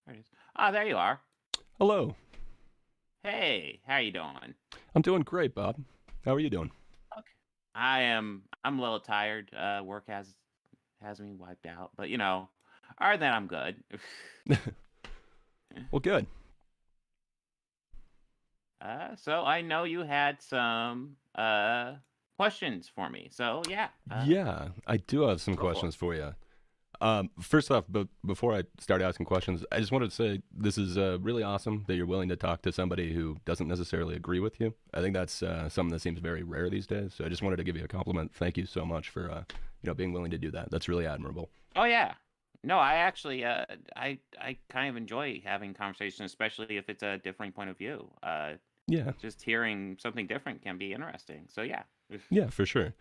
There it is. Ah, there you are. Hello. Hey, how you doing? I'm doing great, Bob. How are you doing? Okay. I'm a little tired. Work has me wiped out, but other than that, I'm good. Well, good. So I know you had some questions for me. So yeah, Yeah, I do have some go for it. questions for you. First off, but before I start asking questions, I just wanted to say this is really awesome that you're willing to talk to somebody who doesn't necessarily agree with you. I think that's something that seems very rare these days. So I just wanted to give you a compliment. Thank you so much for being willing to do that. That's really admirable. Oh yeah. No, I actually I kind of enjoy having conversations, especially if it's a differing point of view. Yeah, Just hearing something different can be interesting. So yeah. yeah, for sure.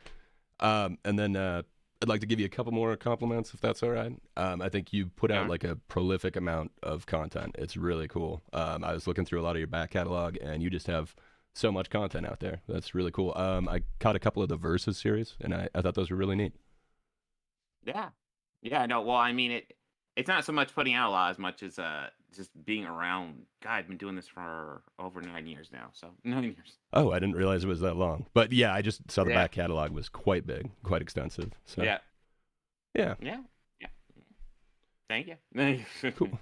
And then I'd like to give you a couple more compliments if that's all right. I think you put out Yeah. like a prolific amount of content. It's really cool. I was looking through a lot of your back catalog, and you just have so much content out there. That's really cool. I caught a couple of the Versus series, and I thought those were really neat. Yeah. Yeah, no, well, I mean, it's not so much putting out a lot as much as just being around. God, I've been doing this for over 9 years now, so 9 years. Oh, I didn't realize it was that long. But yeah, I just saw the Yeah, back catalog was quite big, quite extensive. So yeah, yeah, yeah, yeah. Thank you. cool.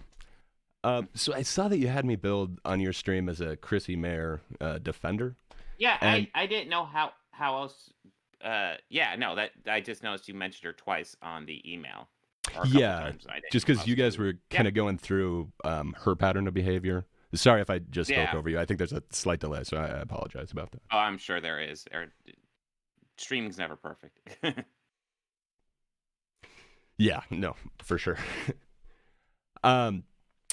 So I saw that you had me build on your stream as a Chrissy Mayer defender, Yeah, and I didn't know how else. Yeah, no, that I just noticed you mentioned her twice on the email, or a couple yeah, times. And I didn't just know because else you guys to. were Yeah, kind of going through her pattern of behavior. Sorry if I just spoke yeah. over you. I think there's a slight delay, so I apologize about that. Oh, I'm sure there is. Streaming's never perfect. Yeah, no, for sure. um,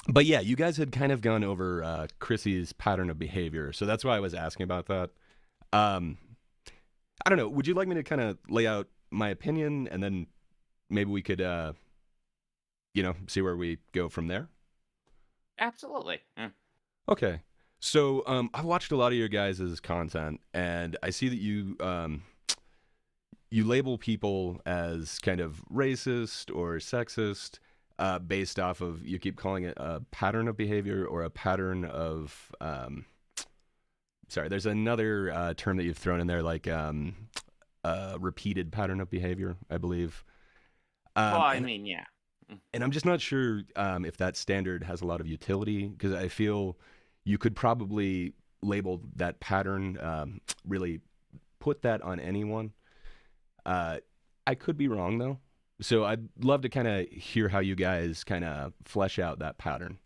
but yeah, you guys had kind of gone over Chrissy's pattern of behavior, so that's why I was asking about that. Um, I don't know. Would you like me to kind of lay out my opinion, and then maybe we could, see where we go from there? Absolutely. Yeah. Okay. So I've watched a lot of your guys' content, and I see that you label people as kind of racist or sexist based off of, you keep calling it a pattern of behavior or a pattern of sorry, there's another term that you've thrown in there, like repeated pattern of behavior, I believe. Well, Um, I and mean, yeah. and I'm just not sure if that standard has a lot of utility, because I feel you could probably label that pattern, really put that on anyone. Uh, I could be wrong though. So I'd love to kind of hear how you guys kind of flesh out that pattern.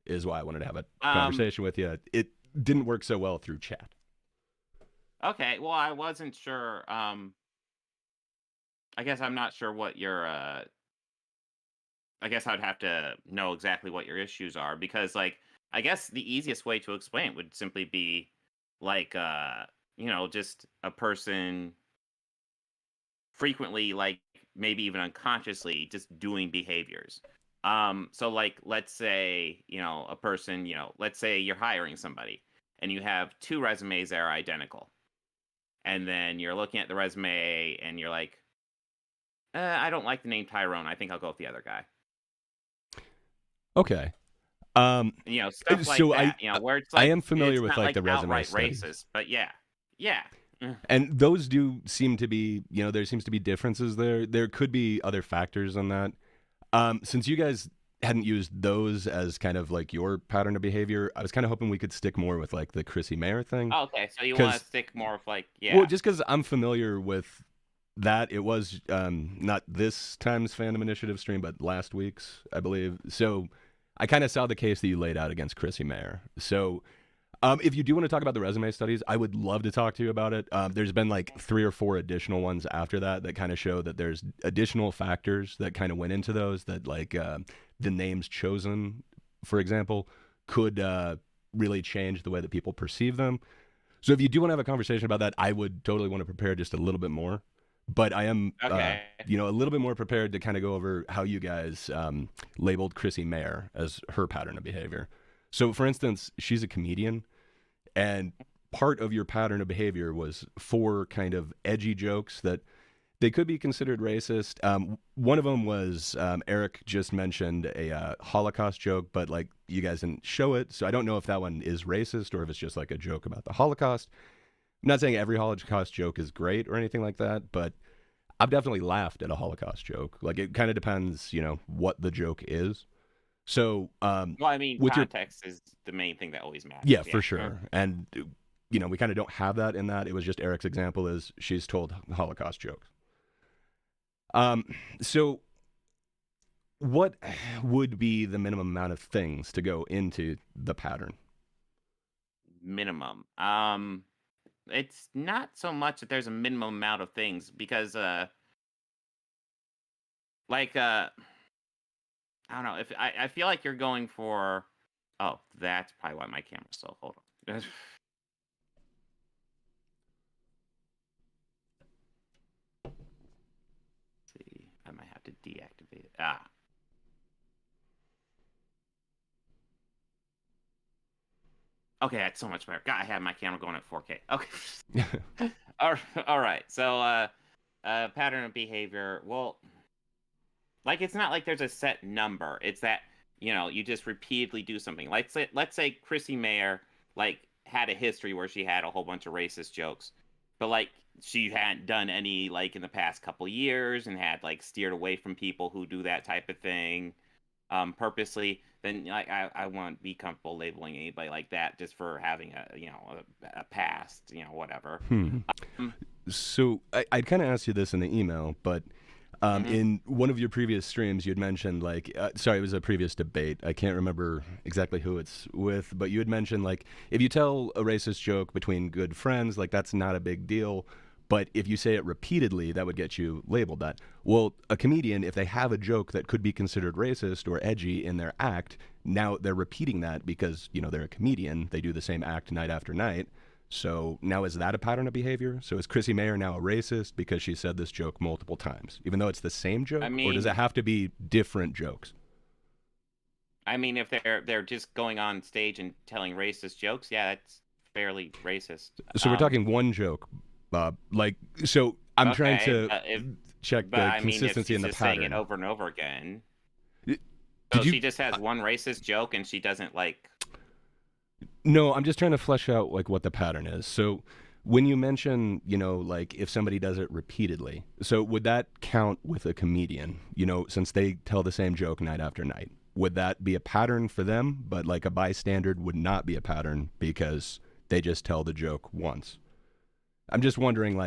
Is why I wanted to have a Um. conversation with you. It didn't work so well through chat. Okay. Well, I wasn't sure. I guess I'm not sure what your. I guess I'd have to know exactly what your issues are because, like, I guess the easiest way to explain it would simply be, like, just a person frequently, like, maybe even unconsciously, just doing behaviors. So, like, let's say, a person, let's say you're hiring somebody and you have two resumes that are identical, and then you're looking at the resume and you're like, I don't like the name Tyrone. I think I'll go with the other guy. Okay. Um, Stuff like so that. Where it's I like am familiar it's with not like like the resume outright studies. racist, but yeah, yeah. And those do seem to be, there seems to be differences there. There could be other factors on that. Since you guys hadn't used those as kind of like your pattern of behavior, I was kind of hoping we could stick more with like the Chrissy Mayer thing. Okay, so you want to Because, stick more of like, well, yeah. just because I'm familiar with that, it was not this time's Fandom Initiative stream, but last week's, I believe. So I kind of saw the case that you laid out against Chrissy Mayer. So if you do want to talk about the resume studies, I would love to talk to you about it. There's been like 3 or 4 additional ones after that that kind of show that there's additional factors that kind of went into those, that like the names chosen, for example, could really change the way that people perceive them. So if you do want to have a conversation about that, I would totally want to prepare just a little bit more. But I am, Okay. a little bit more prepared to kind of go over how you guys labeled Chrissy Mayer as her pattern of behavior. So, for instance, she's a comedian, and part of your pattern of behavior was 4 kind of edgy jokes that They could be considered racist. One of them was Eric just mentioned a Holocaust joke, but like you guys didn't show it, so I don't know if that one is racist or if it's just like a joke about the Holocaust. I'm not saying every Holocaust joke is great or anything like that, but I've definitely laughed at a Holocaust joke. Like it kind of depends, what the joke is. So, Well, I mean, with context is the main thing that always matters. yeah, for sure. And we kind of don't have that in that. It was just Eric's example is she's told Holocaust jokes. So what would be the minimum amount of things to go into the pattern? Minimum. It's not so much that there's a minimum amount of things because, I don't know if I feel like you're going for. Oh, that's probably why my camera's so. Hold on. See, I might have to deactivate it. Okay, that's so much better. God, I have my camera going at 4K. Okay. all right. So, pattern of behavior. Well, like it's not like there's a set number. It's that you just repeatedly do something. Let's say Chrissy Mayer had a history where she had a whole bunch of racist jokes, but she hadn't done any in the past couple years and had steered away from people who do that type of thing purposely. Then I won't be comfortable labeling anybody like that just for having a past, whatever. So I'd kind of asked you this in the email, but in one of your previous streams, you'd mentioned sorry, it was a previous debate. I can't remember exactly who it's with, but you had mentioned if you tell a racist joke between good friends, that's not a big deal. But if you say it repeatedly, that would get you labeled that. Well, a comedian, if they have a joke that could be considered racist or edgy in their act, now they're repeating that because, they're a comedian. They do the same act night after night. So now is that a pattern of behavior? So is Chrissy Mayer now a racist because she said this joke multiple times, even though it's the same joke? Or does it have to be different jokes? I mean, if they're just going on stage and telling racist jokes, yeah, that's fairly racist. So we're talking one joke. So I'm trying to check the consistency in the pattern. Saying it over and over again. So she just has one racist joke and she doesn't No, I'm just trying to flesh out what the pattern is. So when you mention, if somebody does it repeatedly, so would that count with a comedian, since they tell the same joke night after night? Would that be a pattern for them, but a bystander would not be a pattern because they just tell the joke once? I'm just wondering,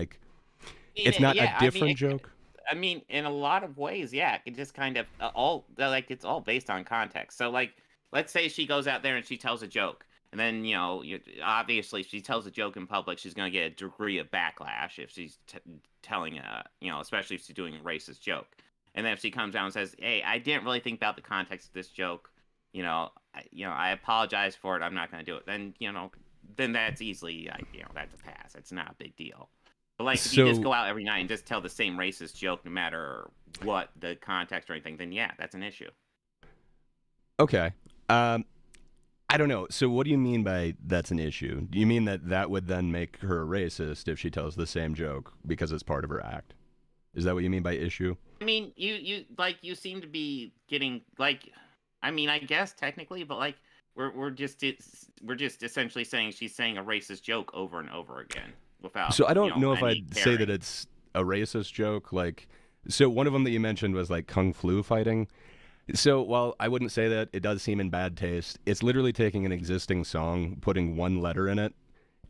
it's not a different joke? I mean, in a lot of ways, yeah. It just kind of it's all based on context. So, let's say she goes out there and she tells a joke. And then, obviously, if she tells a joke in public, she's going to get a degree of backlash if she's telling especially if she's doing a racist joke. And then if she comes out and says, hey, I didn't really think about the context of this joke. I apologize for it. I'm not going to do it. Then, then that's easily, that's a pass. It's not a big deal. But if you just go out every night and just tell the same racist joke, no matter what the context or anything, then yeah, that's an issue. Okay. I don't know. So what do you mean by that's an issue? Do you mean that would then make her a racist if she tells the same joke because it's part of her act? Is that what you mean by issue? I mean, you seem to be getting I mean, I guess technically, but we're just essentially saying she's saying a racist joke over and over again without. So I don't know if I'd say that it's a racist joke. So one of them that you mentioned was kung flu fighting. So while I wouldn't say that, it does seem in bad taste. It's literally taking an existing song, putting one letter in it.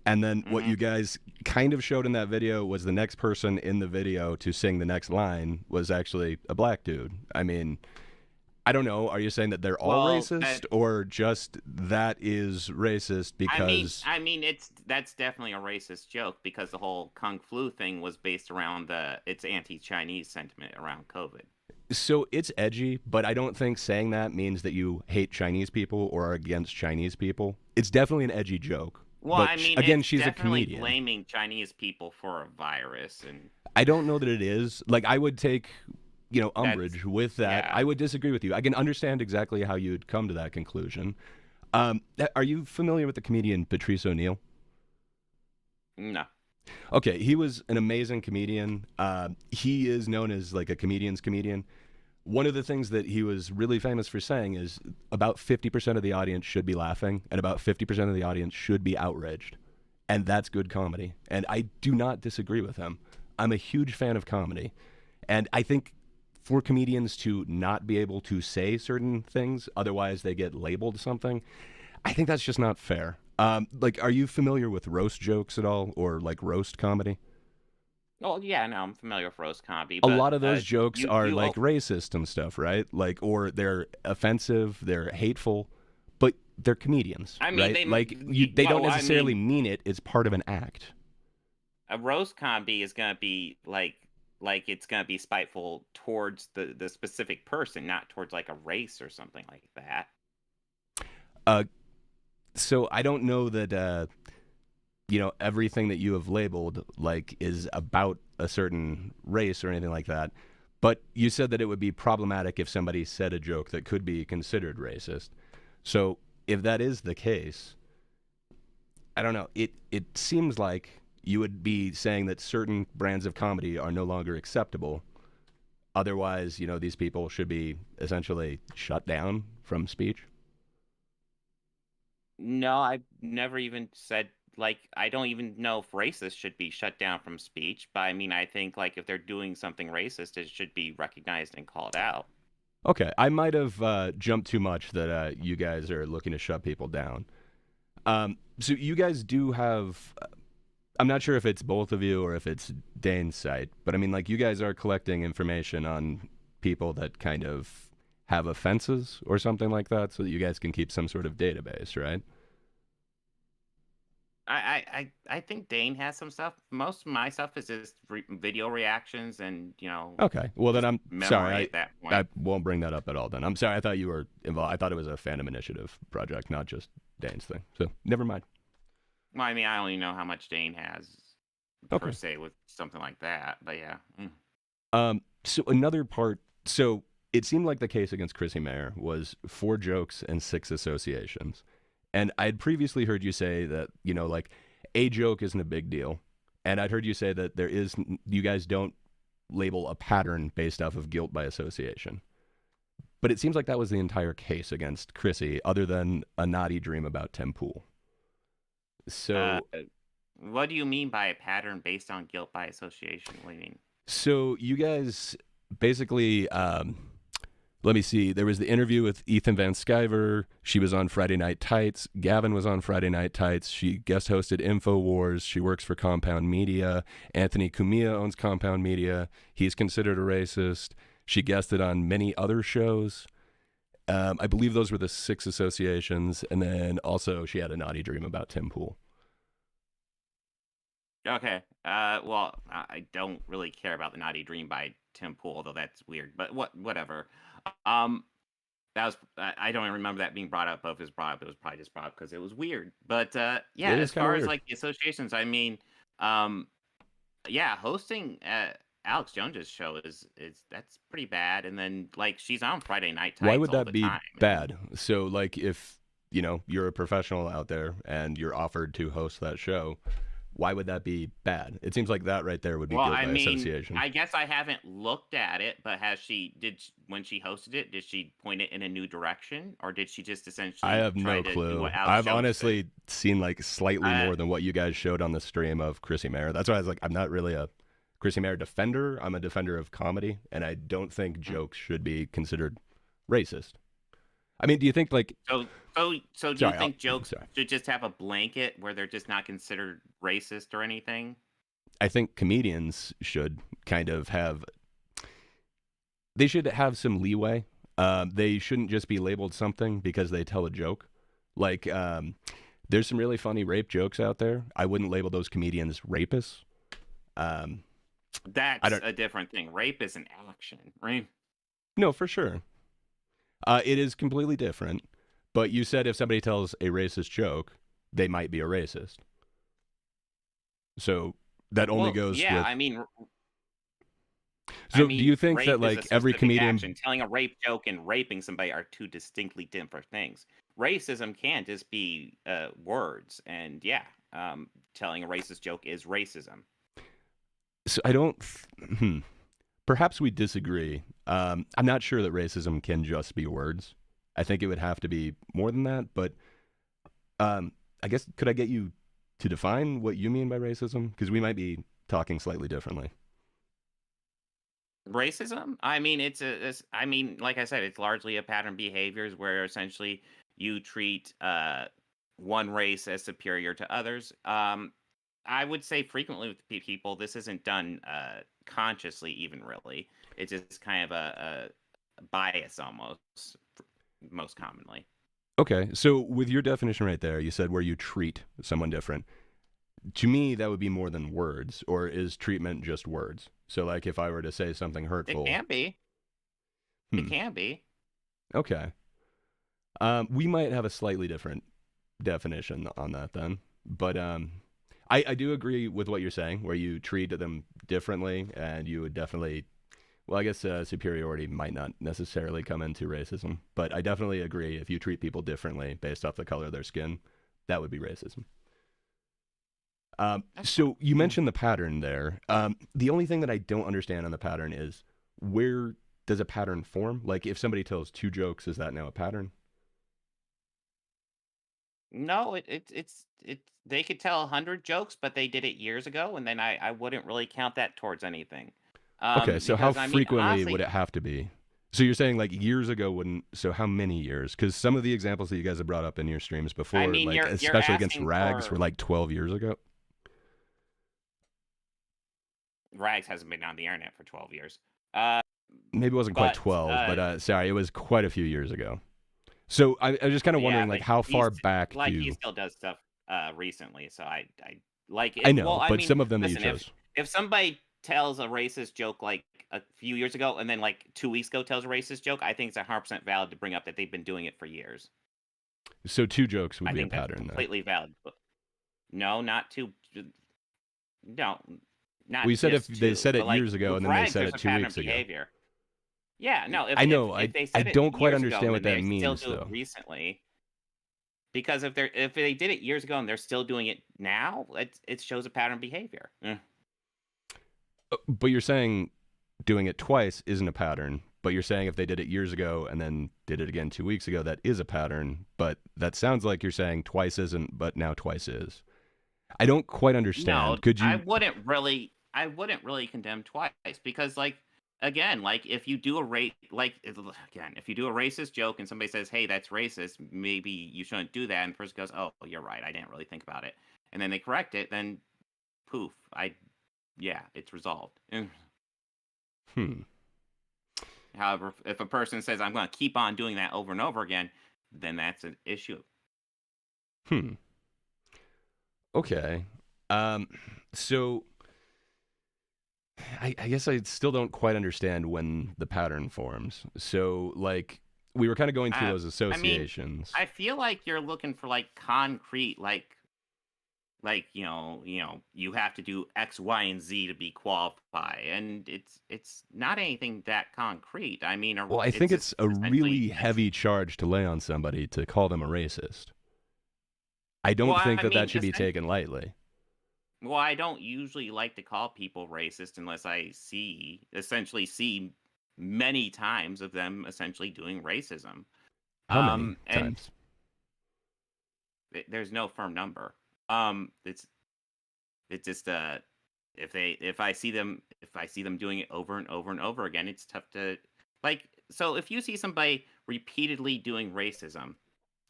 And then what you guys kind of showed in that video was the next person in the video to sing the next line was actually a black dude. I mean, I don't know. Are you saying that they're all racist or just that is racist because... I mean, that's definitely a racist joke because the whole kung flu thing was based around its anti-Chinese sentiment around COVID. So it's edgy, but I don't think saying that means that you hate Chinese people or are against Chinese people. It's definitely an edgy joke. Well, but I mean, again, it's she's definitely a comedian. Blaming Chinese people for a virus, and I don't know that it is. I would take, umbrage with that. Yeah. I would disagree with you. I can understand exactly how you'd come to that conclusion. Are you familiar with the comedian Patrice O'Neal? No. Okay, he was an amazing comedian. He is known as like a comedian's comedian. One of the things that he was really famous for saying is about 50% of the audience should be laughing and about 50% of the audience should be outraged. And that's good comedy. And I do not disagree with him. I'm a huge fan of comedy. And I think for comedians to not be able to say certain things, otherwise they get labeled something, I think that's just not fair. Like, are you familiar with roast jokes at all, or like roast comedy? Oh yeah, no, I'm familiar with roast comedy, A but lot of those jokes you are you like al- racist and stuff, right? Like, or they're offensive, they're hateful, but they're comedians, I mean right? Like, they don't well, I necessarily mean, mean it. It's part of an act. a roast comedy is gonna be like it's gonna be spiteful towards the specific person, not towards like a race or something like that. Uh, so I don't know that everything that you have labeled like is about a certain race or anything like that. But you said that it would be problematic if somebody said a joke that could be considered racist. So if that is the case, I don't know. It seems like you would be saying that certain brands of comedy are no longer acceptable. Otherwise, these people should be essentially shut down from speech. No, I've never even said like I don't even know if racist should be shut down from speech, but I mean I think like if they're doing something racist, it should be recognized and called out. Okay, I might have jumped too much that you guys are looking to shut people down. So you guys do have. I'm not sure if it's both of you or if it's Dane's site, but I mean, like, you guys are collecting information on people that kind of have offenses or something like that, so that you guys can keep some sort of database, right? I think Dane has some stuff. Most of my stuff is just video reactions and Okay. Well, then just I'm memory sorry. at that I point. won't bring that up at all. Then I'm sorry. I thought you were involved. I thought it was a fandom initiative project, not just Dane's thing. So never mind. Well, I mean I only know how much Dane has per Okay. se with something like that, but yeah. So another part. So it seemed like the case against Chrissy Mayer was 4 jokes and 6 associations. And I'd previously heard you say that, like, a joke isn't a big deal. And I'd heard you say that you guys don't label a pattern based off of guilt by association. But it seems like that was the entire case against Chrissy, other than a naughty dream about Tim Pool. Uh, So, what do you mean by a pattern based on guilt by association? What do you mean? so you guys basically, let me see. There was the interview with Ethan Van Sciver. She was on Friday Night Tights. Gavin was on Friday Night Tights. She guest hosted InfoWars. She works for Compound Media. Anthony Cumia owns Compound Media. He's considered a racist. She guested on many other shows. I believe those were the 6 associations. And then also she had a naughty dream about Tim Pool. Okay. Well, I don't really care about the Naughty Dream by Tim Pool, although that's weird. But whatever. That was I don't even remember that being brought up. But if it was brought up, it was probably just brought up because it was weird. But yeah, It is as kind of far as weird. like the associations, I mean, um, yeah, hosting Alex Jones's show is that's pretty bad. And then like she's on Friday Night Why Tights would all that the be time. bad? So, like, if, you're a professional out there and you're offered to host that show, why would that be bad? It seems like that right there would be Well, guilt I by mean, association. I guess I haven't looked at it, but when she hosted it, did she point it in a new direction, or did she just I essentially have try no to do clue. what Alex I've Jones did? honestly seen like slightly Uh, more than what you guys showed on the stream of Chrissy Mayer. That's why I was like, I'm not really a Chrissy Mayer defender. I'm a defender of comedy, and I don't think mm. jokes should be considered racist. I mean, do you think like so do you sorry, think I'm jokes sorry. should just have a blanket where they're just not considered racist or anything? I think comedians should kind of have they should have some leeway. They shouldn't just be labeled something because they tell a joke. Like, there's some really funny rape jokes out there. I wouldn't label those comedians rapists. Um, I That's don't. a different thing. Rape is an action, right? No, for sure. It is completely different. But you said if somebody tells a racist joke, they might be a racist. So that only Well, goes yeah, with. I So do mean, you think that rape is a like every specific comedian? action. Telling a rape joke and raping somebody are two distinctly different things. Racism can just be words, and yeah. telling a racist joke is racism. So I don't. Perhaps we disagree. I'm not sure that racism can just be words. I think it would have to be more than that. But I guess, could I get you to define what you mean by racism? Because we might be talking slightly differently. Racism? I mean, I mean, like I said, it's largely a pattern of behaviors where essentially you treat one race as superior to others. I would say frequently with people, this isn't done consciously, even really. It's just kind of a bias almost, most commonly. Okay, so with your definition right there, you said where you treat someone different. To me, that would be more than words, or is treatment just words? So, like, if I were to say something hurtful, It can be. It can be. Okay. We might have a slightly different definition on that then, but I do agree with what you're saying, where you treat them differently, and you would definitely. Well, I guess superiority might not necessarily come into racism, but I definitely agree if you treat people differently based off the color of their skin, that would be racism. So you mentioned the pattern there. The only thing that I don't understand on the pattern is, where does a pattern form? Like, if somebody tells 2 jokes, is that now a pattern? No, it's they could tell 100 jokes, but they did it years ago, and then I wouldn't really count that towards anything. Okay, so how Because I mean, frequently honestly, would it have to be? So you're saying like years ago wouldn't, so how many years? Because some of the examples that you guys have brought up in your streams before, I mean, like you're especially against asking rags, were for like 12 years ago. Rags hasn't been on the internet for 12 years. Uh, Maybe it wasn't quite but 12, but sorry, it was quite a few years ago. So I was just kind of yeah, wondering, like, but how he's far back like he do still does stuff recently, so I like I it. Well, know, I but mean, some of them that you listen, chose. if somebody tells a racist joke like a few years ago, and then like 2 weeks ago tells a racist joke, I think it's 100% valid to bring up that they've been doing it for years. So 2 jokes would I be a think that's pattern then. completely valid. But no, not two. No, Well, not you said if just they two. said But it like years ago with and then they rags, said there's it a 2 pattern of weeks ago. behavior. Yeah, no. I know. If they I said it don't quite years ago understand and what then that they still means do it though. recently, because if they did it years ago and they're still doing it now, it shows a pattern of behavior. But you're saying doing it twice isn't a pattern, but you're saying if they did it years ago and then did it again 2 weeks ago, that is a pattern. But that sounds like you're saying twice isn't, but now twice is. I don't quite No, understand. Could I you? wouldn't really. I wouldn't really condemn twice because, like, again, like if you do a if you do a racist joke and somebody says, "Hey, that's racist," maybe you shouldn't do that, and the person goes, "Oh, you're right. I didn't really think about it," and then they correct it, then poof, yeah, it's resolved. Hmm. However, if a person says, "I'm going to keep on doing that over and over again," then that's an issue. Hmm. Okay. So I guess I still don't quite understand when the pattern forms. So, like, we were kind of going through Uh, those I mean, associations. I feel like you're looking for like concrete, like you have to do X, Y, and Z to be qualified, and it's not anything that concrete. I mean, Well, I it's think it's just a essentially really heavy charge to lay on somebody to call them a racist. I well, don't think I that mean, that should be taken lightly. well, I don't usually like to call people racist unless I essentially see many times of them essentially doing racism. How many And times? there's no firm number. It's just if I see them doing it over and over and over again, it's tough to like. So if you see somebody repeatedly doing racism,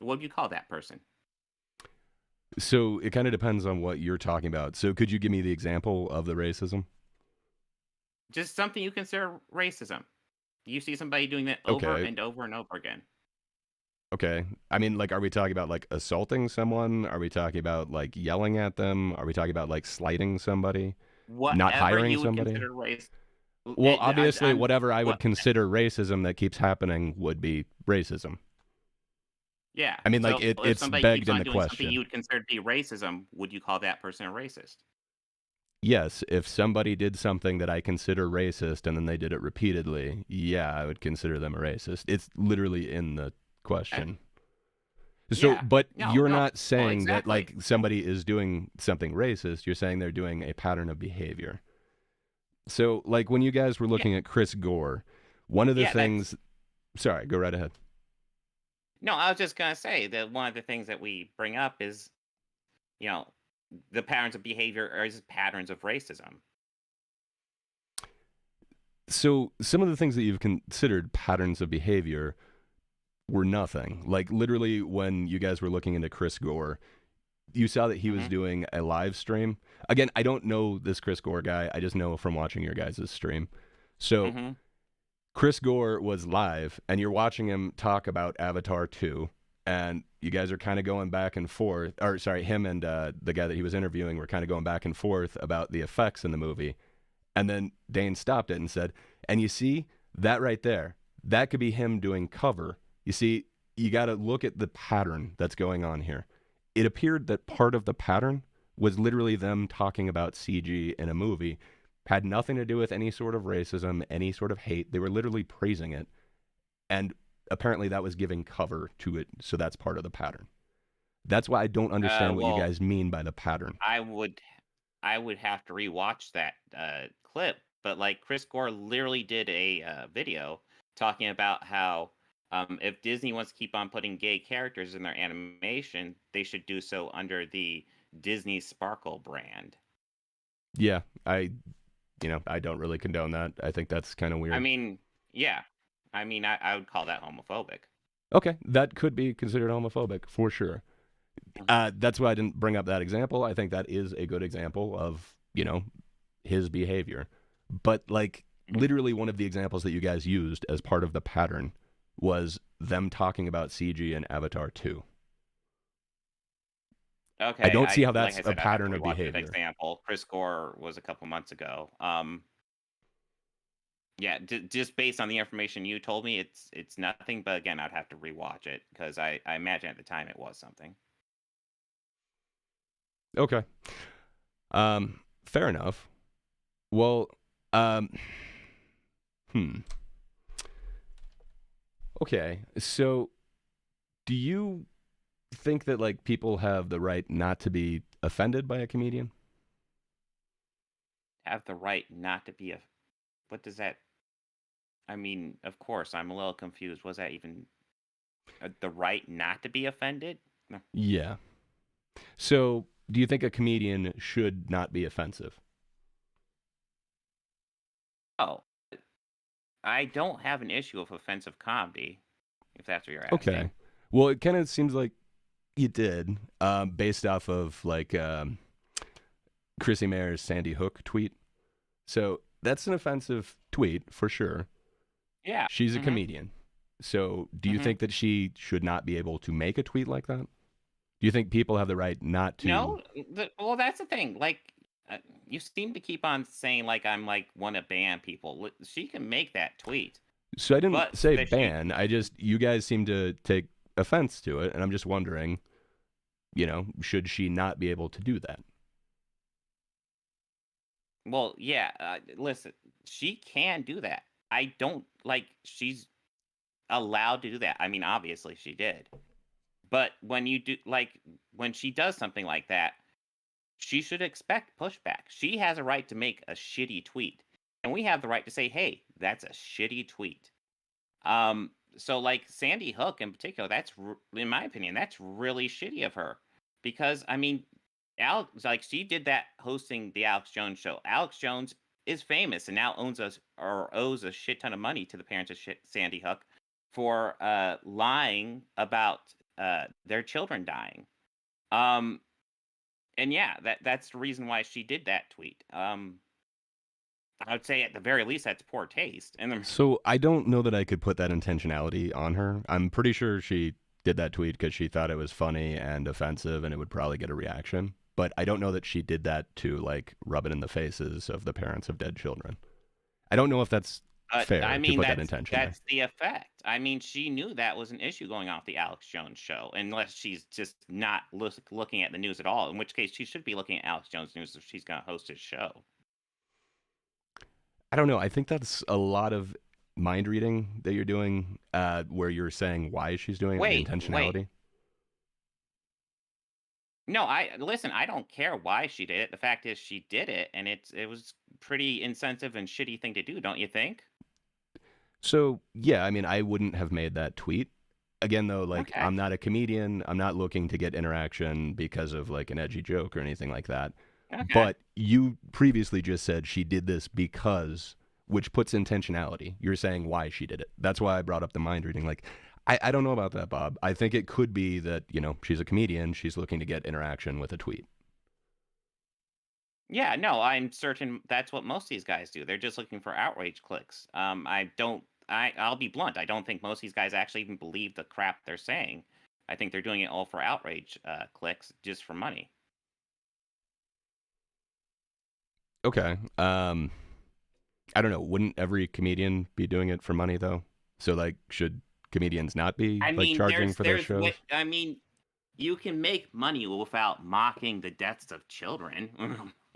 what would you call that person? So it kind of depends on what you're talking about. So could you give me the example of the racism? Just something you consider racism. You see somebody doing that over Okay. and over and over again. Okay. I mean, like, are we talking about like assaulting someone? Are we talking about like yelling at them? Are we talking about like slighting somebody? Not Whatever hiring you would somebody? consider race. Well, obviously, I'm whatever I would what? consider racism that keeps happening would be racism. Yeah. I mean, like, So if it's somebody begged keeps in on the doing something question. you would consider to be racism, would you call that person a racist? Yes, if somebody did something that I consider racist and then they did it repeatedly, yeah, I would consider them a racist. It's literally in the Okay. question. So, Yeah. but No, you're no. not Well, saying that exactly. like somebody is doing something racist. You're saying they're doing a pattern of behavior. So, like when you guys were Yeah. looking at Chris Gore, one of the Yeah, that's things. Sorry, go right ahead. no, I was just gonna say that one of the things that we bring up is, you know, the patterns of behavior or is patterns of racism. So, some of the things that you've considered patterns of behavior were nothing. Like literally, when you guys were looking into Chris Gore, you saw that he was Hmm. doing a live stream. Again, I don't know this Chris Gore guy. I just know from watching your guys' stream. So Hmm. Chris Gore was live, and you're watching him talk about Avatar 2, and you guys are kind of going back and forth. Or, sorry, him and the guy that he was interviewing were kind of going back and forth about the effects in the movie. And then Dane stopped it and said, and you see, that right there, that could be him doing cover. You see, you got to look at the pattern that's going on here. It appeared that part of the pattern was literally them talking about CG in a movie, had nothing to do with any sort of racism, any sort of hate. They were literally praising it. And apparently that was giving cover to it. So that's part of the pattern. That's why I don't understand what you Well, guys mean by the pattern. I would I would have to rewatch that clip, but like Chris Gore literally did a video talking about how if Disney wants to keep on putting gay characters in their animation, they should do so under the Disney Sparkle brand. Yeah, I don't really condone that. I think that's kind of I weird. mean, yeah. I would call that homophobic. Okay, that could be considered homophobic for sure. Mhm. That's why I didn't bring up that example. I think that is a good example of, his behavior. But like Mhm. literally one of the examples that you guys used as part of the pattern was them talking about CG in Avatar 2. I Okay, don't see how like that's I a said, I'd have to pattern of rewatch that behavior. example. Chris Gore was a couple months ago. Yeah, just based on the information you told me, it's nothing. But again, I'd have to rewatch it because I imagine at the time it was something. Okay. Fair enough. Well, um, hmm. Okay. So, do you think that like people have the right not to be offended by a comedian? Have the right not to be a. What does that? I mean, of course, I'm a little confused. Was that even the right not to be offended? No. Yeah. So, do you think a comedian should not be offensive? Oh, I don't have an issue with offensive comedy, if that's what you're Okay. asking. Well, it kind of seems like you did, based off of like Chrissy Mayer's Sandy Hook tweet. So that's an offensive tweet for sure. Yeah. She's a Mhm. comedian. So do you Mhm. think that she should not be able to make a tweet like that? Do you think people have the right not to? No, well, that's the thing. Like, you seem to keep on saying like I'm like want to ban people. She can make that tweet, So I didn't but say that she ban. I just, you guys seem to take offense to it. And I'm just wondering, should she not be able to do that? well, yeah. Listen, she can do that. I don't like she's allowed to do that. I mean, obviously she did, but when you do like when she does something like that, she should expect pushback. She has a right to make a shitty tweet, and we have the right to say, "Hey, that's a shitty tweet." So like Sandy Hook in particular, in my opinion, that's really shitty of her because I mean, Alex, like she did that hosting the Alex Jones show. Alex Jones is famous and now owns us or owes a shit ton of money to the parents of Sandy Hook for lying about their children dying. Um, and yeah, that's the reason why she did that tweet. I would say at the very least that's poor taste. And then, So I don't know that I could put that intentionality on her. I'm pretty sure she did that tweet because she thought it was funny and offensive and it would probably get a reaction. But I don't know that she did that to like rub it in the faces of the parents of dead children. I don't know if that's I fair to mean put that intention there. that's the effect. I mean, she knew that was an issue going off the Alex Jones show, unless she's just not looking at the news at all. In which case, she should be looking at Alex Jones news if she's going to host his show. I don't know. I think that's a lot of mind reading that you're doing, where you're saying why she's doing it, the Wait, intentionality. No, I listen, I don't care why she did it. The fact is she did it, and it was pretty insensitive and shitty thing to do, don't you think? So, yeah, I mean, I wouldn't have made that tweet. Again, though, like, Okay. I'm not a comedian. I'm not looking to get interaction because of, like, an edgy joke or anything like that. Okay. But you previously just said she did this because, which puts intentionality. You're saying why she did it. That's why I brought up the mind reading. Like, I don't know about that, Bob. I think it could be that, she's a comedian. She's looking to get interaction with a tweet. Yeah, no, I'm certain that's what most of these guys do. They're just looking for outrage clicks. I'll be blunt. I don't think most of these guys actually even believe the crap they're saying. I think they're doing it all for outrage clicks, just for money. Okay. I don't know. Wouldn't every comedian be doing it for money, though? So, like, should comedians not be, I like, mean, charging for their there's shows? what I mean. You can make money without mocking the deaths of children.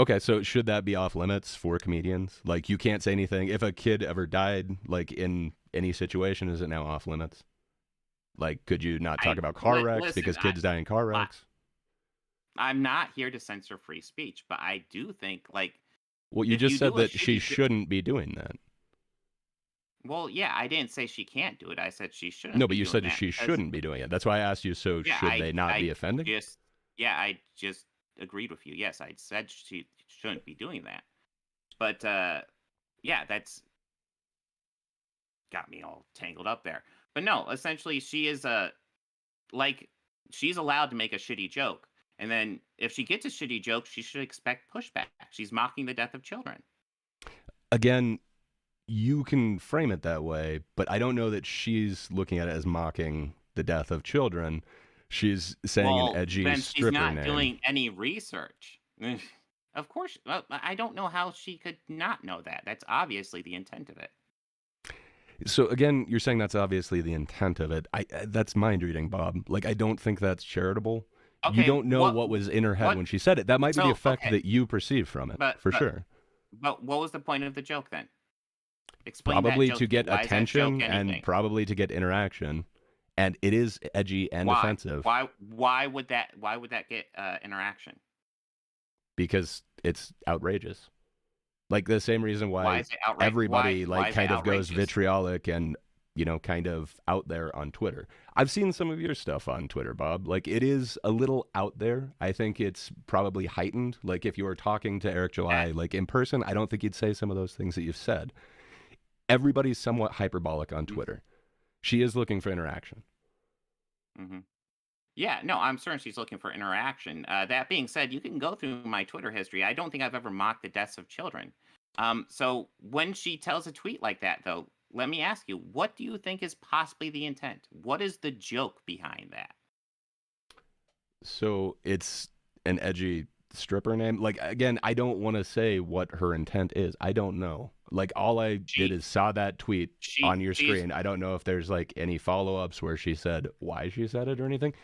Okay, so should that be off limits for comedians? Like, you can't say anything. If a kid ever died, like, in any situation, is it now off limits? Like, could you not talk about car wrecks Listen. because kids die in car I wrecks? I'm not here to censor free speech, but I do think like Well, you if just you said do a that she shitty shouldn't be doing that. well, yeah, I didn't say she can't do it. I said she No, shouldn't but be you doing said that she because shouldn't be doing it. That's why I asked you, so yeah, should they not be offending? just I just agreed with you. Yes, I said she shouldn't be doing that. But yeah, that's got me all tangled up there. But no, essentially she is a like she's allowed to make a shitty joke. And then if she gets a shitty joke, she should expect pushback. She's mocking the death of children. Again, you can frame it that way, but I don't know that she's looking at it as mocking the death of children. She's saying an Well, edgy then she's stripper not name. doing any research. Of course, well, I don't know how she could not know that. That's obviously the intent of it. So again, you're saying that's obviously the intent of it. That's mind reading, Bob. Like, I don't think that's charitable. You Okay, don't know what was in her head what when she said it. That might be the so effect okay, that you perceive from it, but for but sure. but what was the point of the joke then? Explain that Probably joke to to me. get Why is that joke attention and anything? probably to get interaction. And it is edgy and Why? offensive Why would that get interaction? because it's outrageous. Like the same reason Why why is it outright? everybody Why like is it kind of goes outrageous? vitriolic and kind of out there on Twitter. I've seen some of your stuff on Twitter, Bob. Like it is a little out there. I think it's probably heightened. Like if you were talking to Eric July That like in person, I don't think you'd say some of those things that you've said. Everybody's somewhat hyperbolic on Twitter. She is looking for interaction. mm-hmm. Yeah, no, I'm certain she's looking for interaction. That being said, you can go through my Twitter history. I don't think I've ever mocked the deaths of children. So when she tells a tweet like that, though, let me ask you, what do you think is possibly the intent? What is the joke behind that? So it's an edgy stripper name. Like again, I don't want to say what her intent is. I don't know. Like all I did She, is saw that tweet on your she's screen. I don't know if there's like any follow-ups where she said why she said it or anything.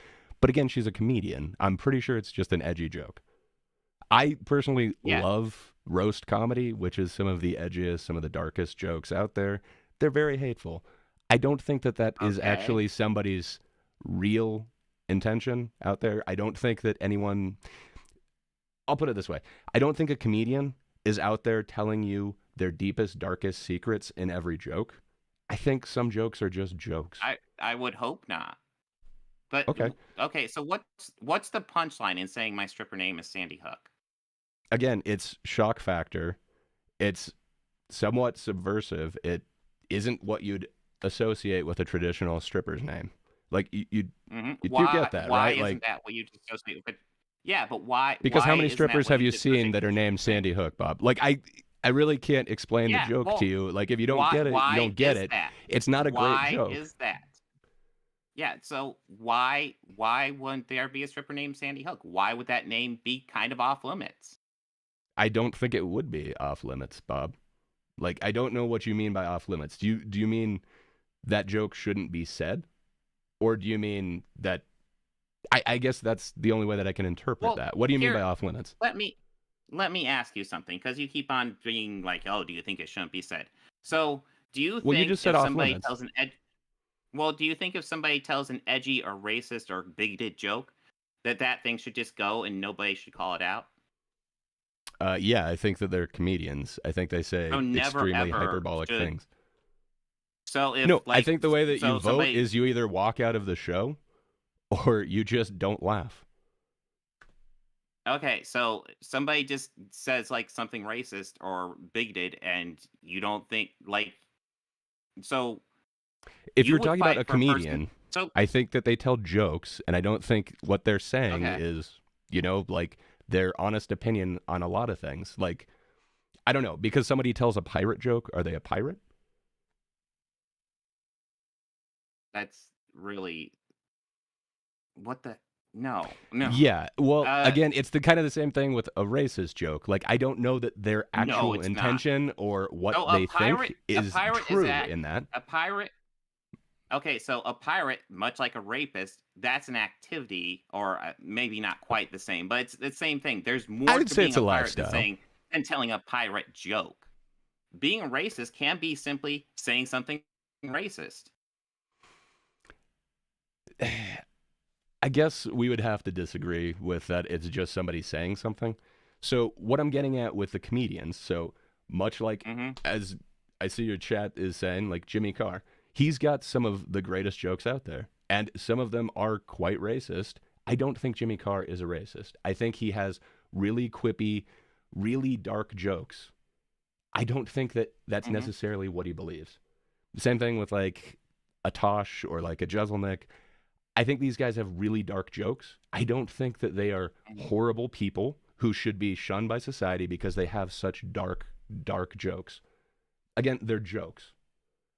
But again, she's a comedian. I'm pretty sure it's just an edgy joke. I personally yeah, love roast comedy, which is some of the edgiest, some of the darkest jokes out there. They're very hateful. I don't think that that is okay. actually somebody's real intention out there. I don't think that anyone, I'll put it this way, I don't think a comedian is out there telling you their deepest, darkest secrets in every joke. I think some jokes are just jokes. I would hope not. But Okay. okay, so what's the punchline in saying my stripper name is Sandy Hook? Again, it's shock factor. It's somewhat subversive. It isn't what you'd associate with a traditional stripper's name. Like you do Why get that, why right? isn't Like that what you just associate with? Yeah, but why because why how many isn't that strippers what have you you just seen associate that with are a named stripper's name? Sandy Hook, Bob? Like I really can't explain the Yeah, joke to well, you. Like if you don't get it, you why don't get is it. that? It's not a great Why joke. is that? Yeah, so why wouldn't there be a stripper named Sandy Hook? Why would that name be kind of off limits? I don't think it would be off limits, Bob. Like I don't know what you mean by off limits. Do you mean that joke shouldn't be said? Or do you mean that I guess that's the only way that I can interpret Well, that. What do you mean by here off limits? let me let me ask you something because you keep on being like, "Oh, do you think it shouldn't be said?" So, do you Well, you think just said if off somebody limits. tells an ed well, do you think if somebody tells an edgy or racist or bigoted joke, that thing should just go and nobody should call it out? Yeah, I think that they're comedians. I think they say So never extremely ever hyperbolic should. things. So if No, I like think the way that you so vote somebody. is you either walk out of the show or you just don't laugh. Okay, so somebody just says like something racist or bigoted, and you don't think like so If you you're would talking about fight a for a person. comedian, So I think that they tell jokes, and I don't think what they're saying okay, is, like their honest opinion on a lot of things. Like, I don't know, because somebody tells a pirate joke, are they a pirate? that's really what the no. Yeah. Well, Uh, again, it's the kind of the same thing with a racist joke. Like, I don't know that their no, actual it's not. intention or what So they think a is pirate is true in that. a pirate. Okay, so a pirate, much like a rapist, that's an activity, or maybe not quite the same, but it's the same thing. There's I more would to say being it's a a pirate lifestyle. than telling a pirate joke. Being a racist can be simply saying something racist. I guess we would have to disagree with that. It's just somebody saying something. So what I'm getting at with the comedians, so much like Hmm. as I see your chat is saying, like Jimmy Carr, he's got some of the greatest jokes out there, and some of them are quite racist. I don't think Jimmy Carr is a racist. I think he has really quippy, really dark jokes. I don't think that that's Hmm. necessarily what he believes. Same thing with like a Tosh or like a Jeselnik. I think these guys have really dark jokes. I don't think that they are horrible people who should be shunned by society because they have such dark, dark jokes. Again, they're jokes.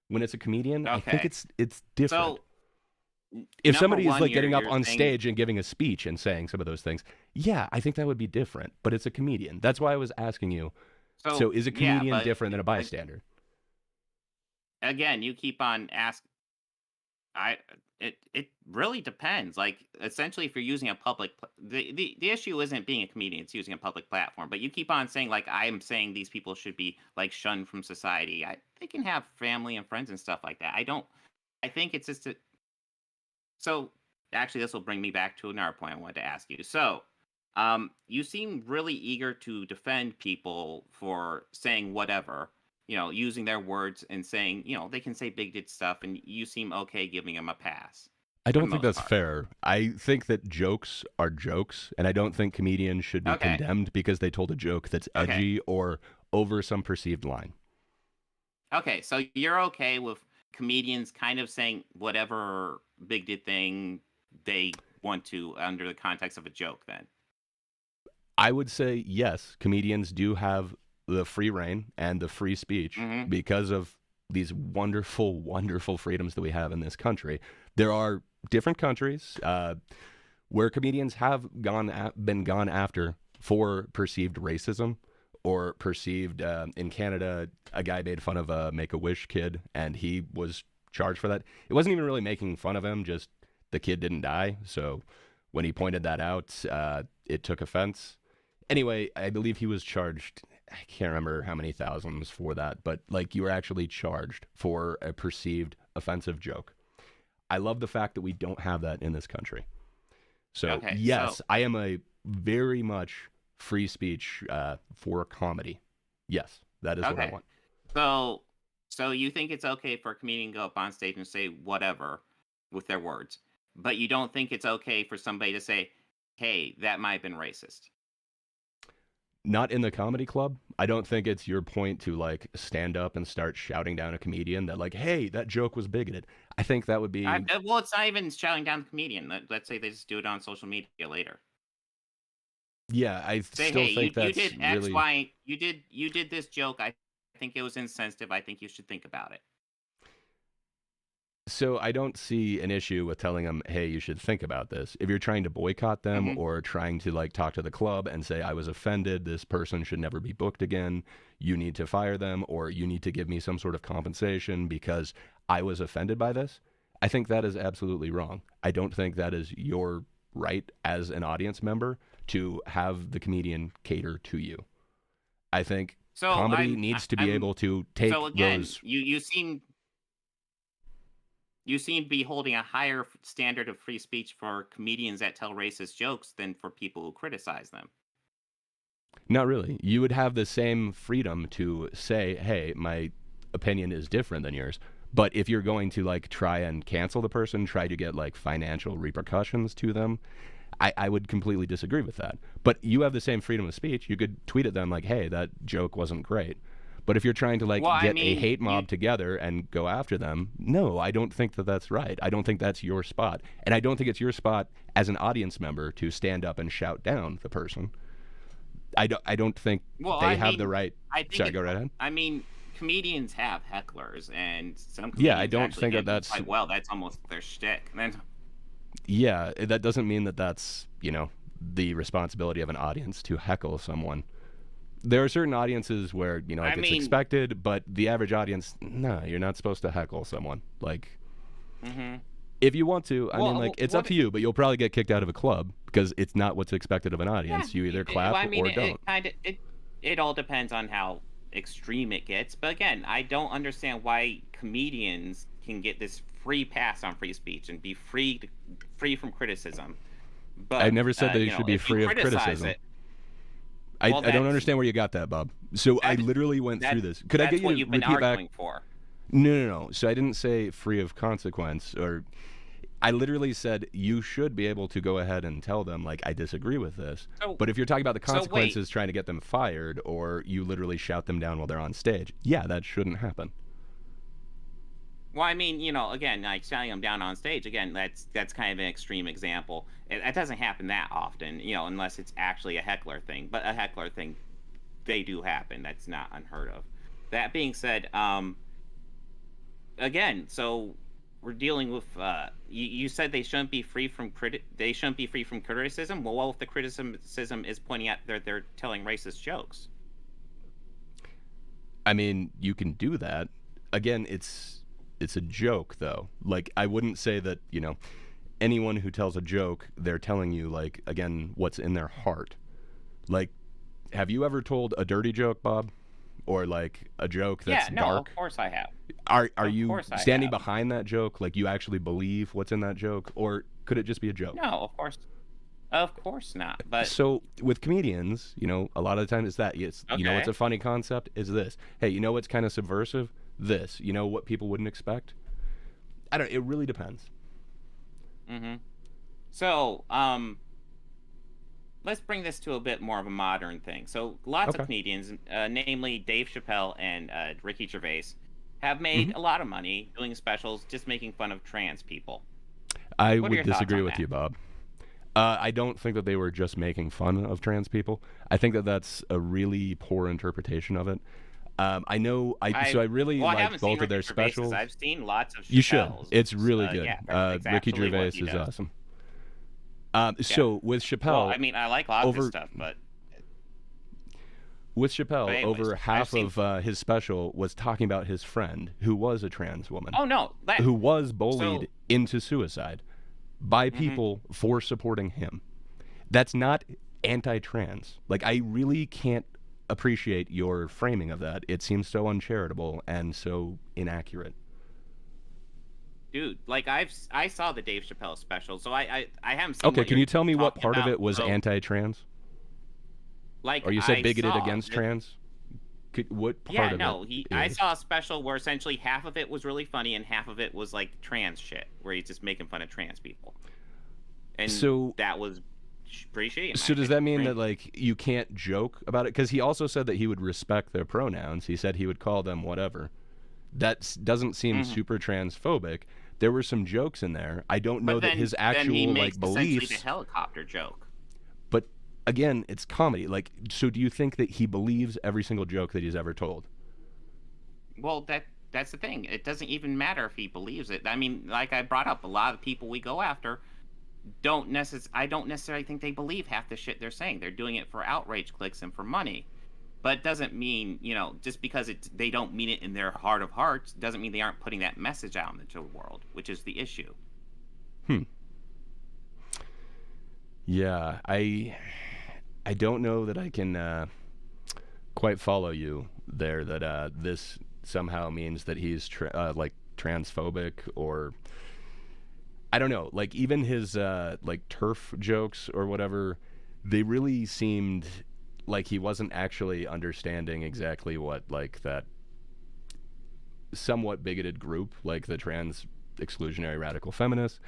When it's a comedian, I think Okay, it's different. so If number somebody is one, like getting up you're on saying stage and giving a speech and saying some of those things, yeah, I think that would be different. But it's a comedian. That's why I was asking you. So so is a yeah, comedian but different than a bystander? again, you keep on asking. I it really depends. Like essentially, if you're using a the issue isn't being a comedian; it's using a public platform. But you keep on saying like I am saying these people should be like shunned from society. They can have family and friends and stuff like that. I don't. I think it's just so. Actually, this will bring me back to another point I wanted to ask you. So, you seem really eager to defend people for saying whatever, using their words and saying, they can say bigoted stuff, and you seem okay giving them a pass I for the don't think most that's part. fair. I think that jokes are jokes, and I don't think comedians should be Okay. condemned because they told a joke that's Okay. edgy or over some perceived line. Okay. So you're okay with comedians kind of saying whatever bigoted thing they want to under the context of a joke, then? I would say yes, comedians do have the free reign and the free speech Mm-hmm. because of these wonderful, wonderful freedoms that we have in this country. There are different countries where comedians have been gone after for perceived racism or perceived. In Canada, a guy made fun of a Make-A-Wish kid, and he was charged for that. It wasn't even really making fun of him; just the kid didn't die. So when he pointed that out, it took offense. Anyway, I believe he was charged. I can't remember how many thousands for that, but like you were actually charged for a perceived offensive joke. I love the fact that we don't have that in this country. So, Okay. So yes, I am a very much free speech for comedy. Yes, that is what I okay. want. So you think it's okay for a comedian to go up on stage and say whatever with their words, but you don't think it's okay for somebody to say, "Hey, that might have been racist." Not in the comedy club. I don't think it's your point to like stand up and start shouting down a comedian that like, hey, that joke was bigoted. I think that would be, Well, it's not even shouting down the comedian. Let's say they just do it on social media later. yeah, I Say, still "Hey, think you that's did X, really. Y, you did this joke. I think it was insensitive. I think you should think about it." So I don't see an issue with telling them, "Hey, you should think about this." If you're trying to boycott them Hmm. or trying to like talk to the club and say, "I was offended. This person should never be booked again. You need to fire them or you need to give me some sort of compensation because I was offended by this." I think that is absolutely wrong. I don't think that is your right as an audience member to have the comedian cater to you. I think So comedy needs to be I'm able to so take again, those. you seem You seem to be holding a higher standard of free speech for comedians that tell racist jokes than for people who criticize them. Not really. You would have the same freedom to say, hey, my opinion is different than yours. But if you're going to like try and cancel the person, try to get like financial repercussions to them, I would completely disagree with that. But you have the same freedom of speech. You could tweet at them like, hey, that joke wasn't great. But if you're trying to like Well, I get a mean, hate mob together and go after them, no, I don't think that that's right. I don't think that's your spot. And I don't think it's your spot as an audience member to stand up and shout down the person. I don't think well, they I have mean, the right. I think Sorry, go right ahead. I mean, comedians have hecklers, and some Yeah, I comedians don't actually think that handle it that's. quite well. That's almost their shtick. And then, Yeah, that doesn't mean that that's, the responsibility of an audience to heckle someone. There are certain audiences where, I it's mean, expected, but the average audience, no, you're not supposed to heckle someone. Like, hmm if you want to, I mean, like, well, it's up to you, but you'll probably get kicked out of a club because it's not what's expected of an yeah, audience. You either clap well, I mean, or don't. it all depends on how extreme it gets. But again, I don't understand why comedians can get this free pass on free speech and be free from criticism. I But never said they should be if you free of criticize criticism. it, I well, don't understand where you got that, Bob. So I that's literally went through that this. Could I that's get you what to you've been repeat back? arguing for. No. So I didn't say free of consequence, or I literally said you should be able to go ahead and tell them, like, I disagree with this. So But if you're talking about the so wait. consequences trying to get them fired, or you literally shout them down while they're on stage, yeah, that shouldn't happen. Well, I mean, again, like shouting them down on stage. Again, that's kind of an extreme example. It doesn't happen that often, unless it's actually a heckler thing. But a heckler thing, they do happen. That's not unheard of. That being said, again, so we're dealing with. You said they shouldn't be free from They shouldn't be free from criticism. Well, what if the criticism is pointing out they're telling racist jokes? I mean, you can do that. Again, it's a joke, though. Like, I wouldn't say that, anyone who tells a joke, they're telling you, like, again, what's in their heart. Like, have you ever told a dirty joke, Bob? Or, like, a joke that's Yeah, no, dark? of course I have. Are Of you course I standing have. behind that joke? Like, you actually believe what's in that joke? Or could it just be a joke? No, of course not. But So with comedians, a lot of the time it's that. It's, what's okay. a funny concept is this. Hey, what's kind of subversive? This. You know what people wouldn't expect? It really depends. hmm So, let's bring this to a bit more of a modern thing. So, lots of Okay. comedians, namely Dave Chappelle and Ricky Gervais, have hmm made a lot of money doing specials just making fun of trans people. I What are would your thoughts disagree on with that? you, Bob. I don't think that they were just making fun of trans people. I think that that's a really poor interpretation of it. I know. So I really Well, I like haven't seen both of Ricky their Gervais's. specials. I've seen lots of You should. Chappelle's. It's really good. Yeah, that's Ricky actually Gervais what he is does. awesome. Yeah. So with Well, Chappelle, I mean, I like a lot of his over stuff, but Chappelle, over anyways, I've half seen. of his special was talking about his friend who was a trans woman, Oh no, that. who was So. bullied into suicide by hmm people for supporting him. That's not anti-trans. Like, I really can't appreciate your framing of that. It seems so uncharitable and so inaccurate. Dude, like I saw the Dave Chappelle special, so I haven't seen Okay, what can you're you tell me what talking part of about. it was So, anti-trans? like Or you said I bigoted saw against that, trans? What part yeah, of it no, I is? saw a special where essentially half of it was really funny and half of it was like trans shit, where he's just making fun of trans people, and So that was pretty shitty in my So does that opinion. mean that Pretty, like you can't joke about it? Because he also said that he would respect their pronouns. He said he would call them whatever. That doesn't seem hmm super transphobic. There were some jokes in there. I don't know But that his then he actual makes like essentially the beliefs, helicopter joke. but again, it's comedy. Like, so do you think that he believes every single joke that he's ever told? Well, that's the thing. It doesn't even matter if he believes it. I mean, like I brought up, a lot of people we go after I don't necessarily think they believe half the shit they're saying. They're doing it for outrage clicks and for money. But it doesn't mean, just because they don't mean it in their heart of hearts, doesn't mean they aren't putting that message out into the world, which is the issue. Hmm. Yeah, I don't know that I can quite follow you there. That this somehow means that he's like transphobic, or I don't know, like even his like turf jokes or whatever, they really seemed like he wasn't actually understanding exactly what like that somewhat bigoted group, like the trans exclusionary radical feminists.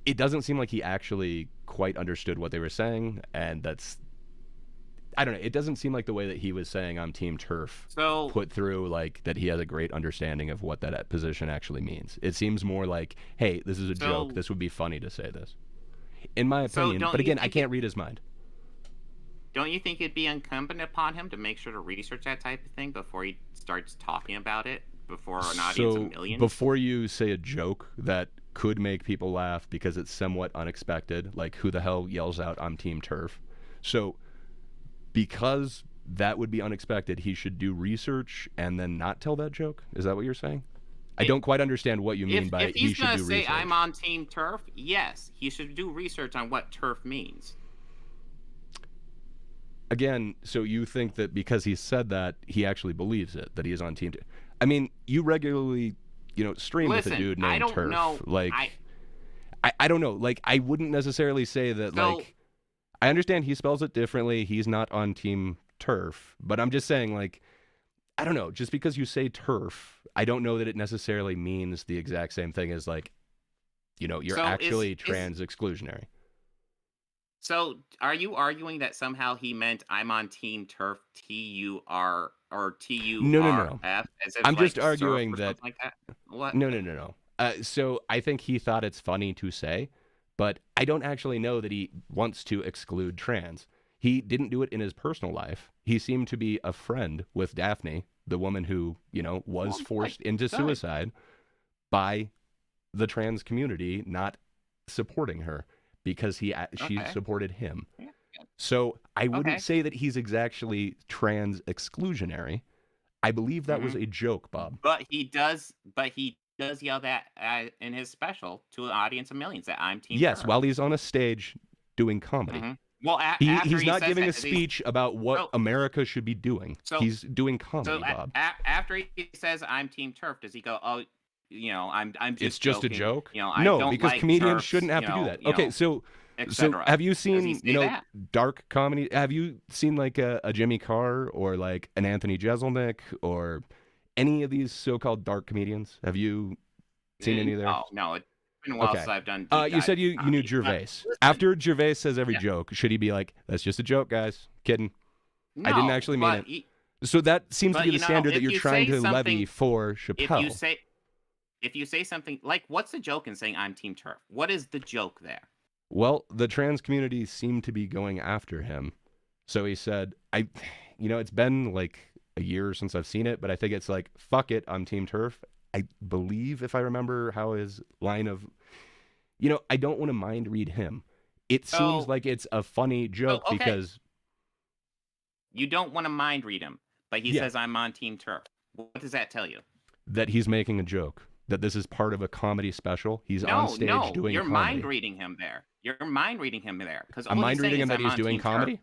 It doesn't seem like he actually quite understood what they were saying, and that's, I don't know, it doesn't seem like the way that he was saying I'm Team Turf So put through like that he has a great understanding of what that position actually means. It seems more like, hey, this is a joke, this would be funny to say this, in my opinion. But again, I can't read his mind. Don't you think it'd be incumbent upon him to make sure to research that type of thing before he starts talking about it before an audience of millions? Before you say a joke that could make people laugh because it's somewhat unexpected, like who the hell yells out I'm Team Turf? So because that would be unexpected, he should do research and then not tell that joke? Is that what you're saying? I don't quite understand what you mean by he should do research. If he's going to say I'm on Team Turf, yes, he should do research on what turf means. Again, so you think that because he said that, he actually believes it, that he is on Team Turf. I mean, you regularly, stream with a dude named Turf. Know. Like, I don't know. Like, I wouldn't necessarily say that, like, I understand he spells it differently. He's not on Team Turf. But I'm just saying, like, I don't know. Just because you say turf, I don't know that it necessarily means the exact same thing as, like, you're actually trans exclusionary. So are you arguing that somehow he meant I'm on Team Turf, T-U-R, or T-U-R-F? No. As if, I'm just arguing that. Like that? What? No. So I think he thought it's funny to say, but I don't actually know that he wants to exclude trans. He didn't do it in his personal life. He seemed to be a friend with Daphne, the woman who, was forced into suicide by the trans community not supporting her because she supported him. Yeah. So I wouldn't say that he's exactly trans exclusionary. I believe that was a joke, Bob. But he does yell that in his special to an audience of millions that I'm Team Yes, Turf. While he's on a stage doing comedy. Well, he's not giving a speech about what America should be doing. He's doing comedy, Bob. After he says I'm Team Turf, does he go, oh, I'm just it's just joking. a joke? I no, don't because like comedians turfs, shouldn't have to do that. Okay, so have you seen, dark comedy? Have you seen like a Jimmy Carr or like an Anthony Jeselnik or any of these so-called dark comedians? Have you seen any of theirs? No. It's been a while since I've done you said you knew Gervais. After Gervais says every joke, should he be like, that's just a joke, guys? Kidding. I didn't actually mean it. So that seems to be the standard that you're trying to levy for Chappelle. If you say something like, what's the joke in saying I'm Team Turf? What is the joke there? Well, the trans community seemed to be going after him. So he said, it's been like a year since I've seen it, but I think it's like, fuck it, I'm Team Turf. I believe, if I remember how his line of, I don't want to mind read him. It seems like it's a funny joke because. You don't want to mind read him, but he says I'm on Team Turf. What does that tell you? That he's making a joke. That this is part of a comedy special. He's on stage doing comedy. You're mind reading him there. You're mind reading him there. I'm mind reading him that he's doing comedy?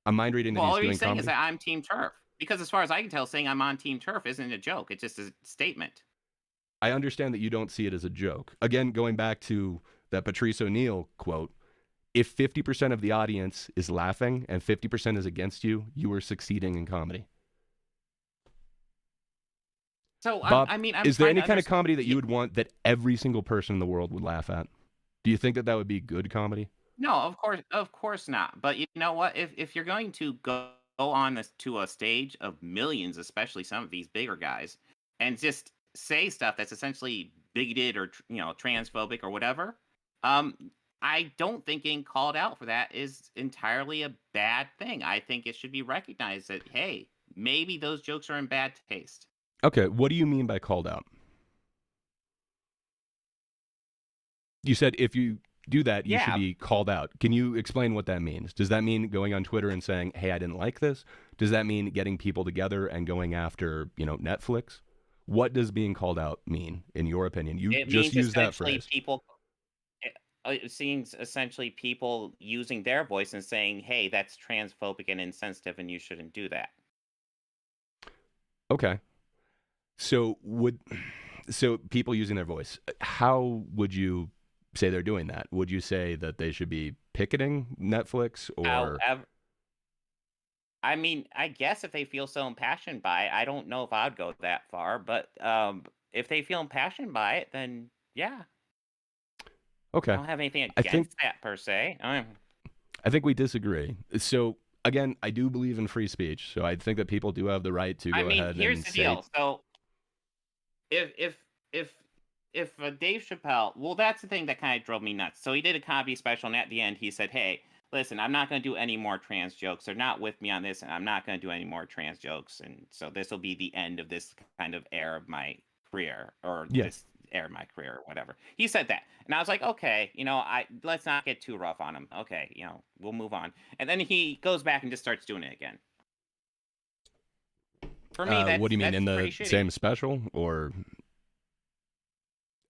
I'm mind reading that he's doing comedy? All he's saying is that I'm Team Turf. Because as far as I can tell, saying I'm on Team Turf isn't a joke. It's just a statement. I understand that you don't see it as a joke. Again, going back to that Patrice O'Neill quote, if 50% of the audience is laughing and 50% is against you, you are succeeding in comedy. So, Bob, is there any kind of comedy that you would want that every single person in the world would laugh at? Do you think that would be good comedy? No, of course not. But you know what? If you're going to go on to a stage of millions, especially some of these bigger guys, and just say stuff that's essentially bigoted or transphobic or whatever, I don't think getting called out for that is entirely a bad thing. I think it should be recognized that, hey, maybe those jokes are in bad taste. Okay, what do you mean by called out? You said if you do that, you should be called out. Can you explain what that means? Does that mean going on Twitter and saying, hey, I didn't like this? Does that mean getting people together and going after, Netflix? What does being called out mean, in your opinion? You just use that phrase. Seeing essentially people using their voice and saying, hey, that's transphobic and insensitive and you shouldn't do that. Okay. So So people using their voice, how would you say they're doing that? Would you say that they should be picketing Netflix or? However, I mean, I guess if they feel so impassioned by it, I don't know if I'd go that far, but if they feel impassioned by it, then yeah, Okay. I don't have anything I think against that per se. I think we disagree. So again, I do believe in free speech. So I think that people do have the right to I go mean, ahead here's and the say, deal. So if Dave Chappelle, well, that's the thing that kind of drove me nuts. So he did a comedy special, and at the end, he said, "Hey, listen, I'm not going to do any more trans jokes. They're not with me on this, and I'm not going to do any more trans jokes. And so this will be the end of this kind of era of my career, or yeah. this era of my career, or whatever." He said that, and I was like, "Okay, let's not get too rough on him. Okay, we'll move on." And then he goes back and just starts doing it again. For me, What do you mean, that's in the pretty shitty. same special or?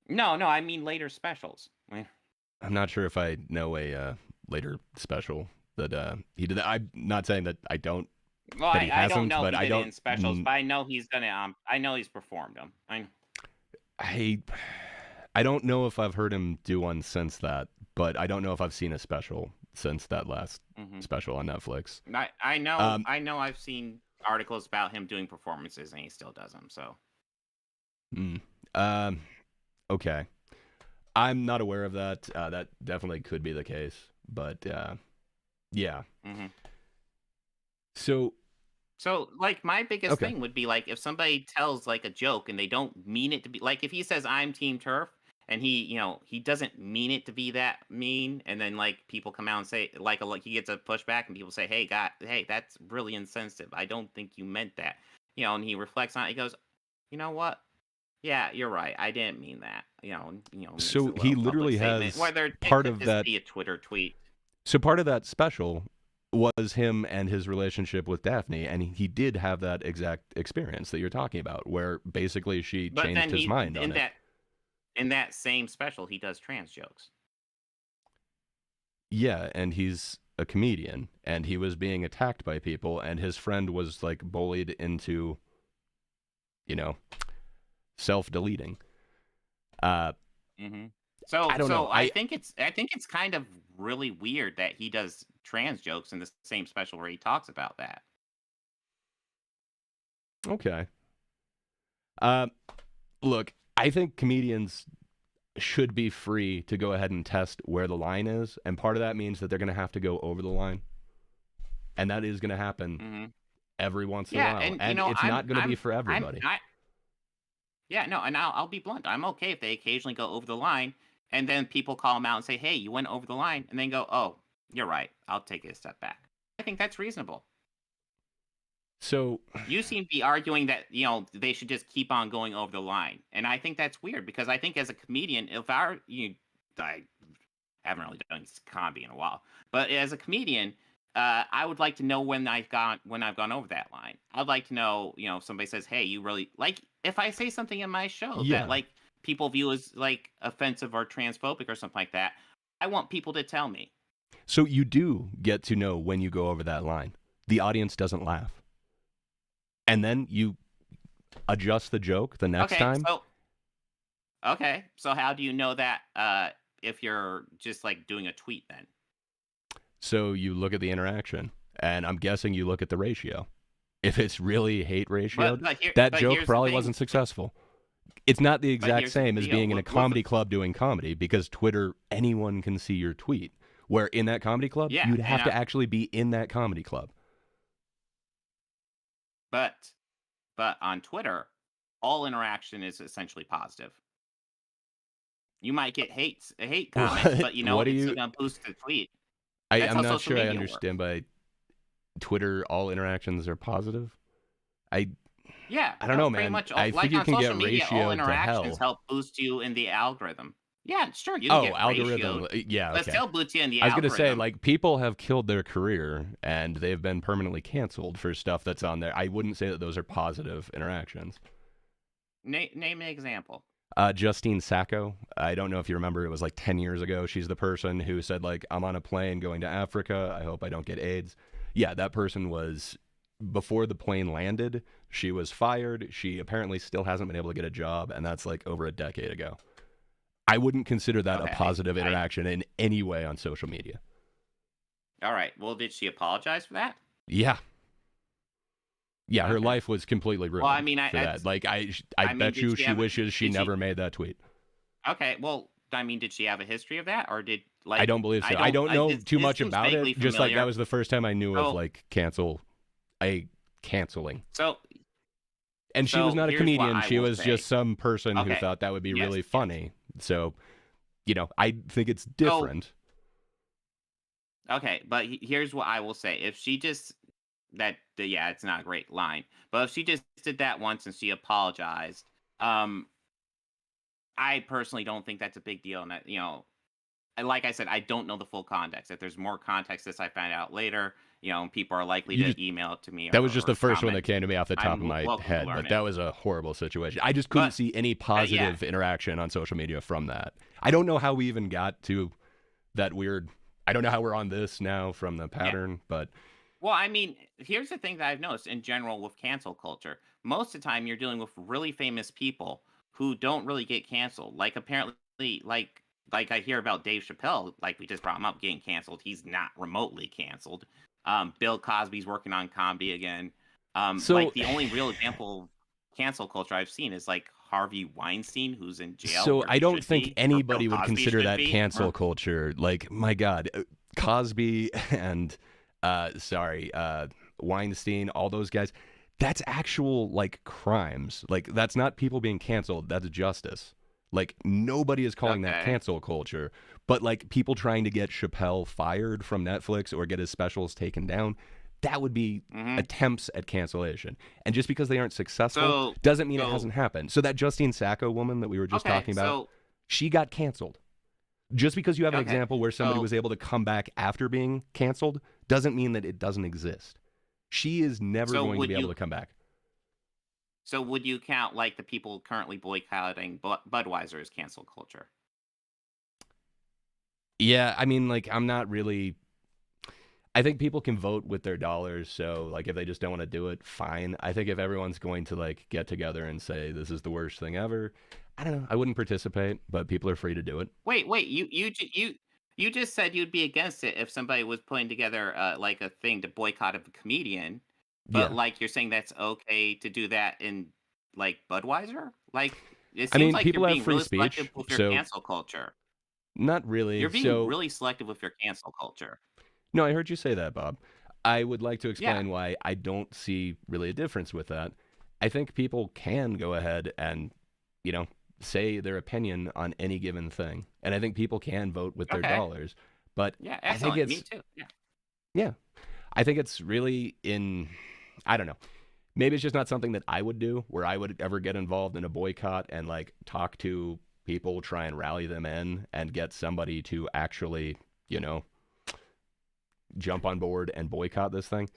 No, I mean later specials. I'm not sure if I know a later special that he did that. I'm not saying that I don't. Well, That he I don't hasn't, know but if I he did it don't. in specials, but I know he's done it. I know he's performed them. I don't know if I've heard him do one since that, but I don't know if I've seen a special since that last special on Netflix. I know I've seen articles about him doing performances, and he still does them. So. Okay. I'm not aware of that. That definitely could be the case, but yeah. So like my biggest thing would be like if somebody tells like a joke and they don't mean it to be, like if he says I'm Team Turf and he doesn't mean it to be that mean, and then like people come out and say like he gets a pushback and people say, hey that's really insensitive, I don't think you meant that, and he reflects on it, he goes, you know what, yeah, you're right, I didn't mean that, so he literally has part of that, be a Twitter tweet. So part of that special was him and his relationship with Daphne, and he did have that exact experience that you're talking about, where basically she changed his mind on it. In that same special, he does trans jokes. Yeah, and he's a comedian, and he was being attacked by people, and his friend was like bullied into, self-deleting. So I don't know. I think it's kind of really weird that he does trans jokes in the same special where he talks about that. Okay. Look, I think comedians should be free to go ahead and test where the line is, and part of that means that they're going to have to go over the line, and that is going to happen every once in a while, and it's not going to be for everybody. And I'll be blunt. I'm okay if they occasionally go over the line, and then people call them out and say, hey, you went over the line, and then go, oh, you're right, I'll take it a step back. I think that's reasonable. So you seem to be arguing that, they should just keep on going over the line. And I think that's weird, because I think as a comedian, I haven't really done comedy in a while, but as a comedian, I would like to know when I've gone over that line. I'd like to know, if somebody says, hey, you really, like, if I say something in my show that, like, people view as, like, offensive or transphobic or something like that, I want people to tell me. So you do get to know when you go over that line. The audience doesn't laugh. And then you adjust the joke the next time. So how do you know that if you're just like doing a tweet then? So you look at the interaction, and I'm guessing you look at the ratio. If it's really hate ratio, that joke probably wasn't successful. It's not the exact same as being in a comedy club doing comedy, because Twitter, anyone can see your tweet. Where in that comedy club, you'd have to actually be in that comedy club. But on Twitter, all interaction is essentially positive. You might get hate comments, but it's still gonna boost the tweet. I'm not sure I understand by Twitter all interactions are positive. I don't know, man. Much, I think you can get ratio all interactions to hell. help boost you in the algorithm. Yeah, sure. You can get algorithm. Ratioed. Yeah, Let's still boost you in the algorithm. I was algorithm. going to say, like, people have killed their career, and they've been permanently canceled for stuff that's on there. I wouldn't say that those are positive interactions. Name an example. Justine Sacco. I don't know if you remember, it was like 10 years ago. She's the person who said, like, I'm on a plane going to Africa. I hope I don't get AIDS. Yeah, that person was before the plane landed, she was fired. She apparently still hasn't been able to get a job, and that's like over a decade ago. I wouldn't consider that a positive interaction in any way on social media. All right. Well, did she apologize for that? Yeah. Yeah, her life was completely ruined. Well, I mean, for that. Like, I bet you she wishes she never made that tweet. Okay, well, I mean, did she have a history of that, or did I don't believe so. I don't know too much about it. Just like that was the first time I knew of like canceling. So, and she was not a comedian. She was just some person who thought that would be really funny. So, I think it's different. Okay, but here's what I will say: if she just it's not a great line, but if she just did that once and she apologized, I personally don't think that's a big deal. And that, like I said, I don't know the full context. If there's more context, this I find out later. People are likely to email it to me. That was just the first one that came to me off the top of my head. But that was a horrible situation. I just couldn't see any positive interaction on social media from that. I don't know how we even got to that weird. I don't know how we're on this now from the pattern, but. Well, I mean, here's the thing that I've noticed in general with cancel culture. Most of the time, you're dealing with really famous people who don't really get canceled. Like, apparently, like I hear about Dave Chappelle, like we just brought him up, getting canceled. He's not remotely canceled. Bill Cosby's working on comedy again. Like, the only real example of cancel culture I've seen is, like, Harvey Weinstein, who's in jail. So I don't think anybody would consider that cancel culture. Like, my God, Cosby and... Weinstein, all those guys, that's actual, like, crimes. Like, that's not people being canceled, that's justice. Like, nobody is calling that cancel culture. But, like, people trying to get Chappelle fired from Netflix or get his specials taken down, that would be attempts at cancellation. And just because they aren't successful doesn't mean it hasn't happened. So that Justine Sacco woman that we were just talking about, she got canceled. Just because you have an example where somebody was able to come back after being canceled doesn't mean that it doesn't exist. She is never going to be able to come back. So would you count, like, the people currently boycotting Budweiser as cancel culture? Yeah, I mean, like, I'm not really... I think people can vote with their dollars, so, like, if they just don't want to do it, fine. I think if everyone's going to, like, get together and say, this is the worst thing ever... I don't know. I wouldn't participate, but people are free to do it. Wait, you just said you'd be against it if somebody was putting together like a thing to boycott a comedian, but like you're saying that's okay to do that in like Budweiser? Like it seems like people you're have being free really speech, selective with your cancel culture. Not really. You're being really selective with your cancel culture. No, I heard you say that, Bob. I would like to explain why I don't see really a difference with that. I think people can go ahead and, say their opinion on any given thing. And I think people can vote with their dollars. But I think it's... Me too. Yeah. I think it's really I don't know. Maybe it's just not something that I would do, where I would ever get involved in a boycott and, like, talk to people, try and rally them in, and get somebody to actually, jump on board and boycott this thing.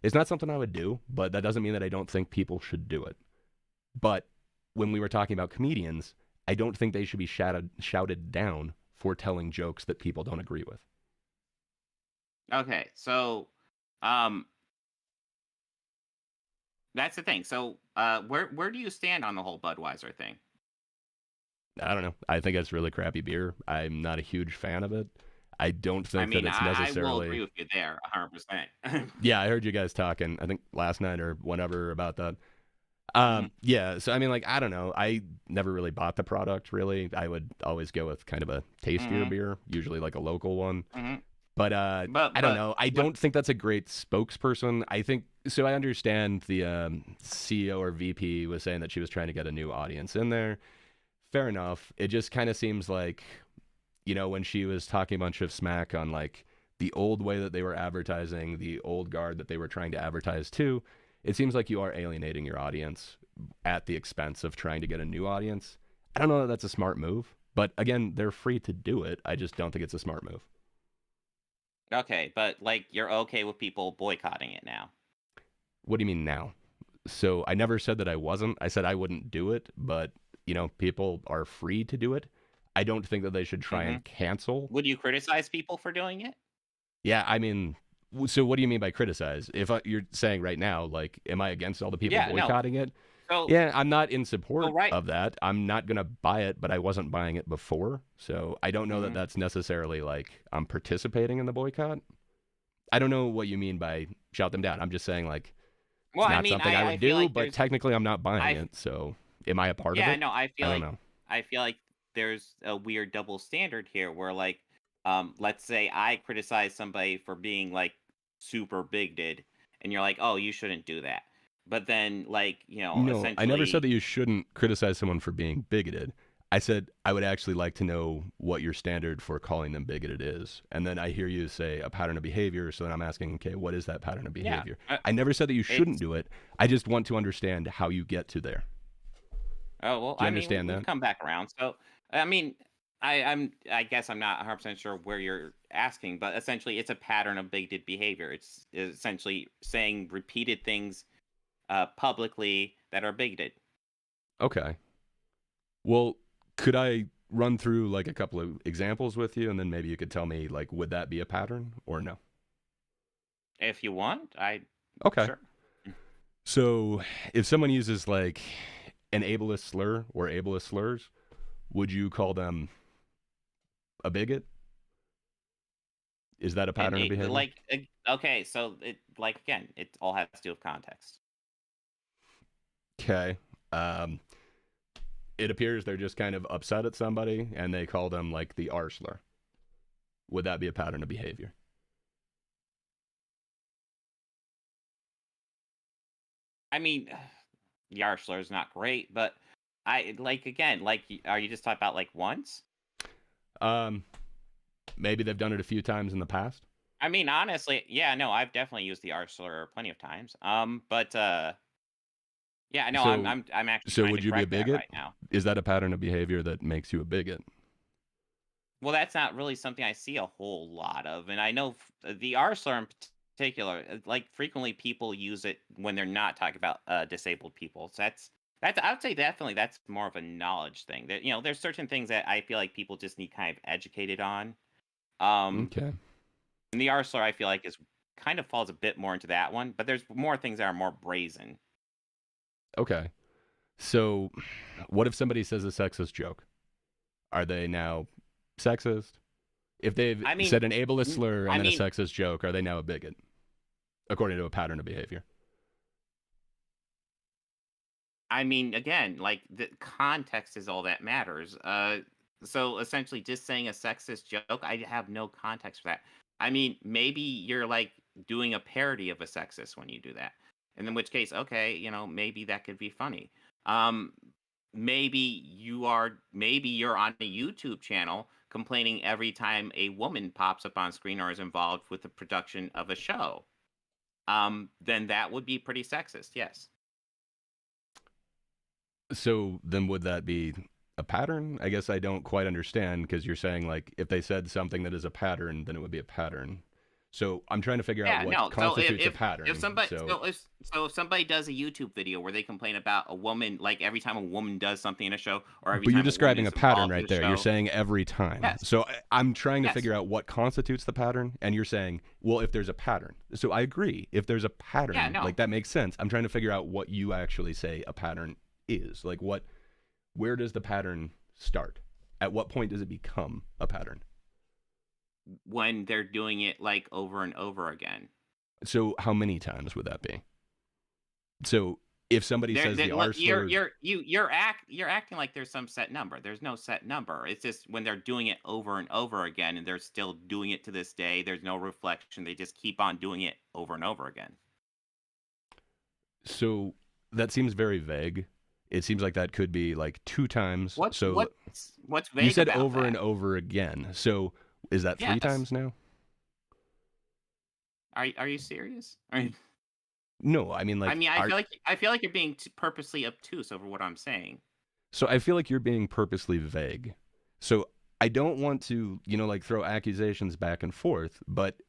It's not something I would do, but that doesn't mean that I don't think people should do it. But when we were talking about comedians, I don't think they should be shouted down for telling jokes that people don't agree with. Okay, so that's the thing. So where do you stand on the whole Budweiser thing? I don't know. I think it's really crappy beer. I'm not a huge fan of it. I don't think that it's necessarily... I will agree with you there, 100%. Yeah, I heard you guys talking, I think last night or whenever, about that. Yeah, so I mean, like, I don't know. I never really bought the product, really. I would always go with kind of a tastier beer, usually like a local one. But I don't know. I don't think that's a great spokesperson. I think, so I understand the CEO or VP was saying that she was trying to get a new audience in there. Fair enough. It just kind of seems like, when she was talking a bunch of smack on, like, the old way that they were advertising, the old guard that they were trying to advertise to, it seems like you are alienating your audience at the expense of trying to get a new audience. I don't know that that's a smart move, but again, they're free to do it. I just don't think it's a smart move. Okay, but, like, you're okay with people boycotting it now? What do you mean now? So I never said that I wasn't. I said I wouldn't do it, but, people are free to do it. I don't think that they should try and cancel. Would you criticize people for doing it? Yeah, I mean, So what do you mean by criticize? If you're saying right now, like, am I against all the people Yeah, no. boycotting it? So, Yeah, I'm not in support right. of that. I'm not going to buy it, but I wasn't buying it before. So I don't know that Mhm. that's necessarily like I'm participating in the boycott. I don't know what you mean by shout them down. I'm just saying, like, Well, it's I not mean, something I I would feel do, like but technically I'm not buying I it. So am I a part of yeah, it? no, I don't know. I feel like there's a weird double standard here where like let's say I criticize somebody for being like super bigoted and you're like, "Oh, you shouldn't do that." But then like, No, I never said essentially that you shouldn't criticize someone for being bigoted. I said I would actually like to know what your standard for calling them bigoted is. And then I hear you say a pattern of behavior. So then I'm asking, okay, what is that pattern of yeah, behavior? I never said that you shouldn't it's do it. I just want to understand how you get to there. oh, well, Do you I mean, understand we've that? come back around. So, I mean, I guess I'm not 100% sure where you're asking, but essentially it's a pattern of bigoted behavior. It's essentially saying repeated things publicly that are bigoted. Okay. Well, could I run through like a couple of examples with you and then maybe you could tell me like would that be a pattern or no? If you want, Okay. sure. So if someone uses like an ableist slur or ableist slurs, would you call them a bigot? Is that a And pattern of behavior? okay, so it like again, it all has to do with context. Okay. Um, it appears they're just kind of upset at somebody and they call them like the R slur. Would that be a pattern of behavior? I mean, Yarsler is not great, but I like again, like, are you just talking about like once? Um, maybe they've done it a few times in the past. I mean, honestly, yeah, no, I've definitely used the Arsler plenty of times. But yeah, no, So, I'm actually so trying to would you be a correct that bigot? right now. Is that a pattern of behavior that makes you a bigot? Well, that's not really something I see a whole lot of, and I know the Arsler in particular, like frequently people use it when they're not talking about disabled people. So that's I would say definitely that's more of a knowledge thing. That there's certain things that I feel like people just need kind of educated on. Um, Okay. and the Arsler I feel like is kind of falls a bit more into that one, but there's more things that are more brazen. Okay. So, what if somebody says a sexist joke? Are they now sexist? If they've I mean, said an ableist slur and I then a mean, sexist joke, are they now a bigot? According to a pattern of behavior. again, like the context is all that matters. So essentially, just saying a sexist joke, I have no context for that. I mean, maybe you're like doing a parody of a sexist when you do that, and in which case, okay, maybe that could be funny. Um, maybe you're on a YouTube channel complaining every time a woman pops up on screen or is involved with the production of a show. Then that would be pretty sexist, yes. So then would that be a pattern? I guess I don't quite understand because you're saying like if they said something that is a pattern, then it would be a pattern. So I'm trying to figure out Yeah, what no. So constitutes a pattern. if somebody So if somebody does a YouTube video where they complain about a woman, like every time a woman does something in a show, or every but you're time a woman describing is a pattern involved in right a there. You're show, saying every time. yes, So I'm trying to yes, figure out what constitutes the pattern, and you're saying, well, if there's a pattern. So I agree. If there's a yeah, pattern, no. like that makes sense. I'm trying to figure out what you actually say a pattern is. Like where does the pattern start? At what point does it become a pattern? When they're doing it like over and over again. So how many times would that be? So if somebody says the R Look, slurs, you're acting like there's some set number. There's no set number. It's just when they're doing it over and over again, and they're still doing it to this day. There's no reflection. They just keep on doing it over and over again. so that seems very vague. It seems like that could be like two times. What's So what's you vague said about over that? and over again. So is that three Yes. times now? Are you serious? I mean, No, I mean like I feel like you're being purposely obtuse over what I'm saying. so I feel like you're being purposely vague. So I don't want to, like throw accusations back and forth, but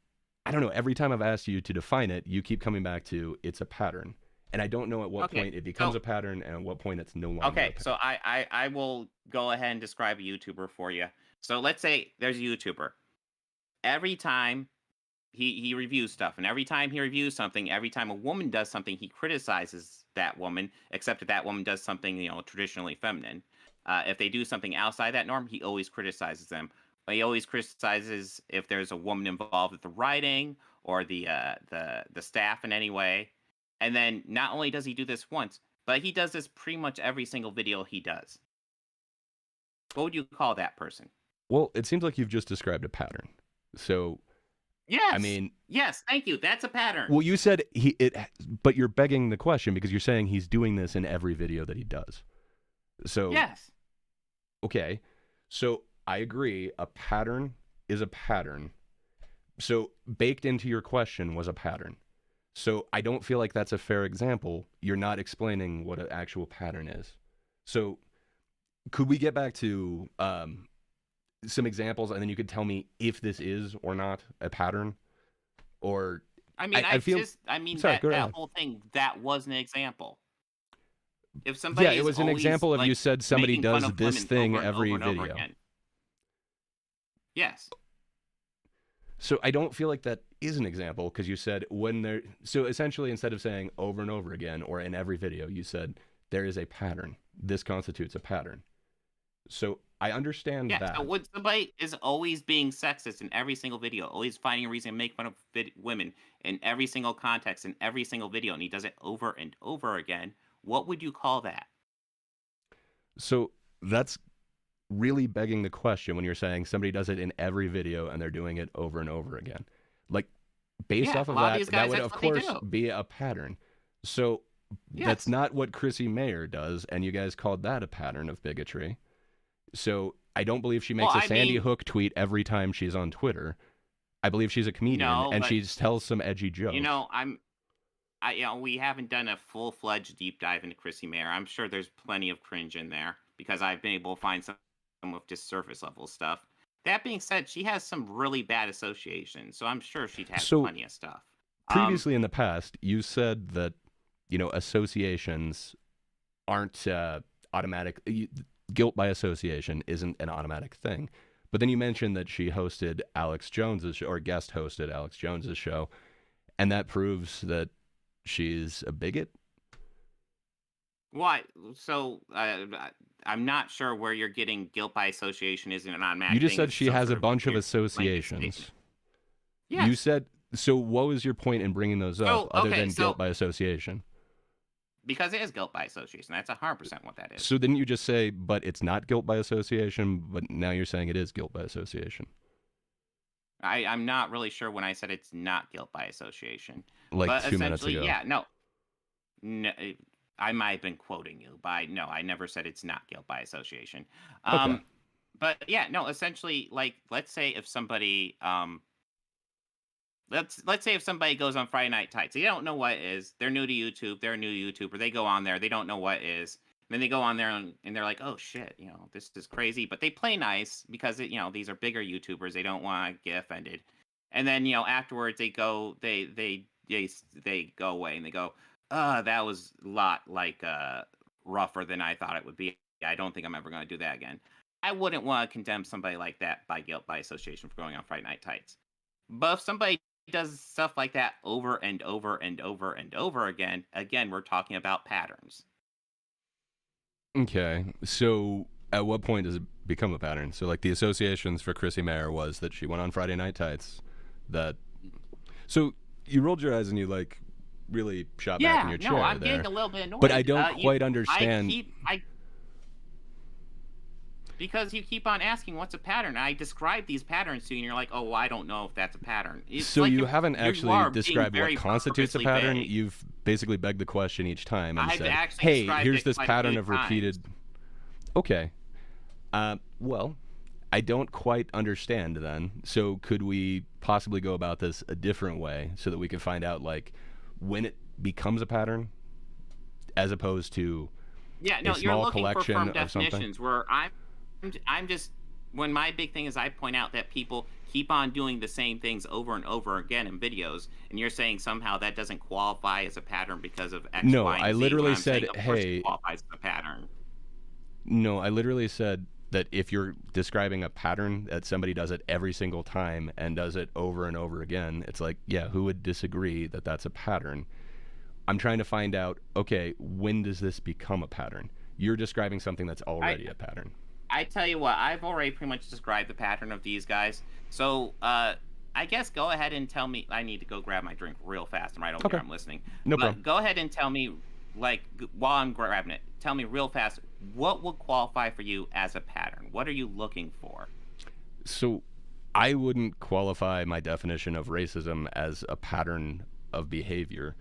I don't know, every time I've asked you to define it, you keep coming back to it's a pattern. And I don't know at what Okay, point it becomes so a pattern and at what point it's no longer a okay, pattern. so I will go ahead and describe a YouTuber for you. So let's say there's a YouTuber. Every time he reviews stuff, and every time he reviews something, every time a woman does something, he criticizes that woman, except if that woman does something, traditionally feminine. If they do something outside that norm, he always criticizes them. He always criticizes if there's a woman involved with the writing or the staff in any way. And then not only does he do this once, but he does this pretty much every single video he does. What would you call that person? Well, it seems like you've just described a pattern. So, yes, I mean, yes, thank you. That's a pattern. Well, you said but you're begging the question because you're saying he's doing this in every video that he does. So, yes. Okay. So I agree. A pattern is a pattern. So baked into your question was a pattern. So I don't feel like that's a fair example. You're not explaining what an actual pattern is. So could we get back to some examples, and then you could tell me if this is or not a pattern? Or I mean, Sorry, that whole thing, that was an example. If somebody it was an example of, like, you said somebody making fun does of this women thing over and every over and over video. again. Yes. So I don't feel like that is an example, because you said so essentially, instead of saying over and over again or in every video, you said there is a pattern. This constitutes a pattern. So I understand that. So when somebody is always being sexist in every single video, always finding a reason to make fun of women in every single context, in every single video, and he does it over and over again, what would you call that? So that's really begging the question when you're saying somebody does it in every video and they're doing it over and over again. Like, based off of that would, of course, be a pattern. So that's not what Chrissy Mayer does, and you guys called that a pattern of bigotry. So I don't believe she makes a Sandy Hook tweet every time she's on Twitter. I believe she's a comedian, and she tells some edgy jokes. We haven't done a full-fledged deep dive into Chrissy Mayer. I'm sure there's plenty of cringe in there, because I've been able to find some of just surface-level stuff. That being said, she has some really bad associations, so I'm sure she'd have plenty of stuff. Previously in the past, you said that, associations aren't automatic. Guilt by association isn't an automatic thing. But then you mentioned that she hosted Alex Jones's show, or guest hosted Alex Jones's show, and that proves that she's a bigot? Why? So I'm not sure where you're getting guilt by association isn't an automatic. You just thing. said she has a bunch of associations. Yes. You said, so what was your point in bringing those up other than guilt by association? Because it is guilt by association. That's 100% what that is. So didn't you just say, but it's not guilt by association, but now you're saying it is guilt by association? I'm not really sure when I said it's not guilt by association. Like but 2 minutes ago. Yeah, no, I might have been quoting you, but no, I never said it's not guilt by association. Okay. But yeah, no, essentially, like, let's say if somebody, let's say if somebody goes on Friday Night Tights, they don't know what it is. They're new to YouTube. They're a new YouTuber. They go on there. They don't know what it is. And then they go on there and they're like, oh shit, this is crazy. But they play nice because these are bigger YouTubers. They don't want to get offended. And then afterwards they go, they go away and they go, that was a lot rougher than I thought it would be. I don't think I'm ever going to do that again. I wouldn't want to condemn somebody like that by guilt by association for going on Friday Night Tights. But if somebody does stuff like that over and over and over and over again, we're talking about patterns. Okay, so at what point does it become a pattern? So, like, the associations for Chrissy Mayer was that she went on Friday Night Tights. So you rolled your eyes and you really shot back in your chair. Yeah, no, I'm there. getting a little bit annoyed. But I don't quite understand. Because you keep on asking what's a pattern. I describe these patterns to you, and you're like, oh, well, I don't know if that's a pattern. So you haven't actually described what constitutes a pattern? Vague. You've basically begged the question each time and said, hey, here's this pattern of times. repeated... Okay. Well, I don't quite understand then. So could we possibly go about this a different way so that we can find out, when it becomes a pattern as opposed to a small collection of something? Where I'm just, when my big thing is I point out that people keep on doing the same things over and over again in videos, and you're saying somehow that doesn't qualify as a pattern because of X, No, Y, and I Z, literally said, hey, it qualifies as a pattern. No, I literally said that if you're describing a pattern that somebody does it every single time and does it over and over again, it's like, yeah, who would disagree that that's a pattern? I'm trying to find out, okay, when does this become a pattern? You're describing something that's already a pattern. I tell you what, I've already pretty much described the pattern of these guys. So, I guess go ahead and tell me. I need to go grab my drink real fast. I'm right over Okay. here. I'm listening. No But problem. go ahead and tell me, like, while I'm grabbing it, tell me real fast what would qualify for you as a pattern. What are you looking for? So I wouldn't qualify my definition of racism as a pattern of behavior.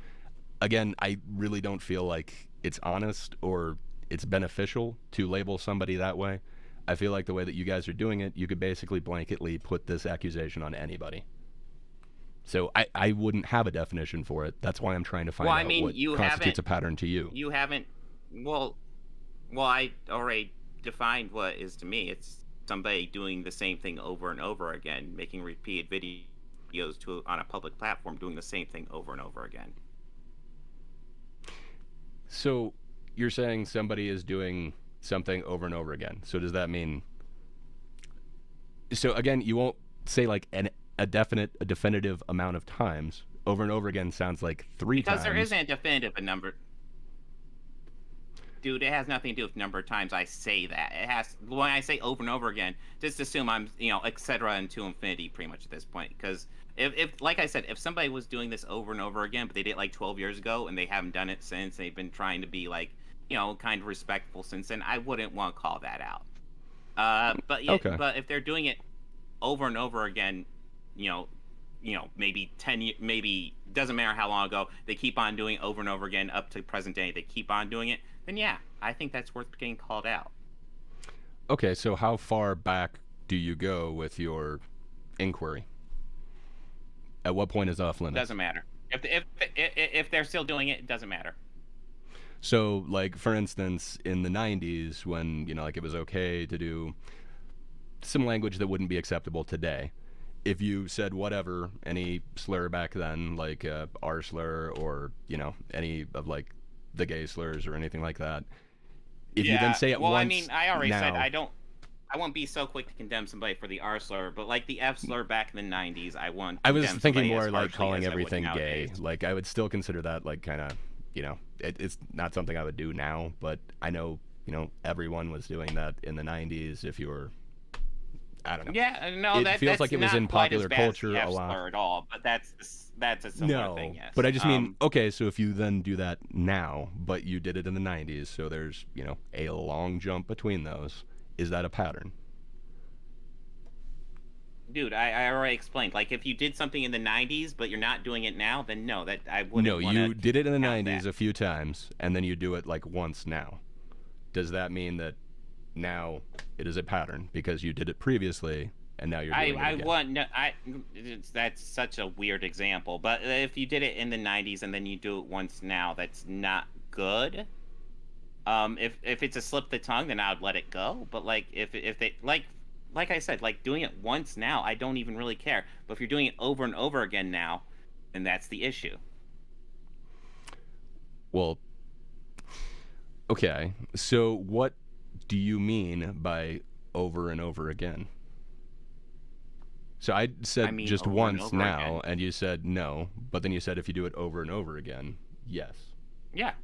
Again, I really don't feel like it's honest or it's beneficial to label somebody that way. I feel like the way that you guys are doing it, you could basically blanketly put this accusation on anybody. So I wouldn't have a definition for it. That's why I'm trying to find Well, I out mean, what you constitutes haven't. a pattern to you. You haven't. Well, I already defined what is to me. It's somebody doing the same thing over and over again, making repeated videos on a public platform, doing the same thing over and over again. So you're saying somebody is doing something over and over again. So does that mean? So again, you won't say like a definitive amount of times. Over and over again sounds like three times. Because there isn't a definitive number. Dude, it has nothing to do with number of times I say that. It has, when I say over and over again, just assume I'm, etc. into infinity pretty much at this point. Because if, like I said, if somebody was doing this over and over again, but they did it like 12 years ago and they haven't done it since, they've been trying to be like, kind of respectful since then, I wouldn't want to call that out. But yeah, Okay. but if they're doing it over and over again, maybe 10 years, maybe doesn't matter how long ago, they keep on doing it over and over again up to present day, they keep on doing it, then yeah, I think that's worth getting called out. Okay, so how far back do you go with your inquiry? At what point is off limits? Doesn't matter. If they're still doing it, it doesn't matter. So, like, for instance, in the 90s, when, like it was okay to do some language that wouldn't be acceptable today, if you said whatever, any slur back then, like R slur or, any of, like, the gay slurs or anything like that, if you then say it well, once I mean, I already said now, I won't be so quick to condemn somebody for the R slur, but like the F slur back in the 90s, I won't. I was condemn thinking somebody more as like harshly calling as I would everything gay. nowadays. Like, I would still consider that, like, kind of, it's not something I would do now, but I know, everyone was doing that in the 90s if you were, I don't know. Yeah, no, It that's feels like it was not in quite as popular bad as culture the a F lot. slur at all, but that's a similar thing, yes. But I just mean, okay, so if you then do that now, but you did it in the 90s, so there's, a long jump between those, is that a pattern? Dude, I already explained. Like, if you did something in the 90s, but you're not doing it now, then no, that I wouldn't No, wanna you did it in the count 90s that. a few times, and then you do it, like, once now. Does that mean that now it is a pattern because you did it previously and now you're doing it again? want no, that's such a weird example. But if you did it in the 90s and then you do it once now, that's not good. If it's a slip of the tongue, then I would let it go. But like if they like I said, like doing it once now, I don't even really care. But if you're doing it over and over again now, then that's the issue. Well, okay. So what do you mean by over and over again? So I said I mean, just over and once over now, again. and you said no, but then you said if you do it over and over again, yes. Yeah.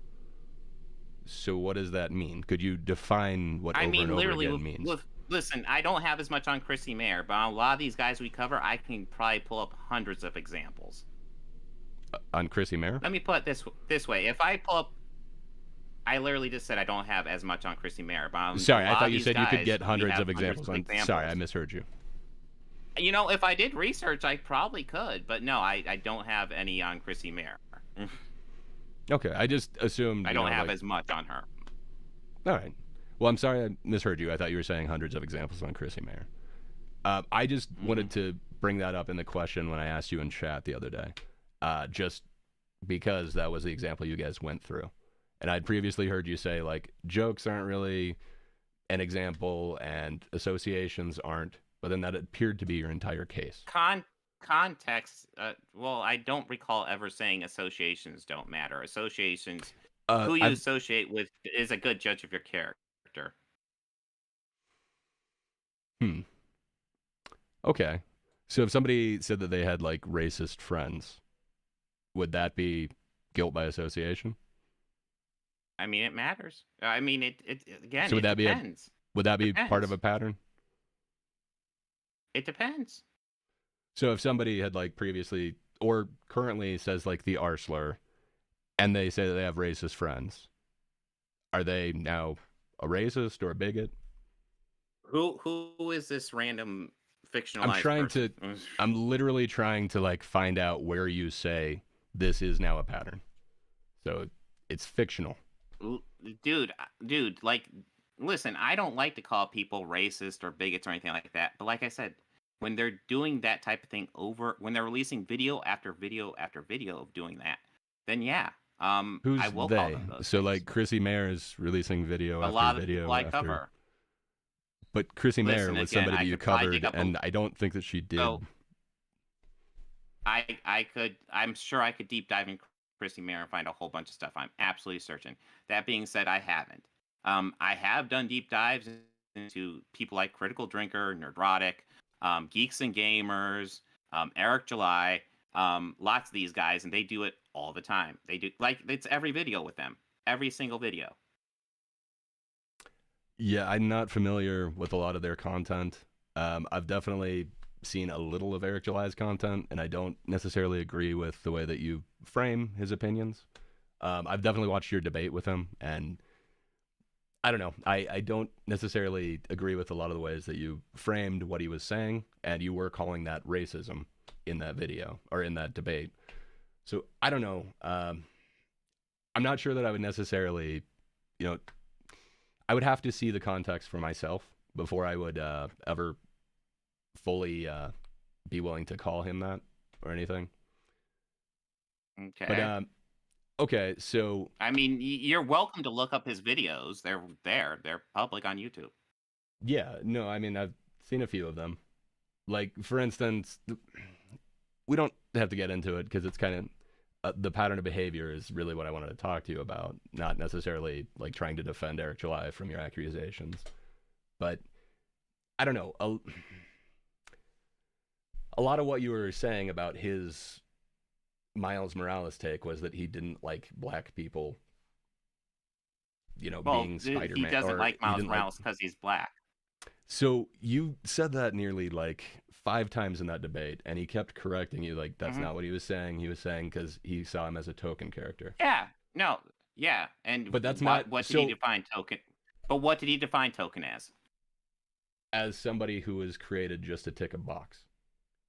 So what does that mean? Could you define what I over mean, and over literally, again means? listen, I don't have as much on Chrissy Mayer, but on a lot of these guys we cover, I can probably pull up hundreds of examples. On Chrissy Mayer? Let me put it this way. If I pull up, I literally just said I don't have as much on Chrissy Mayer, but on Sorry, a I lot thought of you these said you could guys, get we hundreds have of examples. Sorry, I examples. misheard you. If I did research, I probably could, but no, I don't have any on Chrissy Mayer. Okay, I just assumed I don't have like, as much on her. All right. Well, I'm sorry I misheard you. I thought you were saying hundreds of examples on Chrissy Mayer. I just wanted to bring that up in the question when I asked you in chat the other day, just because that was the example you guys went through. And I'd previously heard you say, like, jokes aren't really an example and associations aren't, but then that appeared to be your entire case. Context, well, I don't recall ever saying associations don't matter. Associations, who you associate with is a good judge of your character. Hmm. Okay. So if somebody said that they had like racist friends, would that be guilt by association? I mean, it matters. I mean, it again, So it depends. would that be part of Depends. a pattern? It depends. So if somebody had like previously or currently says like the R slur and they say that they have racist friends, are they now a racist or a bigot? Who is this random I'm fictionalized trying person? to I'm literally trying to like find out where you say this is now a pattern. So it's fictional. Dude, like, listen, I don't like to call people racist or bigots or anything like that. But like I said, when they're doing that type of thing when they're releasing video after video after video of doing that, then yeah, I Who's will call they? them those So things. like Chrissy Mayer is releasing video A after lot of the people video I after. cover. But Chrissy Mayer Listen, was again, somebody I that you could probably dig covered, up and I don't think that she so did. I'm sure I could deep dive in Chrissy Mayer and find a whole bunch of stuff. I'm absolutely certain. That being said, I haven't. I have done deep dives into people like Critical Drinker, Nerdrotic, Geeks and Gamers, Eric July, lots of these guys, and they do it all the time. They do like it's every video with them, every single video. Yeah, I'm not familiar with a lot of their content. I've definitely seen a little of Eric July's content, and I don't necessarily agree with the way that you frame his opinions. I've definitely watched your debate with him, and I don't know. I don't necessarily agree with a lot of the ways that you framed what he was saying, and you were calling that racism in that video or in that debate. So I don't know. I'm not sure that I would necessarily, you know, I would have to see the context for myself before I would ever fully be willing to call him that or anything. Okay. But okay, so I mean, you're welcome to look up his videos. They're there. They're public on YouTube. yeah, no, I mean I've seen a few of them. Like for instance, we don't have to get into it because it's kind of the pattern of behavior is really what I wanted to talk to you about, not necessarily like trying to defend Eric July from your accusations. But I don't know. A lot of what you were saying about his Miles Morales take was that he didn't like black people, Well, being Spider-Man. he doesn't Or like he Miles didn't like. Morales because he's black. So you said that nearly like 5 times in that debate, and he kept correcting you, like that's Mhm. not what he was saying. He was saying because he saw him as a token character. Yeah. No. Yeah. And But that's what not what did so. he define token? But what did he define token as? As somebody who was created just to tick a box,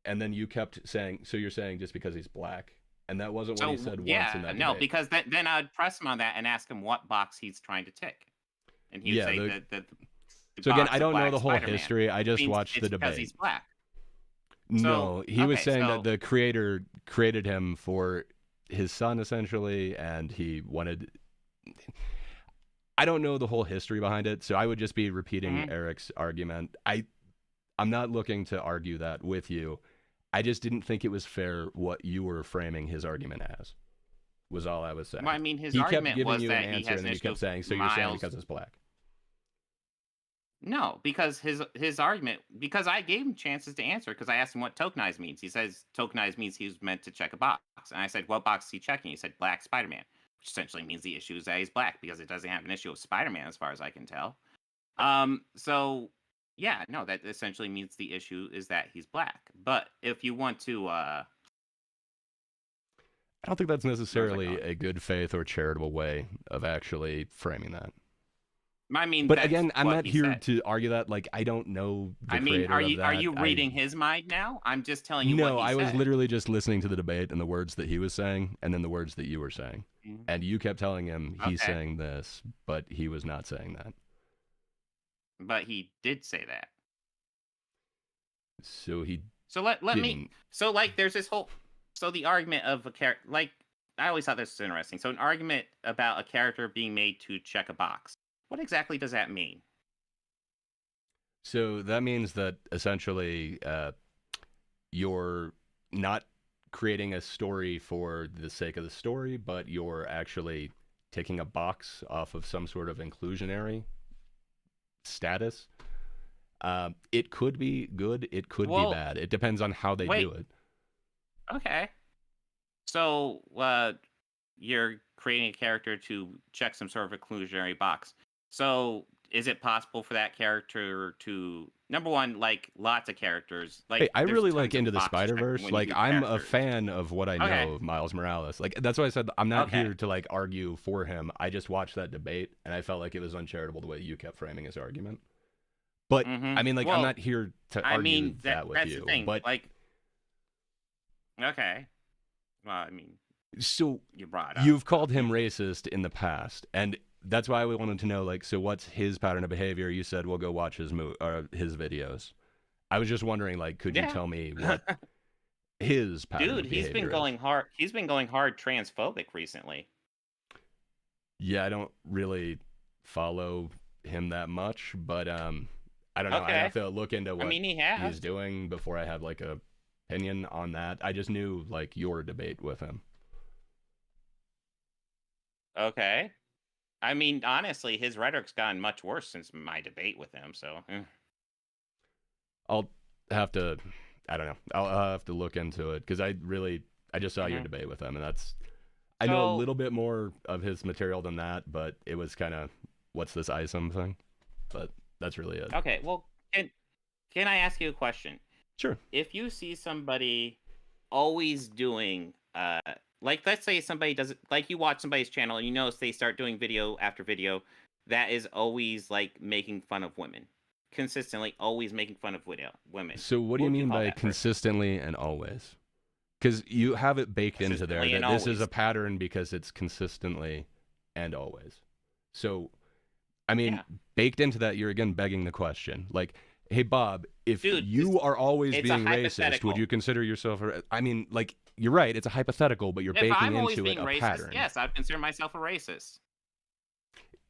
and then you kept saying, so you're saying just because he's black, and that wasn't what he said once in that no, debate. because then I'd press him on that and ask him what box he's trying to tick, and he would say that the So again, box I of don't know black the whole Spider-Man, history. I which just means watched the it's because debate. he's black. No, he was saying so that the creator created him for his son essentially, and he wanted. I don't know the whole history behind it, so I would just be repeating Mhm. Eric's argument. I'm not looking to argue that with you. I just didn't think it was fair what you were framing his argument as. Was all I was saying. Well, I mean, his He kept argument giving was you an that he answer, has and an then you issue kept with saying, "So you're saying Miles. because it's black?" No, because his argument, because I gave him chances to answer, because I asked him what tokenize means. He says tokenize means he was meant to check a box, and I said, what box is he checking? He said black Spider-Man, which essentially means the issue is that he's black because it doesn't have an issue with Spider-Man as far as I can tell. So yeah, no, that essentially means the issue is that he's black. But if you want to, I don't think that's necessarily a good faith or charitable way of actually framing that. I mean, But that's again, I'm what not he here said. to argue that. Like, I don't know the I mean, creator of that. are you reading his mind now? I'm just telling you No, what he I was said. literally just listening to the debate and the words that he was saying, and then the words that you were saying. Mhm. And you kept telling him he's Okay. saying this, but he was not saying that. But he did say that. So he So let me. didn't. So like, there's this whole. So the argument of a character, like, I always thought this was interesting. So an argument about a character being made to check a box. What exactly does that mean? So that means that essentially you're not creating a story for the sake of the story, but you're actually taking a box off of some sort of inclusionary status. It could be good. It could be Well, bad. It depends on how they do wait. it. Okay. So, you're creating a character to check some sort of exclusionary box. So, is it possible for that character to number one, like lots of characters, Hey, like I there's really like tons of Into the box checking Spider-Verse. when you Like, do I'm a characters. fan of what I Okay. know of Miles Morales. Like, that's why I said I'm not Okay. here to like argue for him. I just watched that debate and I felt like it was uncharitable the way you kept framing his argument. But I mean, like, I'm Well, not here to I argue mean that with that's you. the thing. But Like, okay. Well, I mean, so you brought it up. you've called him racist in the past, and that's why we wanted to know, like, so what's his pattern of behavior? You said, well, go watch his videos. I was just wondering, like, could you Yeah. tell me what his pattern Dude, of he's been behavior going is? hard. He's been going hard transphobic recently. Yeah, I don't really follow him that much, but I don't know. I Okay. have to look into I what mean, he he's has. doing before I have like a opinion on that. I just knew like your debate with him. Okay. I mean, honestly, his rhetoric's gotten much worse since my debate with him. So, I'll have to, I don't know. I'll have to look into it because I just saw your debate with him, and that's, I know a little bit more of his material than that, but it was kind of, what's this ISOM thing? But that's really it. okay. Well, can I ask you a question? Sure. If you see somebody always doing, like, let's say somebody does it, like you watch somebody's channel and you notice they start doing video after video that is always like making fun of women, consistently always making fun of women. So what do you mean by consistently and always? Because you have it baked into there that this is a pattern because it's consistently and always. So, I mean, baked into that, you're again begging the question. Like, hey, Bob, if you are always being racist, would you consider yourself a... I mean, like, you're right. It's a hypothetical, but you're baking into it a pattern. Yes, I'd consider myself a racist.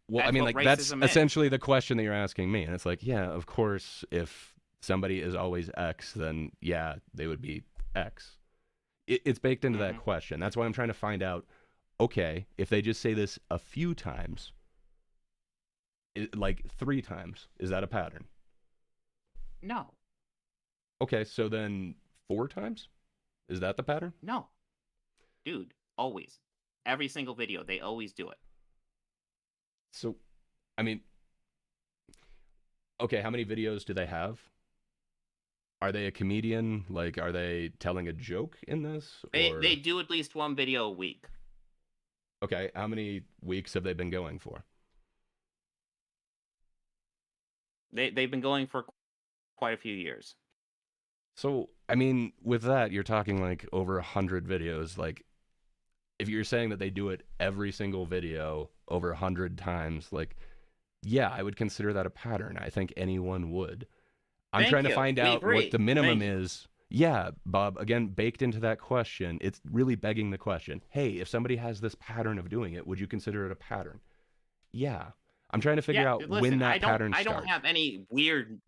Well, I mean, like, that's essentially the question that you're asking me. And it's like, yeah, of course, if somebody is always X, then yeah, they would be X. It's baked into that question. That's why I'm trying to find out, okay, if they just say this a few times, like 3 times, is that a pattern? No. Okay, so then 4 times? Is that the pattern? No. Dude, always. Every single video, they always do it. So, I mean, okay, how many videos do they have? Are they a comedian? Like, are they telling a joke in this? They do at least one video a week. Okay, how many weeks have they been going for? They've been going for quite a few years. So, I mean, with that, you're talking like over 100 videos. Like, if you're saying that they do it every single video over 100 times, like, yeah, I would consider that a pattern. I think anyone would. I'm trying to find out what the minimum is. Yeah, Bob, again, baked into that question, it's really begging the question, hey, if somebody has this pattern of doing it, would you consider it a pattern? Yeah. I'm trying to figure out when that pattern starts. I don't have any weird...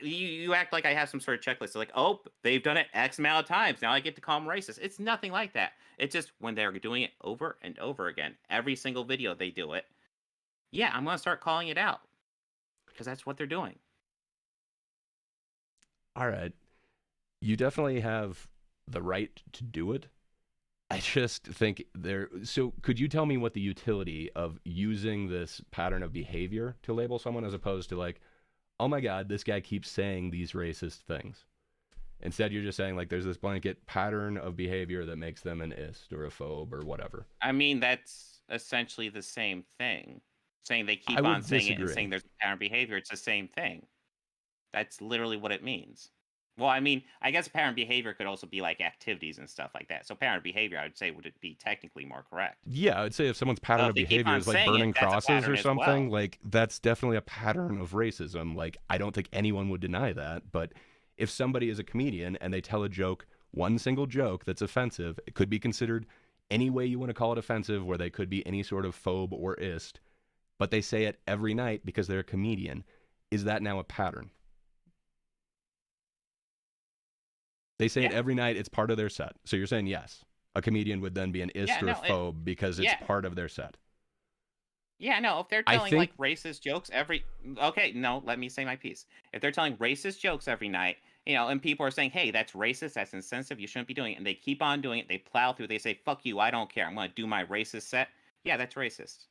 You act like I have some sort of checklist. Like, oh, they've done it X amount of times. Now I get to call them racist. It's nothing like that. It's just when they're doing it over and over again, every single video they do it. Yeah, I'm going to start calling it out because that's what they're doing. All right. You definitely have the right to do it. I just think so could you tell me what the utility of using this pattern of behavior to label someone as opposed to like, oh my God, this guy keeps saying these racist things. Instead, you're just saying like there's this blanket pattern of behavior that makes them an ist or a phobe or whatever. I mean, that's essentially the same thing. Saying they keep on saying it and saying there's a pattern of behavior, it's the same thing. That's literally what it means. Well, I mean, I guess pattern behavior could also be like activities and stuff like that. So pattern behavior, I would say, would it be technically more correct? Yeah, I would say if someone's pattern of behavior is like burning crosses or something, like that's definitely a pattern of racism. Like, I don't think anyone would deny that. But if somebody is a comedian and they tell a joke, one single joke that's offensive, it could be considered any way you want to call it offensive, where they could be any sort of phobe or ist, but they say it every night because they're a comedian. Is that now a pattern? They say it every night. It's part of their set. So you're saying yes. A comedian would then be an ist or a phobe because it's part of their set. Yeah, no, if they're I telling think like racist jokes every okay, no, let me say my piece. If they're telling racist jokes every night, and people are saying, "Hey, that's racist, that's insensitive, you shouldn't be doing it," and they keep on doing it, they plow through, they say, "Fuck you, I don't care. I'm going to do my racist set." Yeah, that's racist.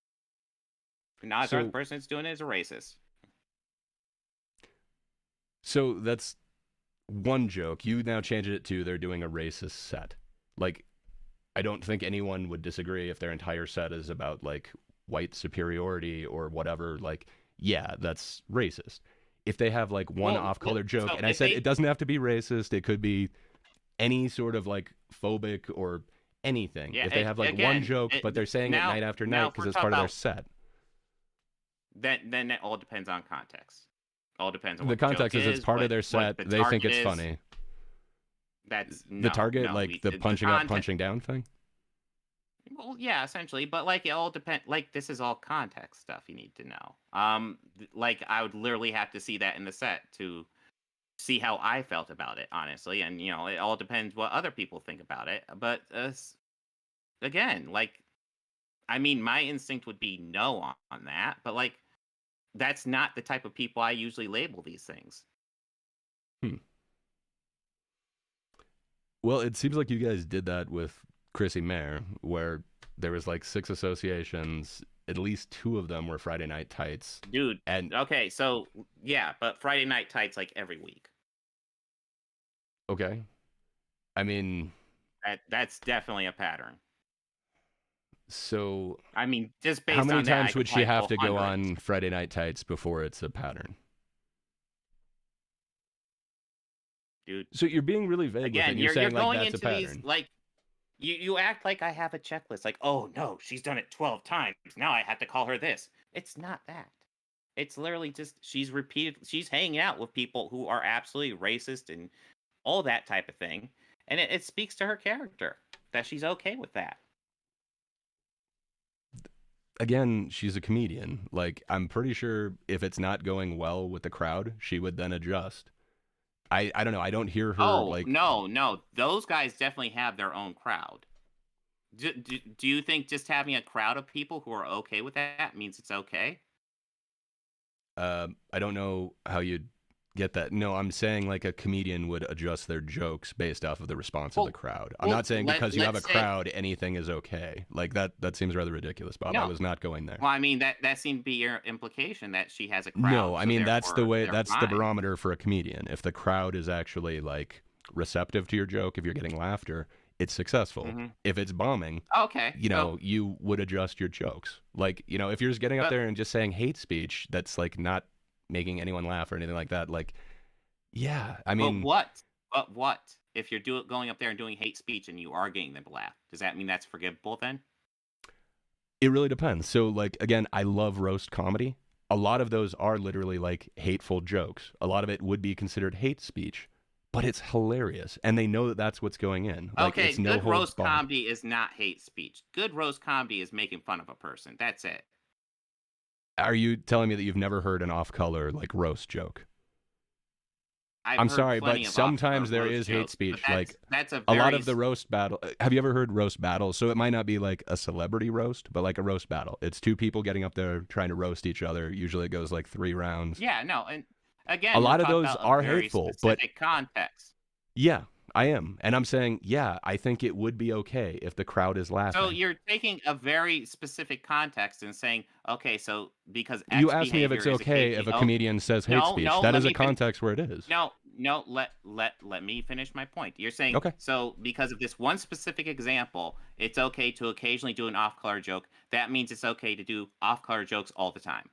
Not the so. person that's doing it is a racist. So that's one joke. You now change it to they're doing a racist set. Like, I don't think anyone would disagree if their entire set is about like white superiority or whatever. Like, yeah, that's racist. If they have like one off-color joke, so and I said it doesn't have to be racist, it could be any sort of like phobic or anything. Yeah, If they have like again, one joke, but they're saying it night after night because it's part of their set. Then it all depends on context. All depends on The what the context joke is it's part of their set. They think it's funny. That's The target, like the punching up, punching down thing. Well, yeah, essentially, but like it all depends. Like this is all context stuff you need to know. Like I would literally have to see that in the set to see how I felt about it, honestly, and it all depends what other people think about it. But again, like, I mean, my instinct would be no on that, but like, that's not the type of people I usually label these things. Well, it seems like you guys did that with Chrissy Mayer, where there was like 6 associations. At least 2 of them were Friday Night Tights. Dude, and okay, so yeah, but Friday Night Tights like every week. Okay. I mean, that's definitely a pattern. So, I mean, just based how on many that, times would she have to go hundreds. on Friday Night Tights before it's a pattern? Dude. So you're being really vague Again, with it. You're saying like going that's into a pattern. these like you act like I have a checklist. Like, oh no, she's done it 12 times. Now I have to call her this. It's not that. It's literally just she's hanging out with people who are absolutely racist and all that type of thing, and it speaks to her character that she's okay with that. Again, she's a comedian. Like, I'm pretty sure if it's not going well with the crowd, she would then adjust. I don't know. I don't hear her like. No. Those guys definitely have their own crowd. Do you think just having a crowd of people who are okay with that means it's okay? I don't know how you'd get that. No, I'm saying like a comedian would adjust their jokes based off of the response of the crowd. I'm not saying because you have a crowd, anything is okay. Like that seems rather ridiculous, Bob. No. I was not going there. Well, I mean, that seemed to be your implication that she has a crowd. No, I mean, that's the way, that's fine. the barometer for a comedian. If the crowd is actually like receptive to your joke, if you're getting laughter, it's successful. Mm-hmm. If it's bombing, okay, you would adjust your jokes. Like, if you're just getting up there and just saying hate speech, that's like not making anyone laugh or anything like that. Like, yeah, I mean, But what if you're going up there and doing hate speech and you are getting them to laugh? Does that mean that's forgivable then? It really depends. So, like, again, I love roast comedy. A lot of those are literally like hateful jokes. A lot of it would be considered hate speech, but it's hilarious, and they know that that's what's going in. Like, okay, it's no good roast barred. comedy is not hate speech. Good roast comedy is making fun of a person. That's it. Are you telling me that you've never heard an off-color like roast joke? I'm sorry, but sometimes there is hate speech. Like, that's a lot of the roast battle. Have you ever heard roast battles? So it might not be like a celebrity roast, but like a roast battle. It's 2 people getting up there trying to roast each other. Usually it goes like 3 rounds. Yeah, no, and again, a lot of those are hateful, but context. Yeah, I am. And I'm saying, yeah, I think it would be okay if the crowd is laughing. So you're taking a very specific context and saying, okay, so because X you asked me if it's okay if a comedian says hate speech. That is a context where it is. No, let me finish my point. You're saying, okay, so because of this one specific example, it's okay to occasionally do an off-color joke. That means it's okay to do off-color jokes all the time.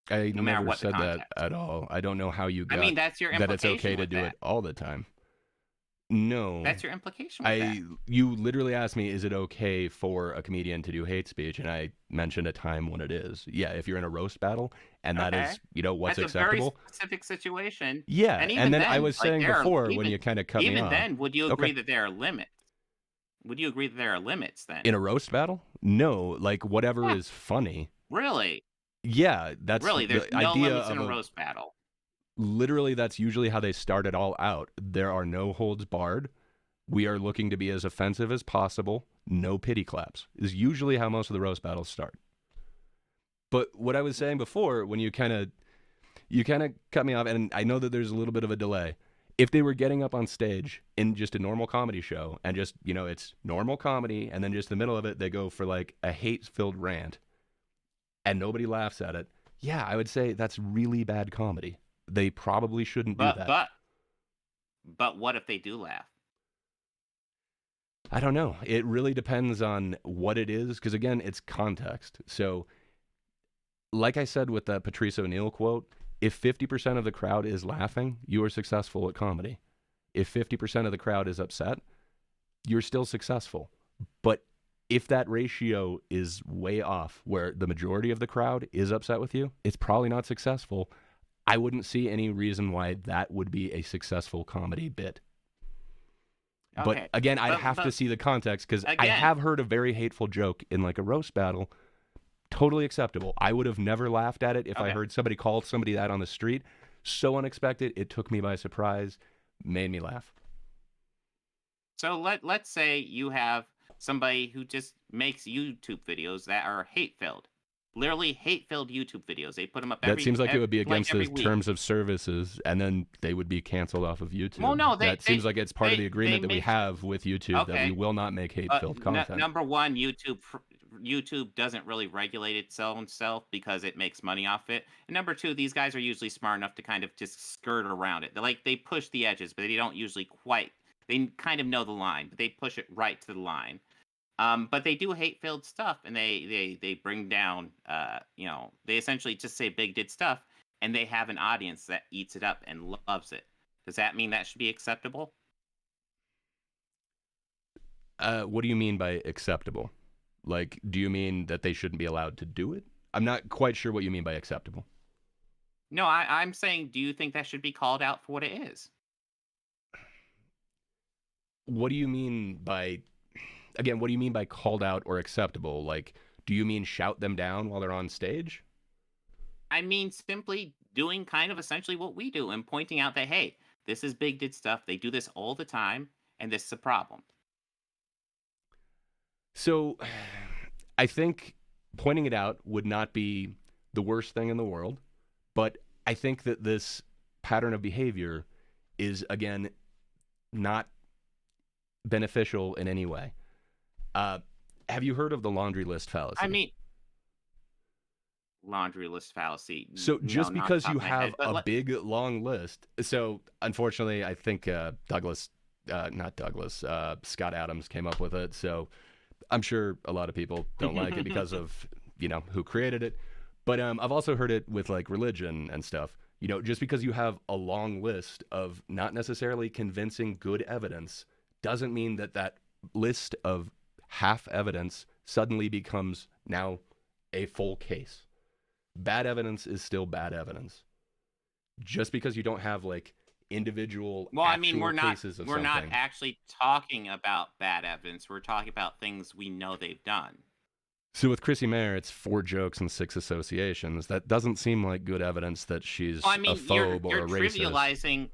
I never said that at all. I don't know how you got that's your implication that it's okay to do it all the time. No. That's your implication with that. You literally asked me, is it okay for a comedian to do hate speech? And I mentioned a time when it is. Yeah, if you're in a roast battle, and that is, what's that's acceptable. A very specific situation. Yeah, and then I was saying before, when you kind of cut me off. Even then, would you agree that there are limits? Would you agree that there are limits then? In a roast battle? No, like whatever is funny. Really? Yeah, that's really, there's the no idea limits of in a roast battle. Literally, that's usually how they start it all out. There are no holds barred. We are looking to be as offensive as possible. No pity claps is usually how most of the roast battles start. But what I was saying before, when you kind of cut me off, and I know that there's a little bit of a delay. If they were getting up on stage in just a normal comedy show and just, it's normal comedy, and then just in the middle of it, they go for like a hate-filled rant and nobody laughs at it, yeah, I would say that's really bad comedy. They probably shouldn't do that. But what if they do laugh? I don't know. It really depends on what it is, because again, it's context. So, like I said with that Patrice O'Neill quote, if 50% of the crowd is laughing, you are successful at comedy. If 50% of the crowd is upset, you're still successful. But if that ratio is way off, where the majority of the crowd is upset with you, it's probably not successful. I wouldn't see any reason why that would be a successful comedy bit. Okay. But again, I'd have to see the context, because I have heard a very hateful joke in like a roast battle. Totally acceptable. I would have never laughed at it if I heard somebody call somebody that on the street. So unexpected, it took me by surprise, made me laugh. So let's say you have somebody who just makes YouTube videos that are hate-filled. Literally hate-filled YouTube videos. They put them up that seems like it would be against the terms of services, and then they would be canceled off of YouTube. Well, no, that seems like it's part of the agreement that we have with YouTube, that we will not make hate-filled content. Number one, YouTube doesn't really regulate its own self because it makes money off it. And number two, these guys are usually smart enough to kind of just skirt around it. They push the edges, but they don't usually quite. They kind of know the line, but they push it right to the line. But they do hate-filled stuff, and they bring down, they essentially just say bigoted stuff, and they have an audience that eats it up and loves it. Does that mean that should be acceptable? What do you mean by acceptable? Like, do you mean that they shouldn't be allowed to do it? I'm not quite sure what you mean by acceptable. No, I'm saying, do you think that should be called out for what it is? What do you mean by... Again, what do you mean by called out or acceptable? Like, do you mean shout them down while they're on stage? I mean simply doing kind of essentially what we do and pointing out that, hey, this is bigoted stuff. They do this all the time, and this is a problem. So I think pointing it out would not be the worst thing in the world, but I think that this pattern of behavior is, again, not beneficial in any way. Have you heard of the laundry list fallacy? I mean, laundry list fallacy. So just because you have a big, long list. So unfortunately, I think Scott Adams came up with it. So I'm sure a lot of people don't like it because of, who created it. But I've also heard it with like religion and stuff. Just because you have a long list of not necessarily convincing good evidence doesn't mean that list of half evidence suddenly becomes now a full case. Bad evidence is still bad evidence. Just because you don't have like individual cases of we're not actually talking about bad evidence. We're talking about things we know they've done. So with Chrissy Mayer, it's 4 jokes and 6 associations. That doesn't seem like good evidence that she's a phobe or a racist. You're trivializing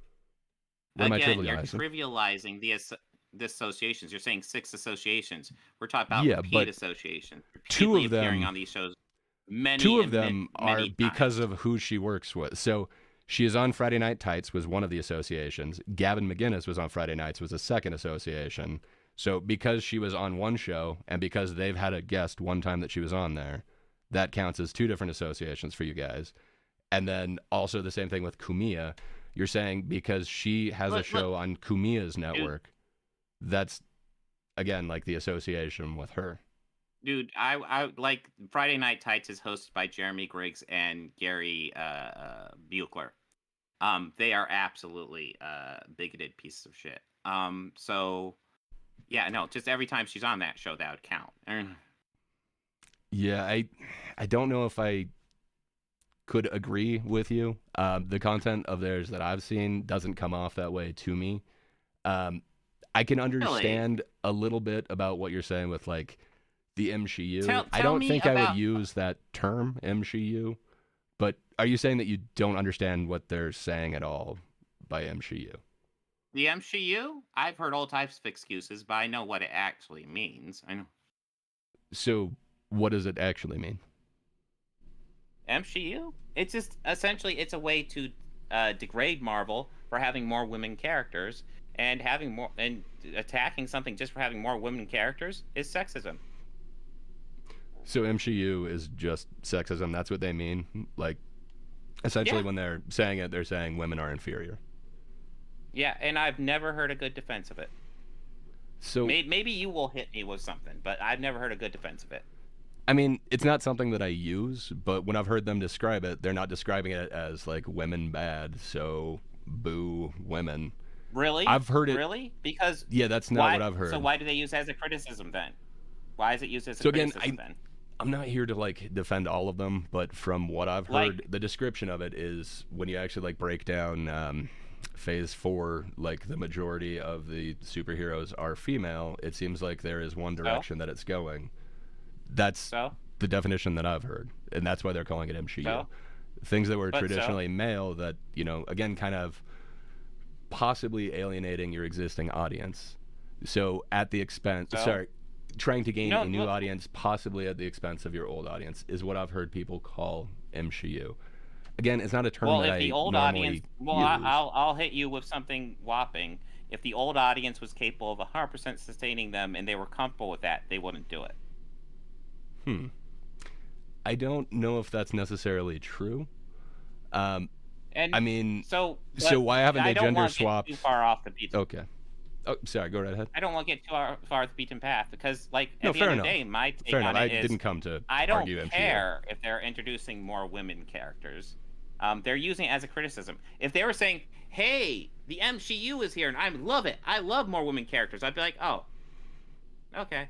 the associations. You're saying 6 associations. We're talking about repeat associations. 2 of them appearing on these shows. Two of them are because of who she works with. So she is on Friday Night Tights was one of the associations. Gavin McInnes was on Friday Nights was a second association. So because she was on one show and because they've had a guest one time that she was on there, that counts as 2 different associations for you guys. And then also the same thing with Kumiya. You're saying because she has a show on Kumiya's network, that's, again, like the association with her. Dude, I like Friday Night Tights is hosted by Jeremy Griggs and Gary Buechler. They are absolutely bigoted pieces of shit. So yeah, no, just every time she's on that show, that would count. Yeah, I don't know if I could agree with you. The content of theirs that I've seen doesn't come off that way to me. I can understand a little bit about what you're saying with like the MCU. I don't think I would use that term, MCU. But are you saying that you don't understand what they're saying at all by MCU? The MCU? I've heard all types of excuses, but I know what it actually means. I know. So what does it actually mean? MCU? It's just essentially it's a way to degrade Marvel for having more women characters, and having more and attacking something just for having more women characters is sexism. So MCU is just sexism. That's what they mean. Like, essentially, Yeah. when they're saying it, they're saying women are inferior. Yeah, and I've never heard a good defense of it. So Maybe you will hit me with something, but I've never heard a good defense of it. I mean, it's not something that I use, but when I've heard them describe it, they're not describing it as like women bad, so boo women. Really? I've heard it. Really? Because Yeah, that's not what I've heard. So why do they use it as a criticism then? Why is it used as a So again, criticism then? I'm not here to like defend all of them, but from what I've heard, the description of it is when you actually like break down Phase 4, like the majority of the superheroes are female. It seems like there is one direction that it's going. That's the definition that I've heard, and that's why they're calling it MCU. Things that were traditionally male that, you know, again, kind of possibly alienating your existing audience. So at the expense, trying to gain a new audience, possibly at the expense of your old audience, is what I've heard people call MCU. Again, it's not a term that I normally use. I'll hit you with something whopping. If the old audience was capable of 100% sustaining them and they were comfortable with that, they wouldn't do it. I don't know if that's necessarily true. I mean, so why haven't they gender swapped? Too far off the beaten. Okay. Oh, sorry. Go right ahead. I don't want to get too far off the beaten path because, like, at the end of the day, my take on it is, didn't come to I don't argue care if they're introducing more women characters. They're using it as a criticism. If they were saying, "Hey, the MCU is here and I love it. I love more women characters," I'd be like, "Oh, okay."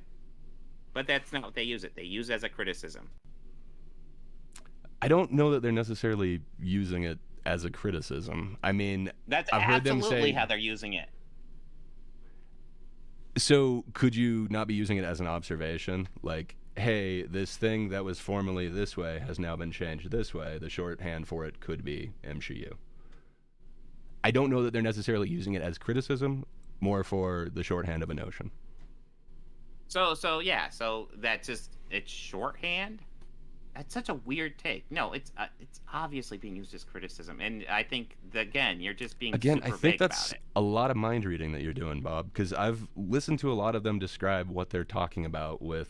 But that's not what they use it. They use it as a criticism. I don't know that they're necessarily using it as a criticism. I mean, that's I've heard them say how they're using it. So could you not be using it as an observation? Like, hey, this thing that was formerly this way has now been changed this way. The shorthand for it could be MCU. I don't know that they're necessarily using it as criticism, more for the shorthand of a notion. So that's just, it's shorthand? That's such a weird take. No, it's obviously being used as criticism, and I think again you're just being super I think vague that's about it. A lot of mind reading that you're doing, Bob, because I've listened to a lot of them describe what they're talking about with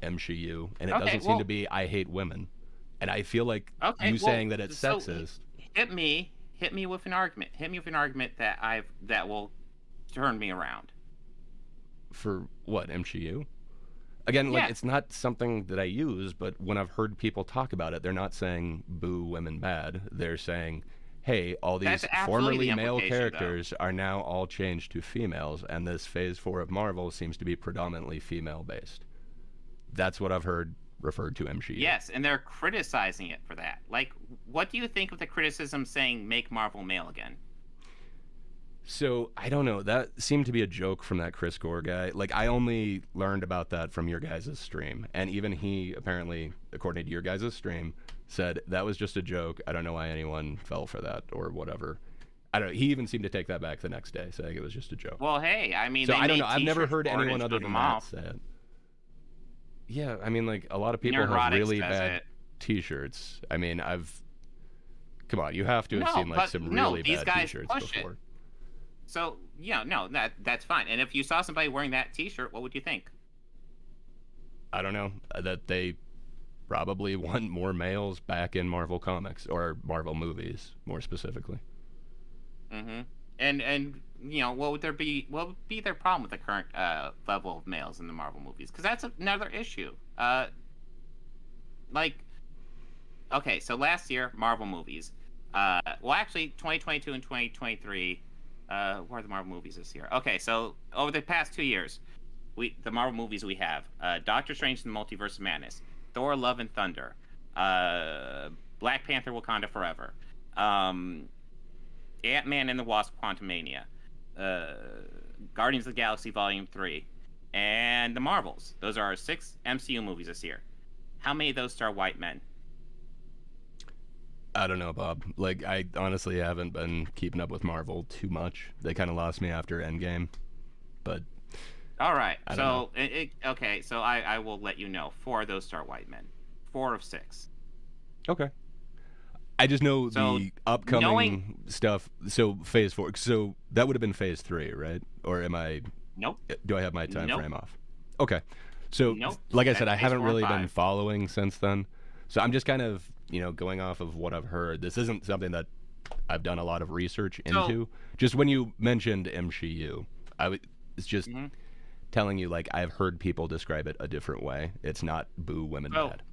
MCU, and it doesn't seem to be "I hate women," and I feel like saying that it's sexist. Hit me with an argument. Hit me with an argument that will turn me around. For what, MCU? Again, like, it's not something that I use, but when I've heard people talk about it, they're not saying boo women bad. They're saying, hey, all these formerly male characters are now all changed to females, and this Phase 4 of Marvel seems to be predominantly female-based. That's what I've heard referred to MCU. Yes, and they're criticizing it for that. Like, what do you think of the criticism saying make Marvel male again? So, I don't know. That seemed to be a joke from that Chris Gore guy. Like, I only learned about that from your guys' stream. And even he, apparently, according to your guys' stream, said that was just a joke. I don't know why anyone fell for that or whatever. I don't know. He even seemed to take that back the next day, saying it was just a joke. Well, hey, I mean, so I don't know. I've never heard anyone other than that say it. Yeah, I mean, like, a lot of people have really bad T-shirts. I mean, come on, you have to have seen, like, some really bad T-shirts before. So, yeah, no, that's fine. And if you saw somebody wearing that T-shirt, what would you think? I don't know. That they probably want more males back in Marvel Comics, or Marvel movies, more specifically. Mm-hmm. And you know, what would be their problem with the current level of males in the Marvel movies? Because that's another issue. Like, okay, so last year, Marvel movies. Well, actually, 2022 and 2023... what are the Marvel movies this year? Okay, so over the past 2 years, the Marvel movies we have: Doctor Strange and the Multiverse of Madness, Thor: Love and Thunder, Black Panther: Wakanda Forever, Ant-Man and the Wasp: Quantumania, Guardians of the Galaxy Volume 3, and the Marvels. Those are our 6 MCU movies this year. How many of those star white men? I don't know, Bob. Like, I honestly haven't been keeping up with Marvel too much. They kind of lost me after Endgame, but... All right, so, okay, so I will let you know. 4 of those star white men. 4 of 6. Okay. I just know So the knowing, upcoming stuff. So phase 4. So that would have been phase 3, right? Or am I? nope, Do I have my time nope, frame off? Okay. So nope. like I said, That's I phase haven't 4 and really been 5. following since then. So I'm just kind of going off of what I've heard. This isn't something that I've done a lot of research So, into. Just when you mentioned MCU, it's just mhm. telling you like I've heard people describe it a different way. It's not boo women so, bad.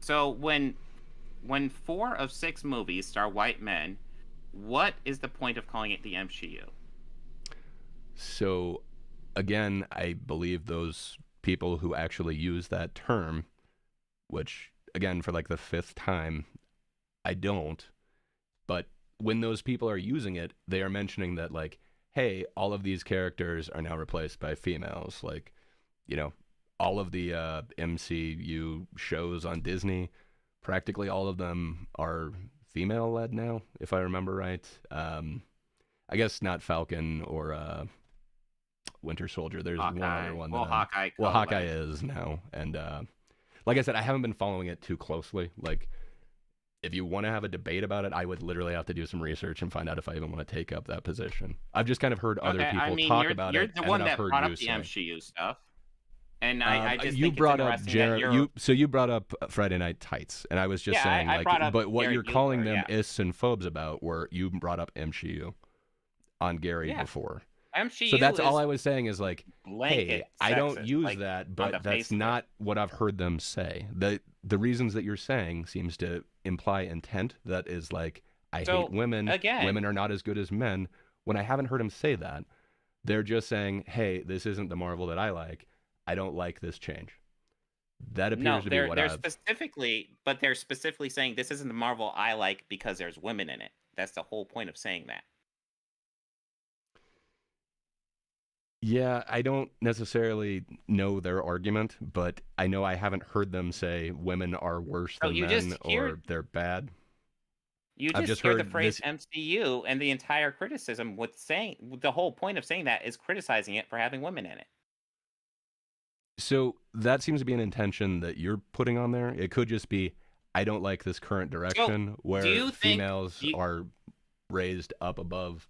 so when 4 of 6 movies star white men, what is the point of calling it the MCU? So again, I believe those people who actually use that term, which again for like the fifth time, I don't, but when those people are using it, they are mentioning that like, hey, all of these characters are now replaced by females. Like, you know, all of the MCU shows on Disney, practically all of them are female led now, if I remember right. I guess not Falcon or Winter Soldier. There's one other Hawkeye. one that Well, I'm. Hawkeye Well, Hawkeye co-led. is now, and like I said, I haven't been following it too closely. Like, if you want to have a debate about it, I would literally have to do some research and find out if I even want to take up that position. I've just kind of heard other Okay, I people mean, talk you're about you're it, the and then one I've that heard brought you up the say. MCU stuff, and I just You think it's brought up interesting that you're. you brought up Friday Night Tights, and I was just Yeah, saying I like, brought up but what Gary you're calling Buchler. them Yeah, ists and phobes about, were you brought up MCU on Gary yeah. before. So MCU that's all is I was saying is like, hey, blanket I don't sexist, use like that, on the but that's face of it. not what I've heard them say. The reasons that you're saying seems to imply intent that is like, I hate So women, again, women are not as good as men. When I haven't heard them say that, they're just saying, hey, this isn't the Marvel that I like. I don't like this change. That appears no, to be they're what they're I've. specifically, but they're specifically saying this isn't the Marvel I like because there's women in it. That's the whole point of saying that. Yeah, I don't necessarily know their argument, but I know I haven't heard them say women are worse So than men or they're bad. you I've just just hear the heard phrase this. MCU, and the entire criticism with saying the whole point of saying that is criticizing it for having women in it. So that seems to be an intention that you're putting on there. It could just be, I don't like this current So direction do where you think females do you, are raised up above,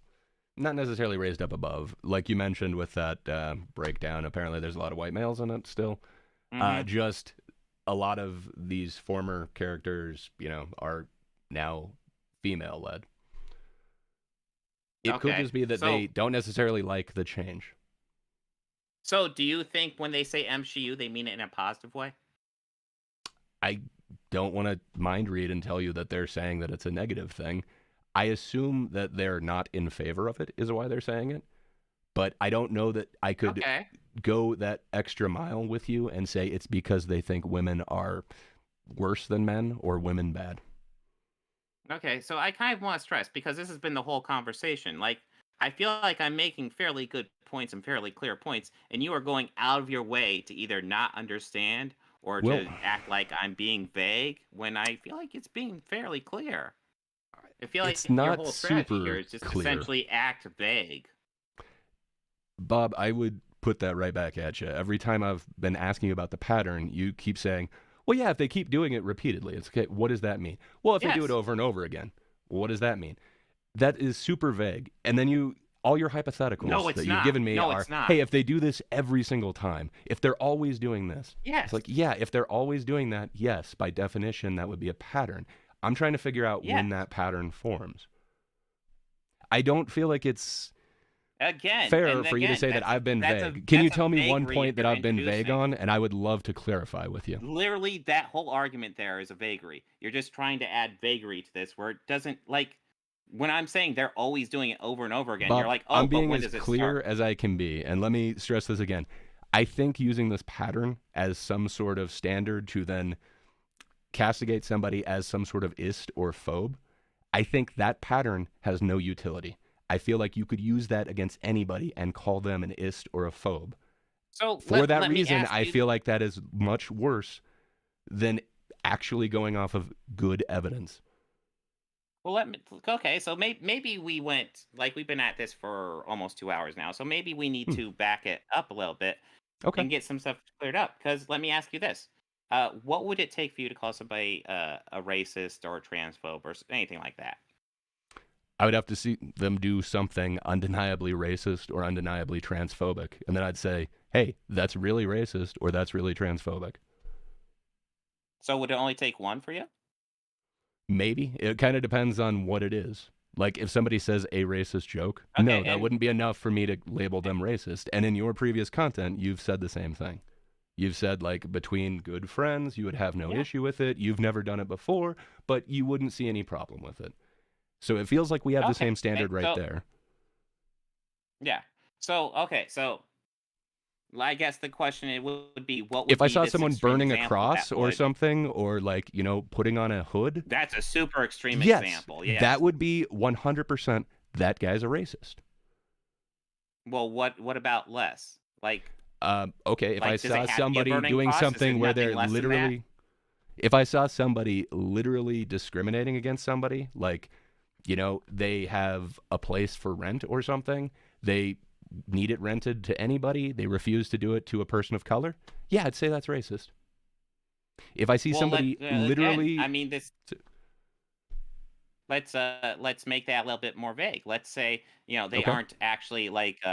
not necessarily raised up above, like you mentioned with that breakdown. Apparently, there's a lot of white males in it still. mhm. Just a lot of these former characters, are now female led. It could Okay. just be that they don't necessarily like the change. So do you think when they say MCU they mean it in a positive way? I don't want to mind read and tell you that they're saying that it's a negative thing. I assume that they're not in favor of it, is why they're saying it. But I don't know that I could Okay. go that extra mile with you and say it's because they think women are worse than men or women bad. Okay, so I kind of want to stress because this has been the whole conversation. Like, I feel like I'm making fairly good points and fairly clear points, and you are going out of your way to either not understand or Well, to act like I'm being vague when I feel like it's being fairly clear. I feel it's like your not whole strategy here super is just clear. essentially act vague. Bob, I would put that right back at you. Every time I've been asking you about the pattern, you keep saying, well, yeah, if they keep doing it repeatedly, it's okay. What does that mean? Well, if they do it Yes. over and over again, what does that mean? That is super vague. And then all your No, hypotheticals that it's you've not. given me No, are, it's not. hey, if they do this every single time, if they're always doing this, it's Yes. like, yeah, if they're always doing that, yes, by definition, that would be a pattern. I'm trying to figure out when Yes. that pattern forms. I don't feel like it's Again, fair and for you to again, say that I've been that's a vague. Can you that's a tell me one vagary point that you're I've been vague introducing. on? And I would love to clarify with you. Literally, that whole argument there is a vagary. You're just trying to add vagary to this where it doesn't like when I'm saying they're always doing it over and over again, you're Bob, like, oh, I'm but being when as does it clear start? as I can be. And let me stress this again. I think using this pattern as some sort of standard to then castigate somebody as some sort of ist or phobe, I think that pattern has no utility. I feel like you could use that against anybody and call them an ist or a phobe. So For that let me reason, ask I you. feel like that is much worse than actually going off of good evidence. Well, let me. Okay, so maybe we went like we've been at this for almost 2 hours now. So maybe we need Hmm. to back it up a little bit Okay. and get some stuff cleared up. Because let me ask you this: what would it take for you to call somebody a racist or a transphobe or anything like that? I would have to see them do something undeniably racist or undeniably transphobic. And then I'd say, hey, that's really racist or that's really transphobic. So would it only take one for you? Maybe. It kind of depends on what it is. Like if somebody says a racist joke, Okay, no, that and wouldn't be enough for me to label them racist. And in your previous content, you've said the same thing. You've said like between good friends, you would have no yeah, issue with it. You've never done it before, but you wouldn't see any problem with it. So it feels like we have the okay. same standard right So there. yeah. So okay. So I guess the question it would be, what would If I be saw this someone extreme burning a example cross that or would? something, or like, putting on a hood, That's a super extreme yes, example. that Yes. would be 100% that guy's a racist. Well, what about less? Okay, if I Does it saw have to be a somebody burning doing cross? Is there something where nothing they're less than that? literally, if I saw somebody literally discriminating against somebody, like, they have a place for rent or something, they need it rented to anybody, they refuse to do it to a person of color, yeah, I'd say that's racist. If I see Well, somebody again, literally, I mean, let's make that a little bit more vague. Let's say, they okay, aren't actually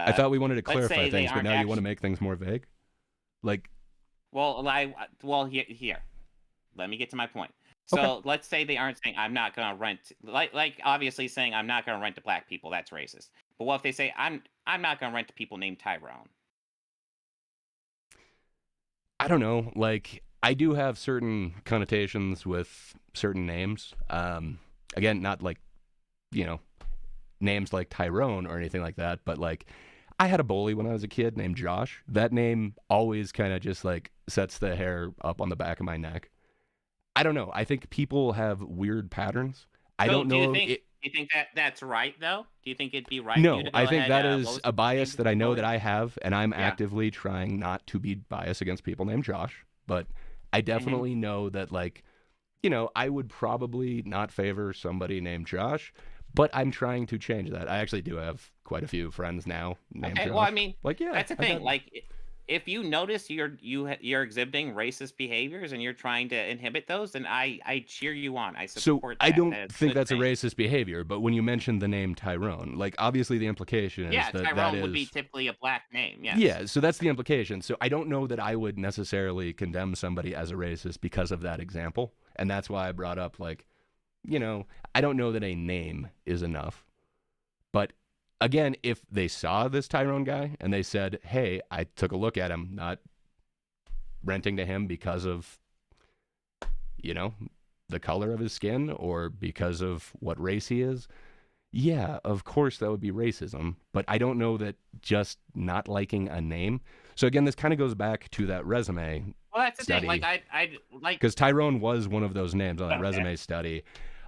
I thought we wanted to let's clarify say they things, but aren't now you want to actually, make things more vague? Like, here, let me get to my point. okay. So let's say they aren't saying I'm not going to rent, like obviously saying I'm not going to rent to black people. That's racist. But what if they say I'm not going to rent to people named Tyrone? I don't know. Like, I do have certain connotations with certain names. Again, not like, you know, names like Tyrone or anything like that, but like, I had a bully when I was a kid named Josh. That name always kind of just like sets the hair up on the back of my neck. I don't know. I think people have weird patterns. I So don't do you know. think do you think that that's right though? Do you think it'd be right for you No, to I go think ahead? that What is was a the name bias of that I the know that bully? I have, and I'm Yeah. actively trying not to be biased against people named Josh. But I hmm definitely know that, like, I would probably not favor somebody named Josh, but I'm trying to change that. I actually do have quite a few friends now named Okay. Well, I Josh. mean, Like, yeah, that's the I've thing. had. If you notice you're exhibiting racist behaviors and you're trying to inhibit those, then I cheer you on. I So support I that. don't That's a think good that's a thing. racist behavior, but when you mentioned the name Tyrone, like, obviously the implication is Yeah, that Tyrone would be is. typically a black name. Yes. Yeah, so that's the implication. So I don't know that I would necessarily condemn somebody as a racist because of that example. And that's why I brought up, like, I don't know that a name is enough. But again, if they saw this Tyrone guy and they said, hey, I took a look at him, not renting to him because of, the color of his skin or because of what race he is, yeah, of course that would be racism, but I don't know that just not liking a name. So again, this kind of goes back to that resume Well, that's the thing. study, I like. because Tyrone was one of those names on that Okay. resume study.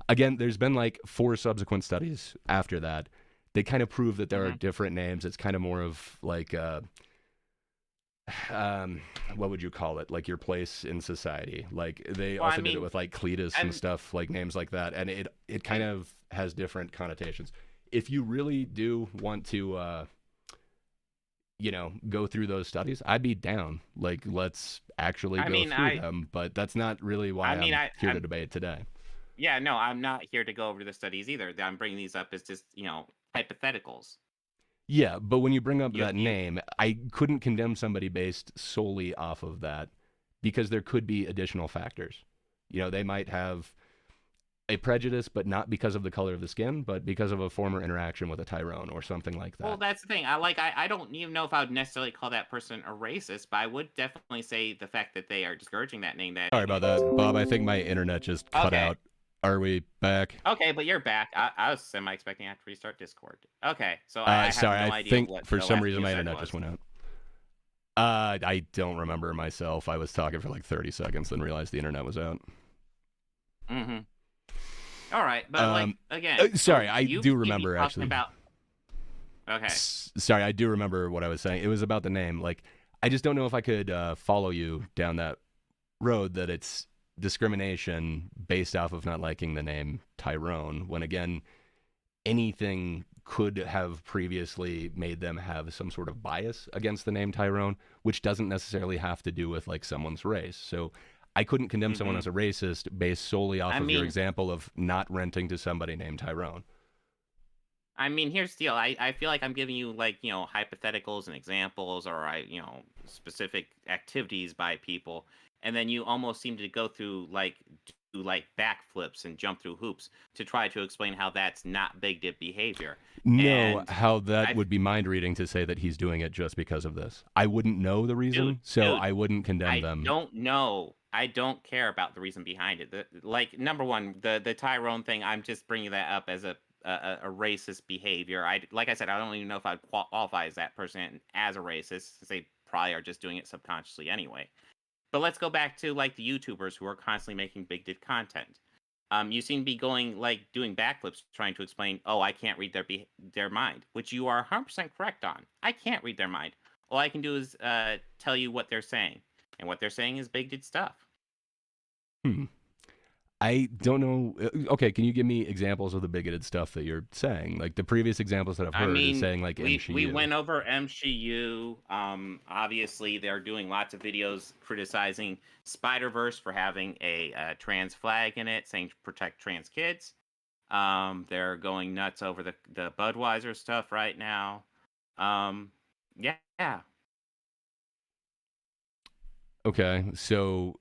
Again, there's been like 4 subsequent studies after that. They kind of prove that there are hmm different names. It's kind of more of like, what would you call it? Like your place in society. Like they Well, I also did it mean, with like Cletus and and stuff, like names like that, and it kind and of has different connotations. If you really do want to, go through those studies, I'd be down. Like, let's actually I go mean, through them. But that's not really why I mean, I'm here to I'm debate today. yeah, no, I'm not here to go over the studies either. I'm bringing these up as just hypotheticals. Yeah, but when you bring up You that you name, I couldn't condemn somebody based solely off of that because there could be additional factors. They might have a prejudice, but not because of the color of the skin, but because of a former interaction with a Tyrone or something like Well, that. that's the thing. I don't even know if I would necessarily call that person a racist, but I would definitely say the fact that they are discouraging that name. Sorry about that, Bob. I think my internet just cut Okay, out. Are we back? okay, but you're back. I was semi expecting I have to restart Discord. Okay, so I have Sorry, no I idea think what for the some last thing reason you my said internet was. just went out. I don't remember myself. I was talking for like 30 seconds, then realized the internet was out. Mm-hmm. All right, but again, so Sorry, I you do keep remember talking actually. about. Okay, Sorry, I do remember what I was saying. It was about the name. Like, I just don't know if I could follow you down that road that it's discrimination based off of not liking the name Tyrone, when again, anything could have previously made them have some sort of bias against the name Tyrone, which doesn't necessarily have to do with like someone's race. So I couldn't condemn someone Mm-hmm. as a racist based solely off I of your mean, example of not renting to somebody named Tyrone. here's the deal. I feel like I'm giving you like, hypotheticals and examples, or specific activities by people, and then you almost seem to go through like do like backflips and jump through hoops to try to explain how that's not bigoted behavior. No, And how that I, would be mind reading to say that he's doing it just because of this. I wouldn't know the dude, reason, so dude, I wouldn't condemn I them. don't know. I don't care about the reason behind it. Like, number one, the Tyrone thing. I'm just bringing that up as a racist behavior. Like I said, I don't even know if I'd qualify as that person as a racist, since they probably are just doing it subconsciously anyway. But let's go back to like the YouTubers who are constantly making bigoted content. You seem to be going like doing backflips trying to explain, oh, I can't read their mind, which you are 100% correct on. I can't read their mind. All I can do is tell you what they're saying, and what they're saying is bigoted stuff. Hmm. I don't know. Okay, can you give me examples of the bigoted stuff that you're saying? Like the previous examples that I've I heard is mean, saying like we MCU. went over MCU. Obviously, they're doing lots of videos criticizing Spider-Verse for having a trans flag in it, saying to protect trans kids. They're going nuts over the Budweiser stuff right now. Yeah. Okay, so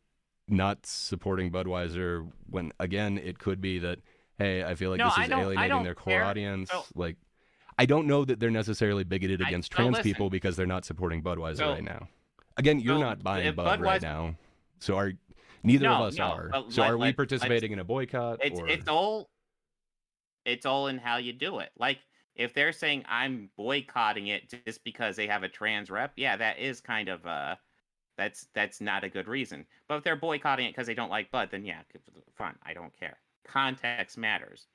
not supporting Budweiser when again it could be that hey, I feel like No, this I is don't. I alienating don't their core care. So audience. Like I don't know that they're necessarily bigoted I against so trans listen. people because they're not supporting Budweiser So right now. Again, you're so not buying if Bud right Budweiser, now. So are neither of us no, are. but So are we let's. participating in a boycott It's or it's all it's all in how you do it. Like, if they're saying I'm boycotting it just because they have a trans rep, yeah, that is kind of that's not a good reason. But if they're boycotting it because they don't like Bud, then yeah, fine, I don't care. Context matters.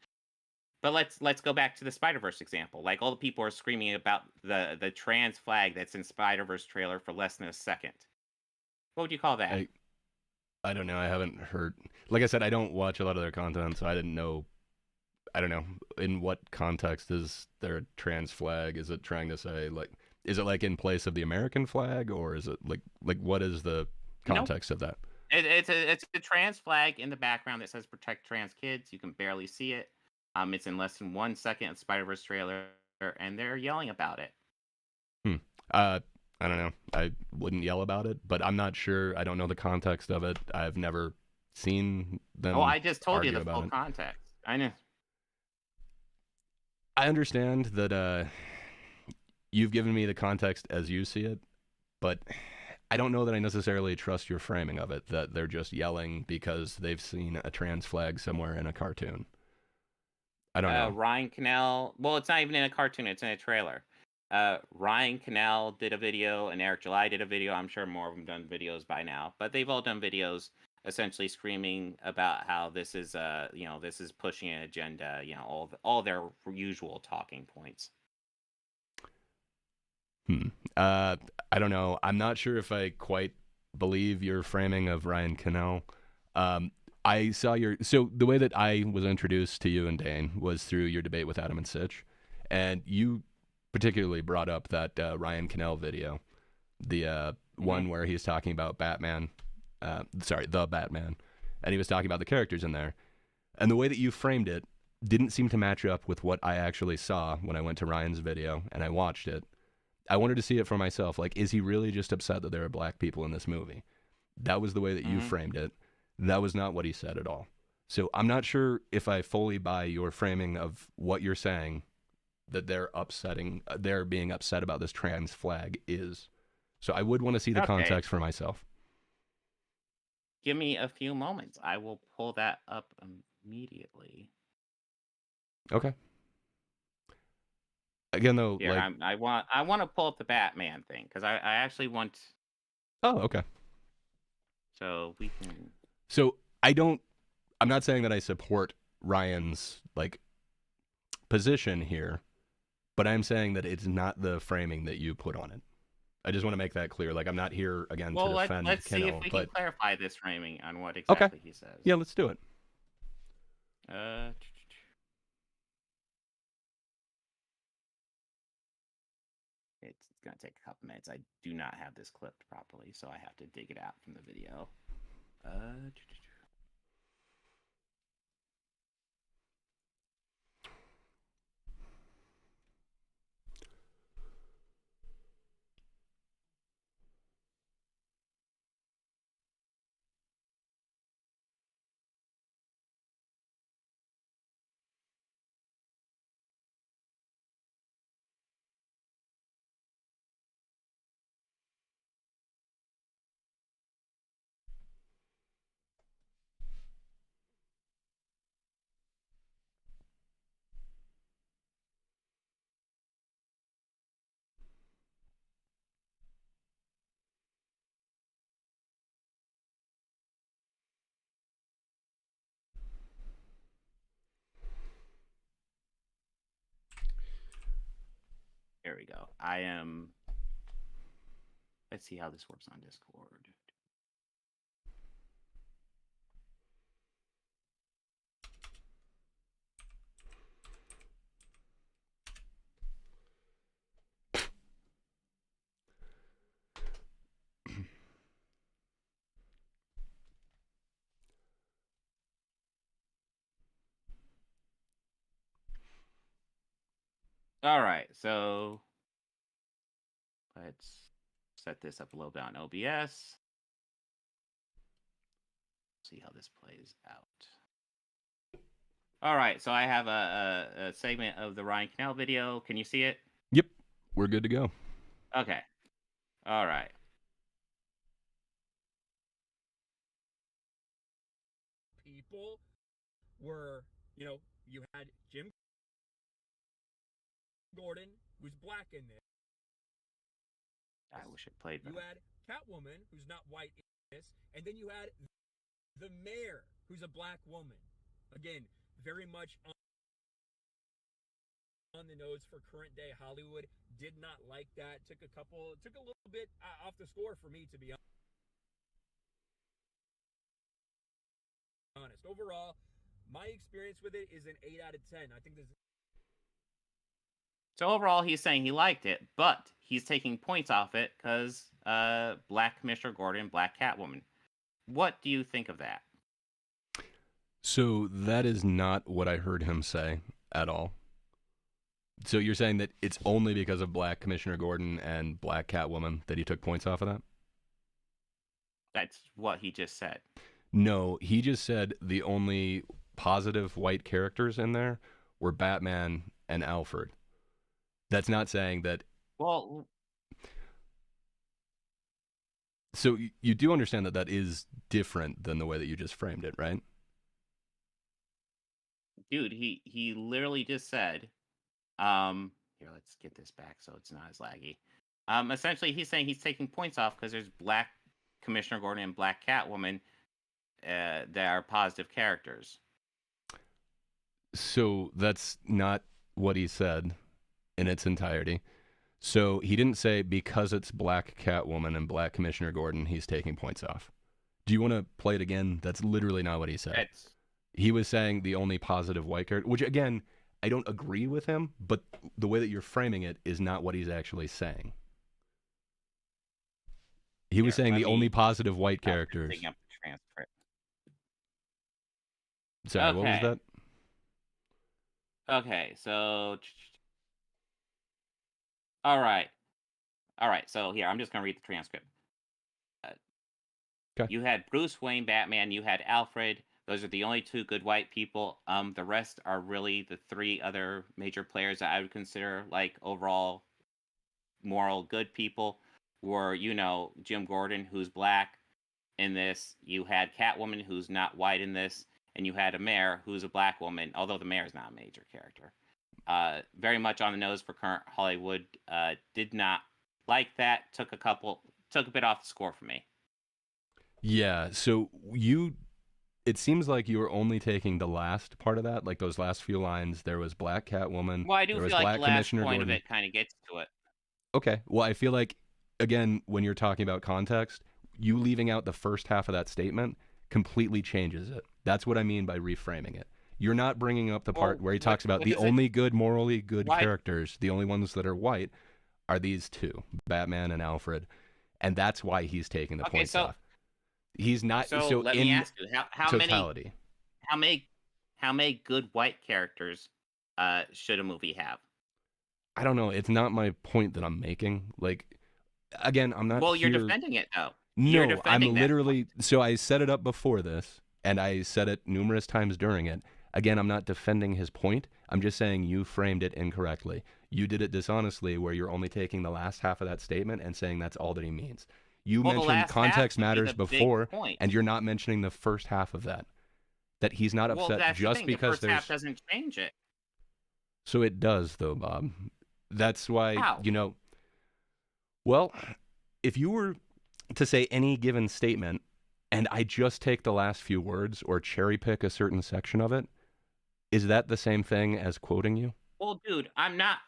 But let's go back to the Spider-Verse example. Like, all the people are screaming about the trans flag that's in Spider-Verse trailer for less than a second. What would you call that? I I don't know. I haven't heard. Like I said, I don't watch a lot of their content, so I didn't know. I don't know in what context is their trans flag. Is it trying to say like? Is it like in place of the American flag, or is it like what is the Nope. context of that? It's a trans flag in the background that says "Protect Trans Kids." You can barely see it. It's in less than 1 second of Spider-Verse trailer, and they're yelling about it. Hmm. Uh, I don't know. I wouldn't yell about it, but I'm not sure. I don't know the context of it. I've never seen Oh, them I just told you argue the about full it. context. I know. I understand that you've given me the context as you see it, but I don't know that I necessarily trust your framing of it, that they're just yelling because they've seen a trans flag somewhere in a cartoon. I don't know. Ryan Cannell. Well, it's not even in a cartoon; it's in a trailer. Ryan Cannell did a video, and Eric July did a video. I'm sure more of them done videos by now, but they've all done videos essentially screaming about how this is, this is pushing an agenda. All their usual talking points. Hmm. I don't know. I'm not sure if I quite believe your framing of Ryan Cannell. I saw so the way that I was introduced to you and Dane was through your debate with Adam and Sitch, and you particularly brought up that Ryan Cannell video, the Hmm. one where he's talking about Batman, the Batman, and he was talking about the characters in there, and the way that you framed it didn't seem to match up with what I actually saw when I went to Ryan's video and I watched it. I wanted to see it for myself. Like, is he really just upset that there are black people in this movie? That was the way that you Hmm. framed it. That was not what he said at all. So I'm not sure if I fully buy your framing of what you're saying, that they're being upset about this trans flag is. So I would want to see the Okay, context for myself. give me a few moments. I will pull that up immediately. Okay. Again, though, Here, like, I want to pull up the Batman thing because I actually want. oh, okay. So we can. So I'm not saying that I support Ryan's, like, position here, but I'm saying that it's not the framing that you put on it. I just want to make that clear. Like, I'm not here again to Well, defend let's see if Kino, we can but clarify this framing on what okay, exactly he says. yeah, let's do it. Uh, it's gonna take a couple minutes. I do not have this clipped properly, so I have to dig it out from the video. Uh, Here we go. I am. Let's see how this works on Discord. All right, so let's set this up a little bit on OBS. See how this plays out. All right, so I have a segment of the Ryan Cannell video. Can you see it? Yep, we're good to go. Okay. All right. People were, you had Jim Gordon, who's black in this. I wish it played better. You had Catwoman, who's not white in this, and then you had the mayor, who's a black woman. Again, very much on the nose for current day Hollywood. Did not like that. Took a little bit off the score for me, to be honest. Overall, my experience with it is an 8 out of 10. I think this. So overall, he's saying he liked it, but he's taking points off it because Black Commissioner Gordon, Black Catwoman. What do you think of that? So that is not what I heard him say at all. So you're saying that it's only because of Black Commissioner Gordon and Black Catwoman that he took points off of that? That's what he just said. No, he just said the only positive white characters in there were Batman and Alfred. That's not saying that... Well... So you do understand that that is different than the way that you just framed it, right? Dude, he literally just said... here, let's get this back so it's not as laggy. Essentially, he's saying he's taking points off because there's Black Commissioner Gordon and Black Catwoman that are positive characters. So that's not what he said in its entirety. So he didn't say because it's Black Catwoman and Black Commissioner Gordon, he's taking points off. Do you want to play it again? That's literally not what he said. He was saying the only positive white character, which again, I don't agree with him, but the way that you're framing it is not what he's actually saying. He was saying the only positive white characters. Up the transcript. Sorry, okay. What was that? Okay, so... All right. So here, I'm just going to read the transcript. Okay. You had Bruce Wayne, Batman. You had Alfred. Those are the only two good white people. The rest are really the three other major players that I would consider like overall moral good people. Were, Jim Gordon, who's black in this. You had Catwoman, who's not white in this. And you had a mayor, who's a black woman, although the mayor's not a major character. Very much on the nose for current Hollywood. Did not like that. Took a bit off the score for me. Yeah, so it seems like you were only taking the last part of that, like those last few lines. There was Black Catwoman. Well, I do feel like the last point Gordon. Of it kind of gets to it. Okay, well, I feel like, again, when you're talking about context, you leaving out the first half of that statement completely changes it. That's what I mean by reframing it. You're not bringing up the part where he talks about the only good, morally good characters, the only ones that are white, are these two, Batman and Alfred. And that's why he's taking the points off. He's not. So So let in me ask you, totality, how many how many good white characters should a movie have? I don't know. It's not my point that I'm making. Like, again, I'm not Well, you're here. defending it though. You're No, I'm defending that literally. point. So I set it up before this, and I said it numerous times during it. Again, I'm not defending his point. I'm just saying you framed it incorrectly. You did it dishonestly, where you're only taking the last half of that statement and saying that's all that he means. You Well, the mentioned last half context would be matters the big before, point. and you're not mentioning the first half of that. That he's not Well, upset that's the just thing. The because first half there's. doesn't change it. So it does, though, Bob. That's why, How? well, if you were to say any given statement and I just take the last few words or cherry pick a certain section of it, is that the same thing as quoting you? Well, dude, I'm not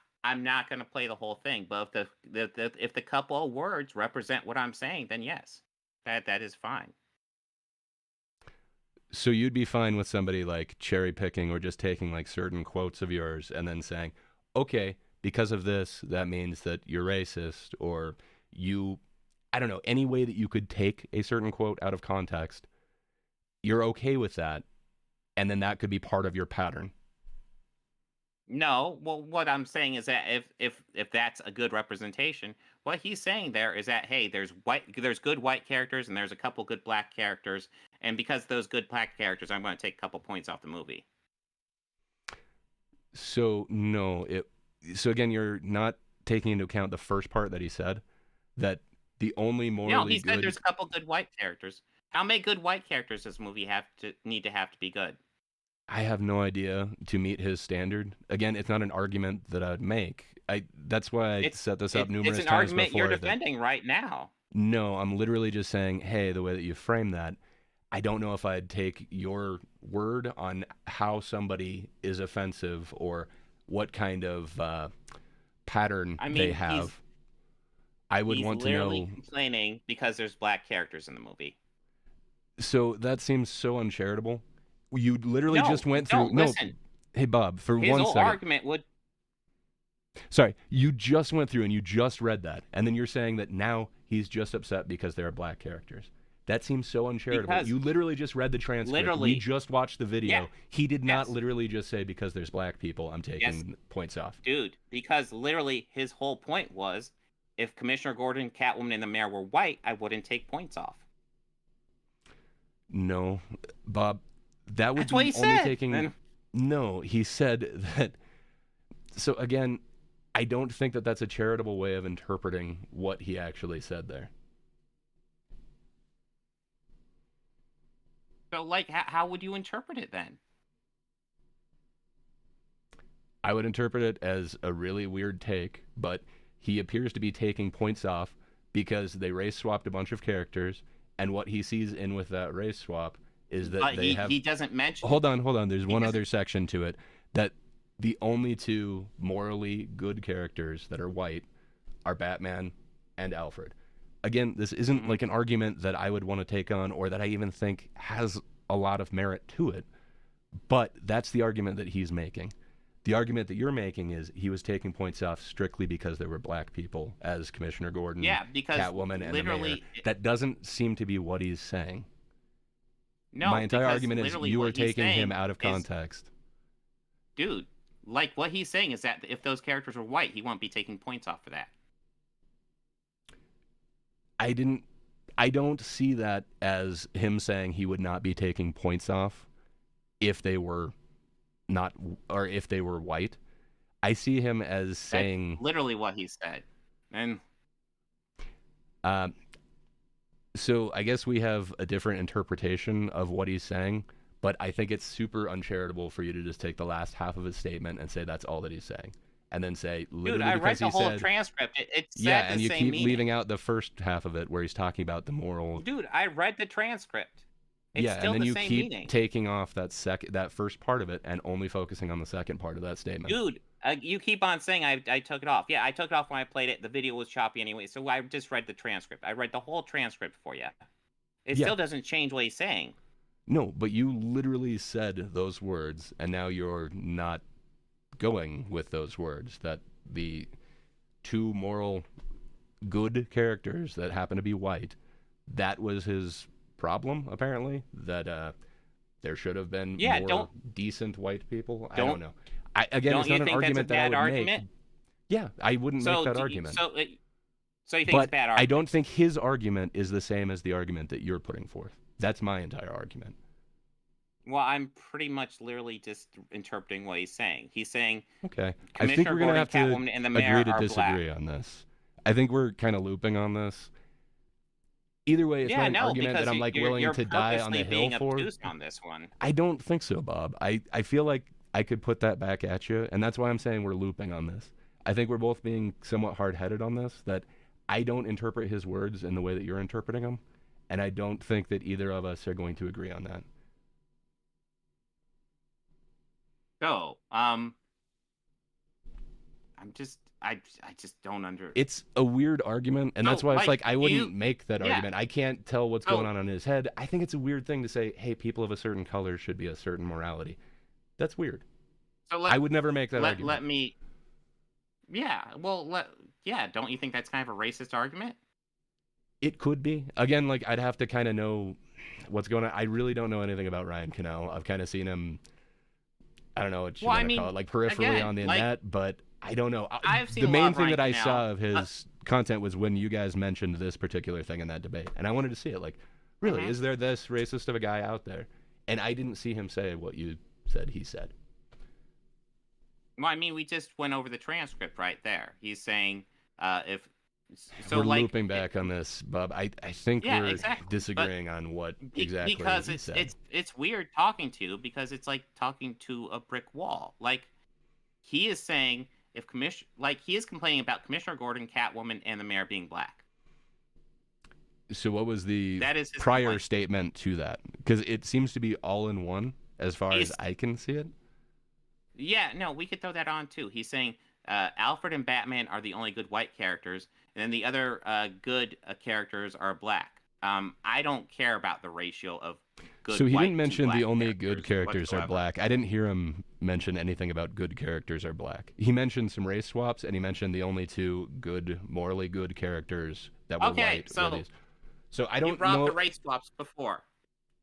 gonna play the whole thing. But if the couple of words represent what I'm saying, then yes, that is fine. So you'd be fine with somebody like cherry picking or just taking like certain quotes of yours and then saying, okay, because of this, that means that you're racist, or you, I don't know, any way that you could take a certain quote out of context, you're okay with that, and then that could be part of your pattern. No, well, what I'm saying is that if that's a good representation, what he's saying there is that hey, there's good white characters and there's a couple good black characters, and because of those good black characters, I'm going to take a couple points off the movie. So no, so again, you're not taking into account the first part that he said, that the only No, morally he said good. there's a couple good white characters. How many good white characters does this movie have to be good? I have no idea to meet his standard. Again, it's not an argument that I'd make. That's why I set this up numerous It's an times argument before. you're defending right now. No, I'm literally just saying, hey, the way that you frame that, I don't know if I'd take your word on how somebody is offensive or what kind of pattern I mean, they have. I would he's want to literally know. complaining because there's black characters in the movie. So that seems so uncharitable. You literally No, just went no, through. No, listen. hey Bob, for His one whole second. argument would. Sorry, you just went through and you just read that, and then you're saying that now he's just upset because there are black characters. That seems so uncharitable. Because You literally just read the transcript. literally, We just watched the video. yeah, He did not yes, literally just say because there's black people, I'm taking yes, points off. dude. Because literally, his whole point was, if Commissioner Gordon, Catwoman, and the mayor were white, I wouldn't take points off. No, Bob, that would That's what be he only said. taking. Then No, he said that. So again, I don't think that that's a charitable way of interpreting what he actually said there. so, like, how would you interpret it then? I would interpret it as a really weird take, but he appears to be taking points off because they race swapped a bunch of characters, and what he sees in with that race swap is that they have. He doesn't mention. Hold on. There's one doesn't. other section to it, that the only two morally good characters that are white are Batman and Alfred. Again, this isn't like an argument that I would want to take on or that I even think has a lot of merit to it, but that's the argument that he's making. The argument that you're making is he was taking points off strictly because there were black people as Commissioner Gordon, Yeah, because Catwoman, and the mayor. literally, That doesn't seem to be what he's saying. no. My entire because argument is literally you are what he's taking him saying out of is, context. dude, like what he's saying is that if those characters were white, he won't be taking points off for that. I don't see that as him saying he would not be taking points off if they were not, or if they were white. I see him as saying That's literally what he said. And so I guess we have a different interpretation of what he's saying, but I think it's super uncharitable for you to just take the last half of his statement and say that's all that he's saying, and then say literally dude, I read because the he whole said transcript. It said yeah, the and you same keep meaning. leaving out the first half of it where he's talking about the moral. Dude, I read the transcript. It's Yeah, still and then the you same keep meaning. taking off that first part of it and only focusing on the second part of that statement. Dude, you keep on saying I took it off. Yeah, I took it off when I played it. The video was choppy anyway, so I just read the transcript. I read the whole transcript for you. It Yeah. still doesn't change what he's saying. No, but you literally said those words, and now you're not going with those words. That the two moral good characters that happen to be white, that was his problem, apparently, that there should have been more decent white people. I don't know. Again, it's not an argument that I would make. Yeah, I wouldn't make that argument. So you think it's a bad argument? I don't think his argument is the same as the argument that you're putting forth. That's my entire argument. Well, I'm pretty much literally just interpreting what he's saying. He's saying, okay, I think we're going to have to agree to disagree on this. I think we're kind of looping on this. Either way, it's not an argument that I'm like willing to die on the hill for. On this one. I don't think so, Bob. I feel like I could put that back at you, and that's why I'm saying we're looping on this. I think we're both being somewhat hard-headed on this, that I don't interpret his words in the way that you're interpreting them, and I don't think that either of us are going to agree on that. So, I just don't It's a weird argument, and that's why it's like I wouldn't make that argument. I can't tell what's going on in his head. I think it's a weird thing to say, hey, people of a certain color should be a certain morality. That's weird. So I would never make that argument. Don't you think that's kind of a racist argument? It could be. Again, like, I'd have to kind of know what's going on. I really don't know anything about Ryan Cannell. I've kind of seen him, I don't know what you want to call it, like peripherally on the net, but I don't know. The main thing that I saw of his content was when you guys mentioned this particular thing in that debate, and I wanted to see it. Like, really, is there this racist of a guy out there? And I didn't see him say what you said he said. Well, I mean, we just went over the transcript right there. He's saying, we're looping back on this, Bob. I think we're disagreeing on what exactly because he said. It's weird talking to, because it's like talking to a brick wall. Like, he is saying he is complaining about Commissioner Gordon, Catwoman, and the mayor being black. So what was the prior statement to that? Because it seems to be all in one, as far as I can see it. Yeah, no, we could throw that on too. He's saying Alfred and Batman are the only good white characters, and then the other good characters are black. I don't care about the ratio of good. So he didn't mention the only good characters are black. I didn't hear him mention anything about good characters are black. He mentioned some race swaps, and he mentioned the only two good, morally good characters that were white. So I don't know. You brought up the race swaps before.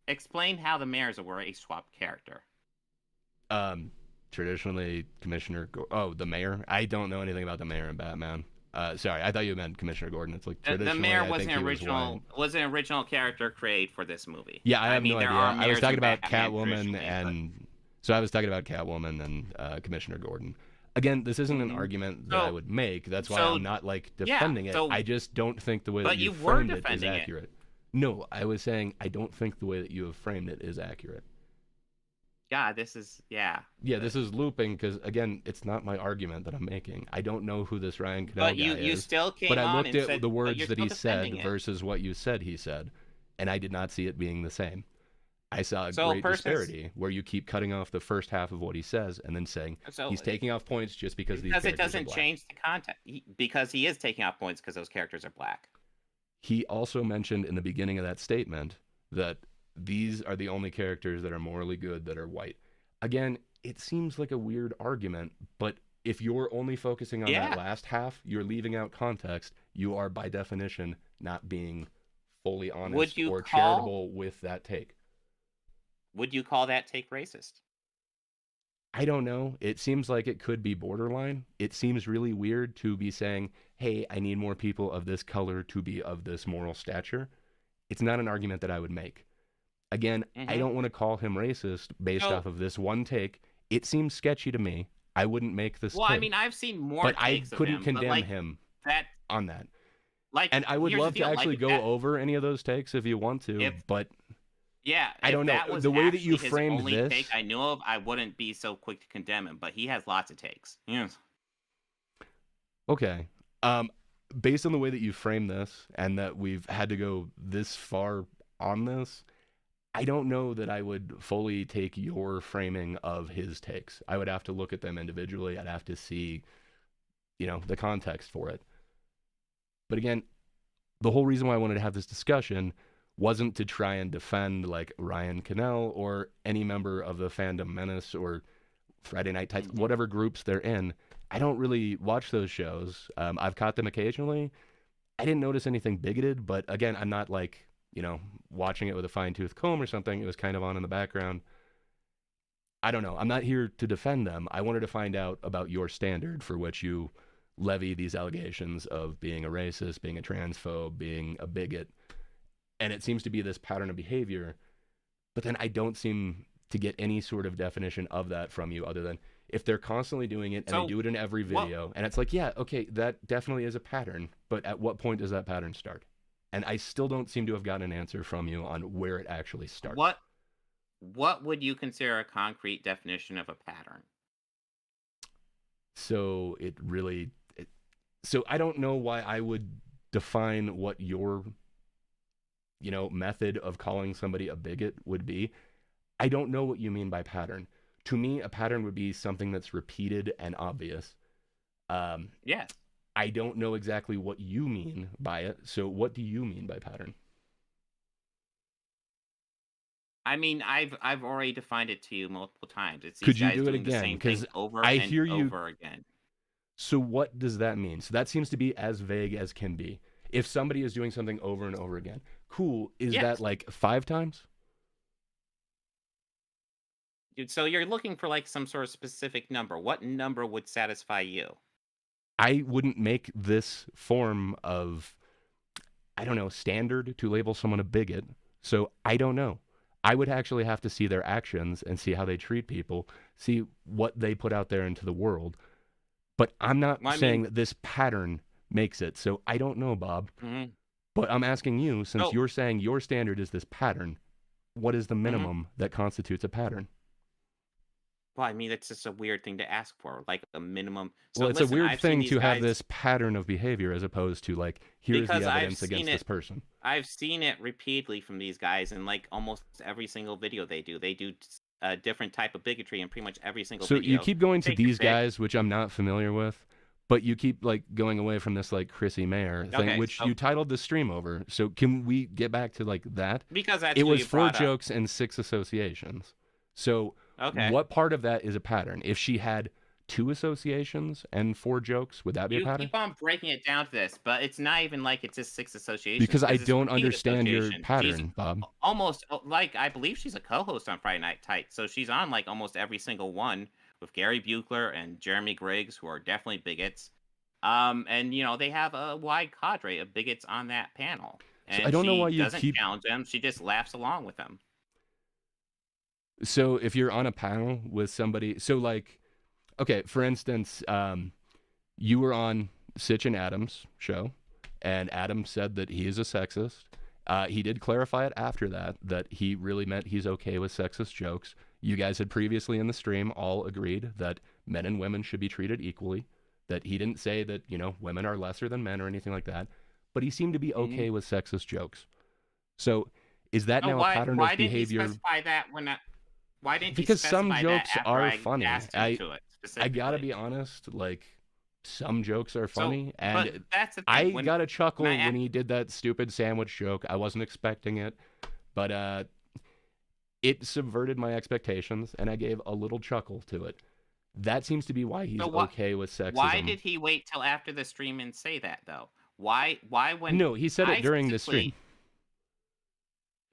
Explain how the mayor's a race swap character. Traditionally, the mayor. I don't know anything about the mayor in Batman. Sorry, I thought you meant Commissioner Gordon. It's like traditionally, the mayor was an original character created for this movie. Yeah, I have no idea. I was talking about Catwoman and Commissioner Gordon. Again, this isn't an argument that I would make. That's why I'm not like defending it. I just don't think the way that you framed it is accurate. No, I was saying I don't think the way that you have framed it is accurate. Yeah, this is this is looping because, again, it's not my argument that I'm making. I don't know who this Ryan Cannell guy is. But you still came on and said... But I looked at the words words that he said versus what you said he said, and I did not see it being the same. I saw a great disparity where you keep cutting off the first half of what he says and then saying he's taking off points just because these characters are black. Because it doesn't change the content. Because he is taking off points because those characters are black. He also mentioned in the beginning of that statement that these are the only characters that are morally good that are white. Again, it seems like a weird argument, but if you're only focusing on that last half, you're leaving out context. You are, by definition, not being fully honest or charitable with that take. Would you call that take racist? I don't know. It seems like it could be borderline. It seems really weird to be saying, hey, I need more people of this color to be of this moral stature. It's not an argument that I would make. Again, I don't want to call him racist based off of this one take. It seems sketchy to me. I wouldn't make this take. I mean, I've seen more takes of him. But I couldn't condemn him on that. And I would love to actually go over any of those takes if you want to, but... Yeah, I don't know. The way that you framed this... take I knew of, I wouldn't be so quick to condemn him, but he has lots of takes. Yes. Okay. Based on the way that you framed this, and that we've had to go this far on this... I don't know that I would fully take your framing of his takes. I would have to look at them individually. I'd have to see, the context for it. But again, the whole reason why I wanted to have this discussion wasn't to try and defend like Ryan Cannell or any member of the Fandom Menace or Friday Night Tights, whatever groups they're in. I don't really watch those shows. I've caught them occasionally. I didn't notice anything bigoted, but again, I'm not like watching it with a fine-tooth comb or something. It was kind of on in the background. I don't know. I'm not here to defend them. I wanted to find out about your standard for which you levy these allegations of being a racist, being a transphobe, being a bigot. And it seems to be this pattern of behavior. But then I don't seem to get any sort of definition of that from you other than if they're constantly doing it and they do it in every video. And it's like, yeah, okay, that definitely is a pattern. But at what point does that pattern start? And I still don't seem to have gotten an answer from you on where it actually starts. What would you consider a concrete definition of a pattern? So so I don't know why I would define what your, method of calling somebody a bigot would be. I don't know what you mean by pattern. To me, a pattern would be something that's repeated and obvious. Yeah. I don't know exactly what you mean by it. So what do you mean by pattern? I mean, I've already defined it to you multiple times. It's these Could you guys do it doing the again? same thing Because over I and hear you. over again. So what does that mean? So that seems to be as vague as can be. If somebody is doing something over and over again, cool. Is that like 5 times? So you're looking for like some sort of specific number. What number would satisfy you? I wouldn't make this form of, standard to label someone a bigot. So I don't know. I would actually have to see their actions and see how they treat people, see what they put out there into the world. But I'm not saying that this pattern makes it. So I don't know, Bob. Mm-hmm. But I'm asking you, since you're saying your standard is this pattern, what is the minimum that constitutes a pattern? Well, I mean, it's just a weird thing to ask for, like a minimum. So well, it's listen, a weird I've thing seen to these have guys, this pattern of behavior as opposed to like, here's the because I've evidence against seen this it. person. I've seen it repeatedly from these guys in like almost every single video they do. They do a different type of bigotry in pretty much every single So video. you keep going to Take your these pick. guys, which I'm not familiar with, but you keep like going away from this like Chrissy Mayer thing, Okay, which so- you titled the stream over. So can we get back to like that? Because that's It who was you 4 brought up. jokes and 6 associations. So Okay. what part of that is a pattern? If she had 2 associations and 4 jokes, would that be a You pattern? keep on breaking it down to this, but it's not even like it's just 6 associations. Because I it's don't repeated understand your association. pattern, She's Bob. almost like I believe she's a co-host on Friday Night Tight, so she's on like almost every single one with Gary Buechler and Jeremy Griggs, who are definitely bigots. And they have a wide cadre of bigots on that panel. And I don't know why you doesn't keep challenge them; she just laughs along with them. So if you're on a panel with somebody, so like, okay, for instance, you were on Sitch and Adams' show, and Adam said that he is a sexist. He did clarify it after that he really meant he's okay with sexist jokes. You guys had previously in the stream all agreed that men and women should be treated equally, that he didn't say that, women are lesser than men or anything like that, but he seemed to be okay with sexist jokes. So is that now a pattern of behavior? Why didn't he specify that when that? Why didn't he Because some specify jokes that after are I funny. asked him to it I specifically? gotta be honest, like some jokes are funny, but and that's the thing. I when, got a chuckle when I when he did that stupid sandwich joke. I wasn't expecting it, but it subverted my expectations, and I gave a little chuckle to it. That seems to be why he's okay with sexism. Why did he wait till after the stream and say that though? Why when? No, he said it during the stream.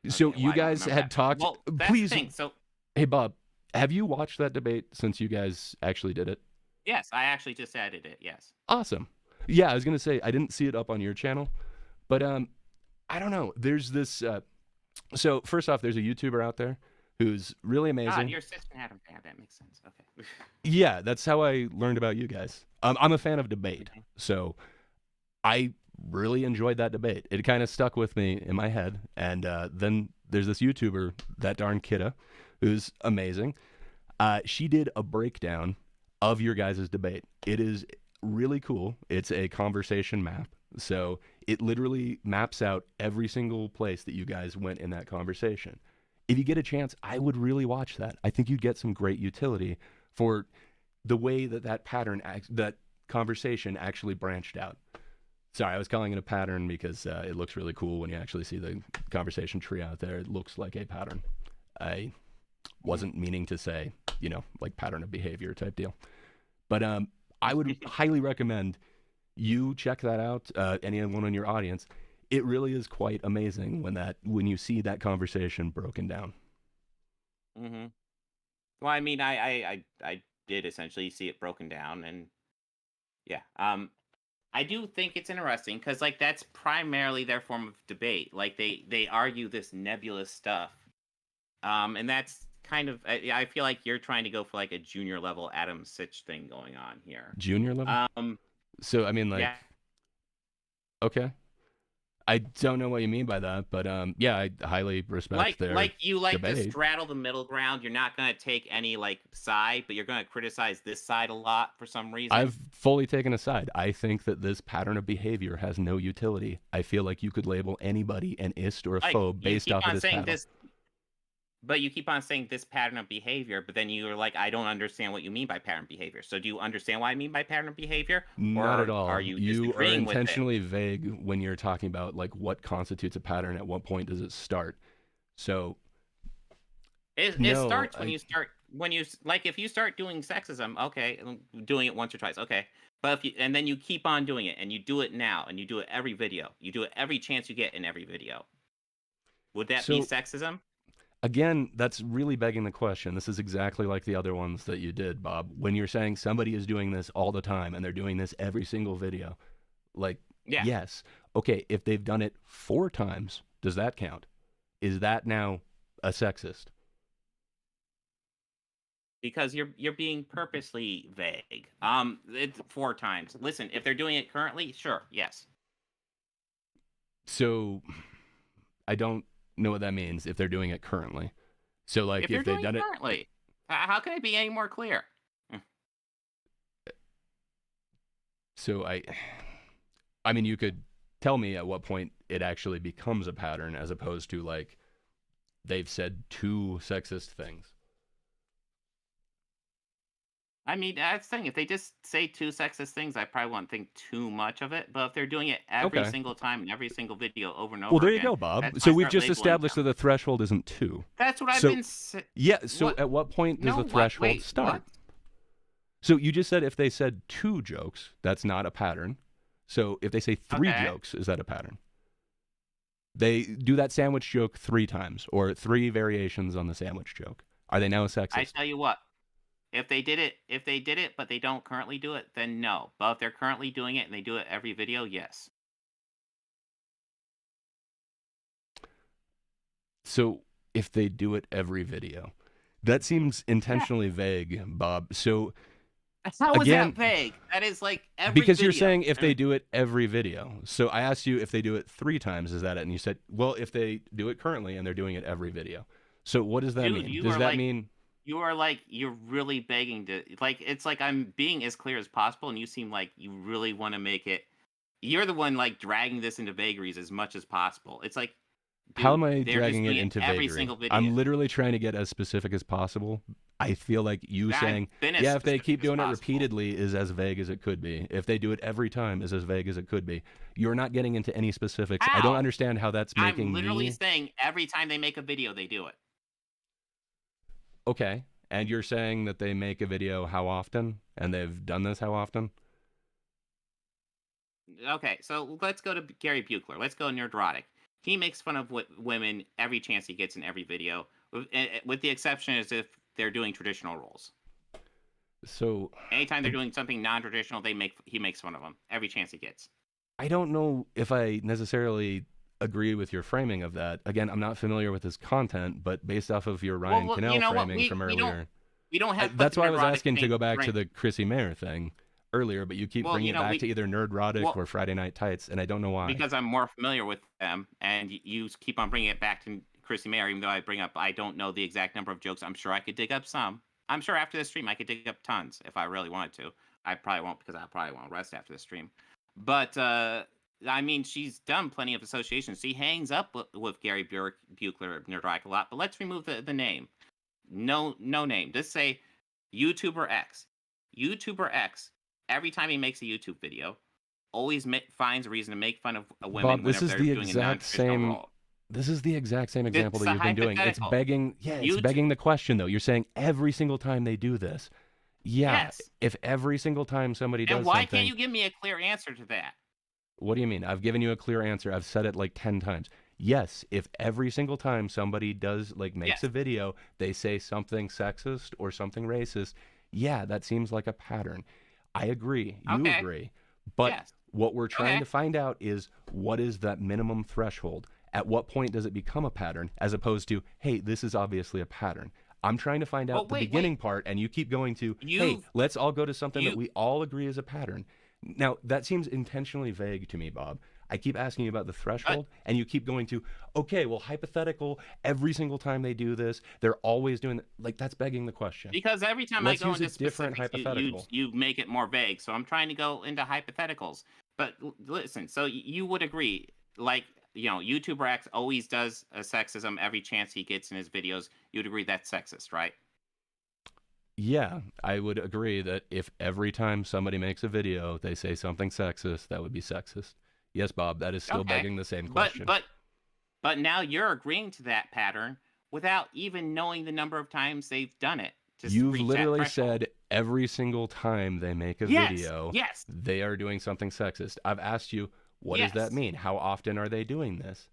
So Okay, you well, I don't guys remember had that. talked. Well, that's Please, the thing. So hey Bob, have you watched that debate since you guys actually did it? yes, I actually just added it. Yes. Awesome. Yeah, I was gonna say I didn't see it up on your channel, but I don't know. There's this. So first off, there's a YouTuber out there who's really amazing. God, you're such an Adam fan. That makes sense. Okay. Yeah, that's how I learned about you guys. I'm a fan of debate, so I really enjoyed that debate. It kind of stuck with me in my head. And then there's this YouTuber, that darn Kidda, who's amazing. She did a breakdown of your guys' debate. It is really cool. It's a conversation map. So it literally maps out every single place that you guys went in that conversation. If you get a chance, I would really watch that. I think you'd get some great utility for the way that pattern, that conversation actually branched out. Sorry, I was calling it a pattern because it looks really cool when you actually see the conversation tree out there. It looks like a pattern. I wasn't meaning to say, like pattern of behavior type deal. But I would highly recommend you check that out, anyone in your audience. it really is quite amazing when you see that conversation broken down. Mm-hmm. Well, I mean, I did essentially see it broken down, and yeah, I do think it's interesting because like that's primarily their form of debate. Like they argue this nebulous stuff, and that's kind of I feel like you're trying to go for like a junior level Adam Sitch thing going on here. Junior level. So I mean, like, Yeah. okay. I don't know what you mean by that, but yeah, I highly respect their you like to debate. straddle the middle ground. You're not going to take any like side, but you're going to criticize this side a lot for some reason. I've fully taken a side. I think that this pattern of behavior has no utility. I feel like you could label anybody an ist or a phobe based off of this pattern. But you keep on saying this pattern of behavior, but then you're like, I don't understand what you mean by pattern behavior. So do you understand what I mean by pattern of behavior? Not at all. Are you are intentionally vague when you're talking about like what constitutes a pattern. At what point does it start? So it starts when you if you start doing sexism, okay, doing it once or twice, okay. But and then you keep on doing it, and you do it now, and you do it every video. You do it every chance you get in every video. Would that be sexism? Again, that's really begging the question. This is exactly like the other ones that you did, Bob. When you're saying somebody is doing this all the time and they're doing this every single video, like, yes. Okay, if they've done it 4 times, does that count? Is that now a sexist? Because you're being purposely vague. It's 4 times. Listen, if they're doing it currently, sure, yes. So, I don't know what that means if they're doing it currently. So like if they've done it currently, how can it be any more clear? So I mean, you could tell me at what point it actually becomes a pattern as opposed to like they've said 2 sexist things. I mean, that's the thing. If they just say 2 sexist things, I probably won't think too much of it. But if they're doing it every single time in every single video over and over well, there you go, Bob. So we've just established that the threshold isn't 2. That's what I've been saying. Yeah, so at what point does the threshold start? What? So you just said if they said 2 jokes, that's not a pattern. So if they say 3 jokes, is that a pattern? They do that sandwich joke 3 times or 3 variations on the sandwich joke. Are they now a sexist? I tell you what. If they did it, but they don't currently do it, then no. But if they're currently doing it and they do it every video, yes. So if they do it every video, that seems intentionally vague, Bob. So how is that vague? That is like every because video. You're saying if they do it every video. So I asked you if they do it 3 times, is that it? And you said, well, if they do it currently and they're doing it every video. So what does that mean? Does that mean... You're really begging to, like, it's like I'm being as clear as possible, and you seem like you really want to make it, you're the one, like, dragging this into vagaries as much as possible. It's like, dude, how am I dragging it into every vagary? Single video. I'm literally trying to get as specific as possible. I feel like you saying, yeah, if they keep doing it repeatedly is as vague as it could be. If they do it every time is as vague as it could be. You're not getting into any specifics. How? I don't understand how that's making I'm literally saying every time they make a video, they do it. Okay, and you're saying that they make a video how often? And they've done this how often? Okay, so let's go to Gary Buechler. Let's go Nerdrotic. He makes fun of women every chance he gets in every video, with the exception as if they're doing traditional roles. So anytime they're doing something non-traditional, he makes fun of them every chance he gets. I don't know if I necessarily agree with your framing of that. Again, I'm not familiar with his content, but based off of your Ryan Cannell framing from earlier, we don't have. That's why I was asking to go back to the Chrissy Mayer thing earlier, but you keep bringing it back to either Nerdrotic or Friday Night Tights, and I don't know why. Because I'm more familiar with them, and you keep on bringing it back to Chrissy Mayer, even though I don't know the exact number of jokes. I'm sure I could dig up some. I'm sure after the stream I could dig up tons if I really wanted to. I probably won't because I probably won't rest after the stream. But I mean, she's done plenty of associations. She hangs up with Gary Buechler of Nerdrotic a lot. But let's remove the name. No name. Just say YouTuber X. YouTuber X. Every time he makes a YouTube video, always finds a reason to make fun of a woman. Bob, this is the exact same. This is the exact same example that you've been doing. It's begging. Yeah, it's begging the question though. You're saying every single time they do this. Yeah. Yes. If every single time somebody does something. And why can't you give me a clear answer to that? What do you mean? I've given you a clear answer. I've said it like 10 times. Yes, if every single time somebody does, like, makes Yes. a video, they say something sexist or something racist, yeah, that seems like a pattern. I agree. You Okay. agree. But Yes. what we're trying Okay. to find out is, what is that minimum threshold? At what point does it become a pattern, as opposed to, hey, this is obviously a pattern? I'm trying to find out the wait, beginning part, and you keep going to, hey, You let's all go to something that you we all agree is a pattern. Now, that seems intentionally vague to me, Bob. I keep asking you about the threshold, and you keep going to, okay, well, hypothetical, every single time they do this, they're always doing, like, that's begging the question. because every time Let's I go use a into different specifics, hypothetical. you make it more vague. So I'm trying to go into hypotheticals. But listen, so you would agree, like, YouTuber X always does a sexism every chance he gets in his videos. You'd agree that's sexist, right? Yeah, I would agree that if every time somebody makes a video, they say something sexist, that would be sexist. Yes, Bob, that is still Okay. begging the same But question. but now you're agreeing to that pattern without even knowing the number of times they've done it to You've reach that literally threshold. said every single time they make a Yes. video, Yes. they are doing something sexist. I've asked you, what does that Yes. mean? How often are they doing this?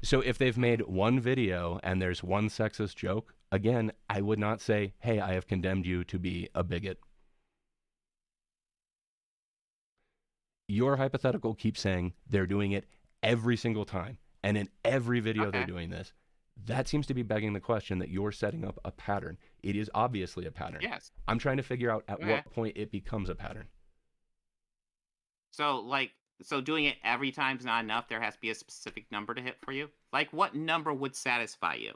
So if they've made one video and there's one sexist joke, again, I would not say, hey, I have condemned you to be a bigot. Your hypothetical keeps saying they're doing it every single time, and in every video they're Okay. doing this. That seems to be begging the question that you're setting up a pattern. It is obviously a pattern. Yes. I'm trying to figure out at Okay. what point it becomes a pattern. So doing it every time is not enough. There has to be a specific number to hit for you. Like, what number would satisfy you?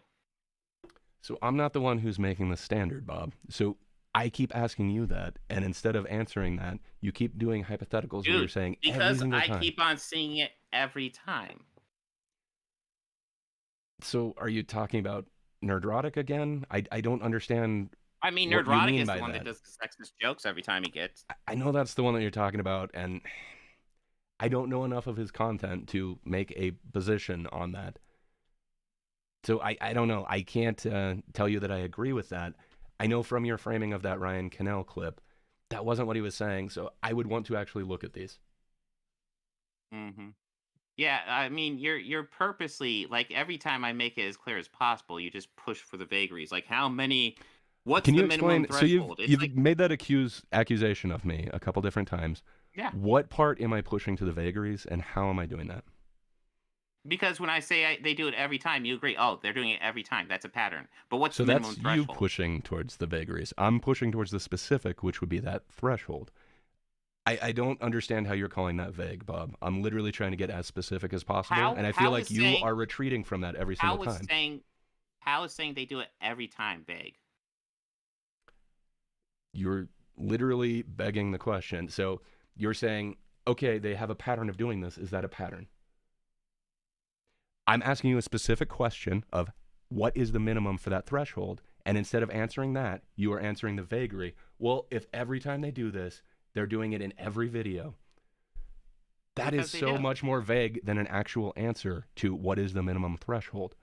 So I'm not the one who's making the standard, Bob. So I keep asking you that, and instead of answering that, you keep doing hypotheticals where you're Dude, saying every because single I time. keep on seeing it every time. So are you talking about Nerdrotic again? I don't understand I mean, what you Nerdrotic mean is by the one that. that does the sexist jokes every time he gets. I know that's the one that you're talking about, and I don't know enough of his content to make a position on that. So I don't know. I can't tell you that I agree with that. I know from your framing of that Ryan Cannell clip, that wasn't what he was saying, so I would want to actually look at these. Mm-hmm. Yeah, I mean, you're purposely, like, every time I make it as clear as possible, you just push for the vagaries. Like, how many? What's Can the you minimum explain? So threshold? It's you've like, made that accusation of me a couple different times. yeah, What part am I pushing to the vagaries, and how am I doing that? because when I say they do it every time, you agree. Oh, they're doing it every time. That's a pattern. But what's So the minimum that's you threshold? pushing towards the vagaries. I'm pushing towards the specific, which would be that threshold. I don't understand how you're calling that vague, Bob. I'm literally trying to get as specific as possible, and I feel how like is you saying are retreating from that every how single is time. saying they do it every time vague? You're literally begging the question. So you're saying, okay, they have a pattern of doing this. Is that a pattern? I'm asking you a specific question of what is the minimum for that threshold, and instead of answering that, you are answering the vagary. Well, if every time they do this, they're doing it in every video. That is Because they so do. much more vague than an actual answer to what is the minimum threshold.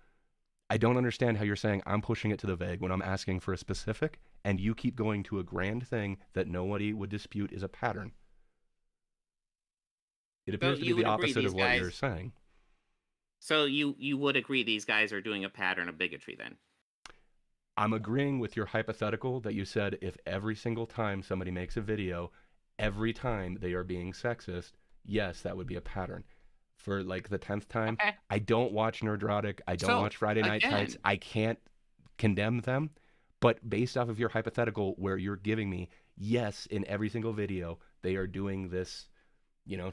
I don't understand how you're saying I'm pushing it to the vague when I'm asking for a specific, and you keep going to a grand thing that nobody would dispute is a pattern. It appears to be you the would agree opposite of these what you're guys- saying. So you would agree these guys are doing a pattern of bigotry then? I'm agreeing with your hypothetical that you said if every single time somebody makes a video, every time they are being sexist, yes, that would be a pattern. For like the 10th time, Okay. I don't watch Nerdrotic. I don't So, watch Friday Night Tights. again- I can't condemn them. But based off of your hypothetical where you're giving me, yes, in every single video, they are doing this,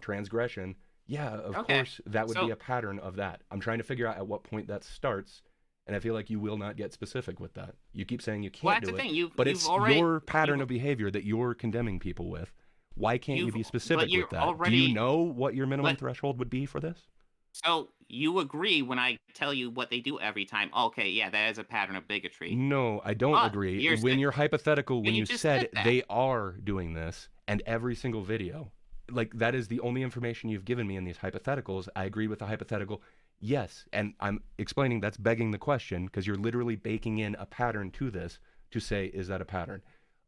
transgression. Yeah, of Okay. course, that would be So- a pattern of that. I'm trying to figure out at what point that starts. And I feel like you will not get specific with that. You keep saying you Well, can't that's do the it, thing. but You've it's already- your pattern you've- of behavior that you're condemning people with. Why can't you You've- be but specific you're with that? Do already- you know what your minimum but- threshold would be for this? So you agree when I tell you what they do every time? Okay, yeah, that is a pattern of bigotry. No, I don't But agree. you're When sa- you're hypothetical, when you you just said said that. they are doing this, and every single video, like that is the only information you've given me in these hypotheticals. I agreed with the hypothetical. Yes, and I'm explaining that's begging the question because you're literally baking in a pattern to this to say, is that a pattern?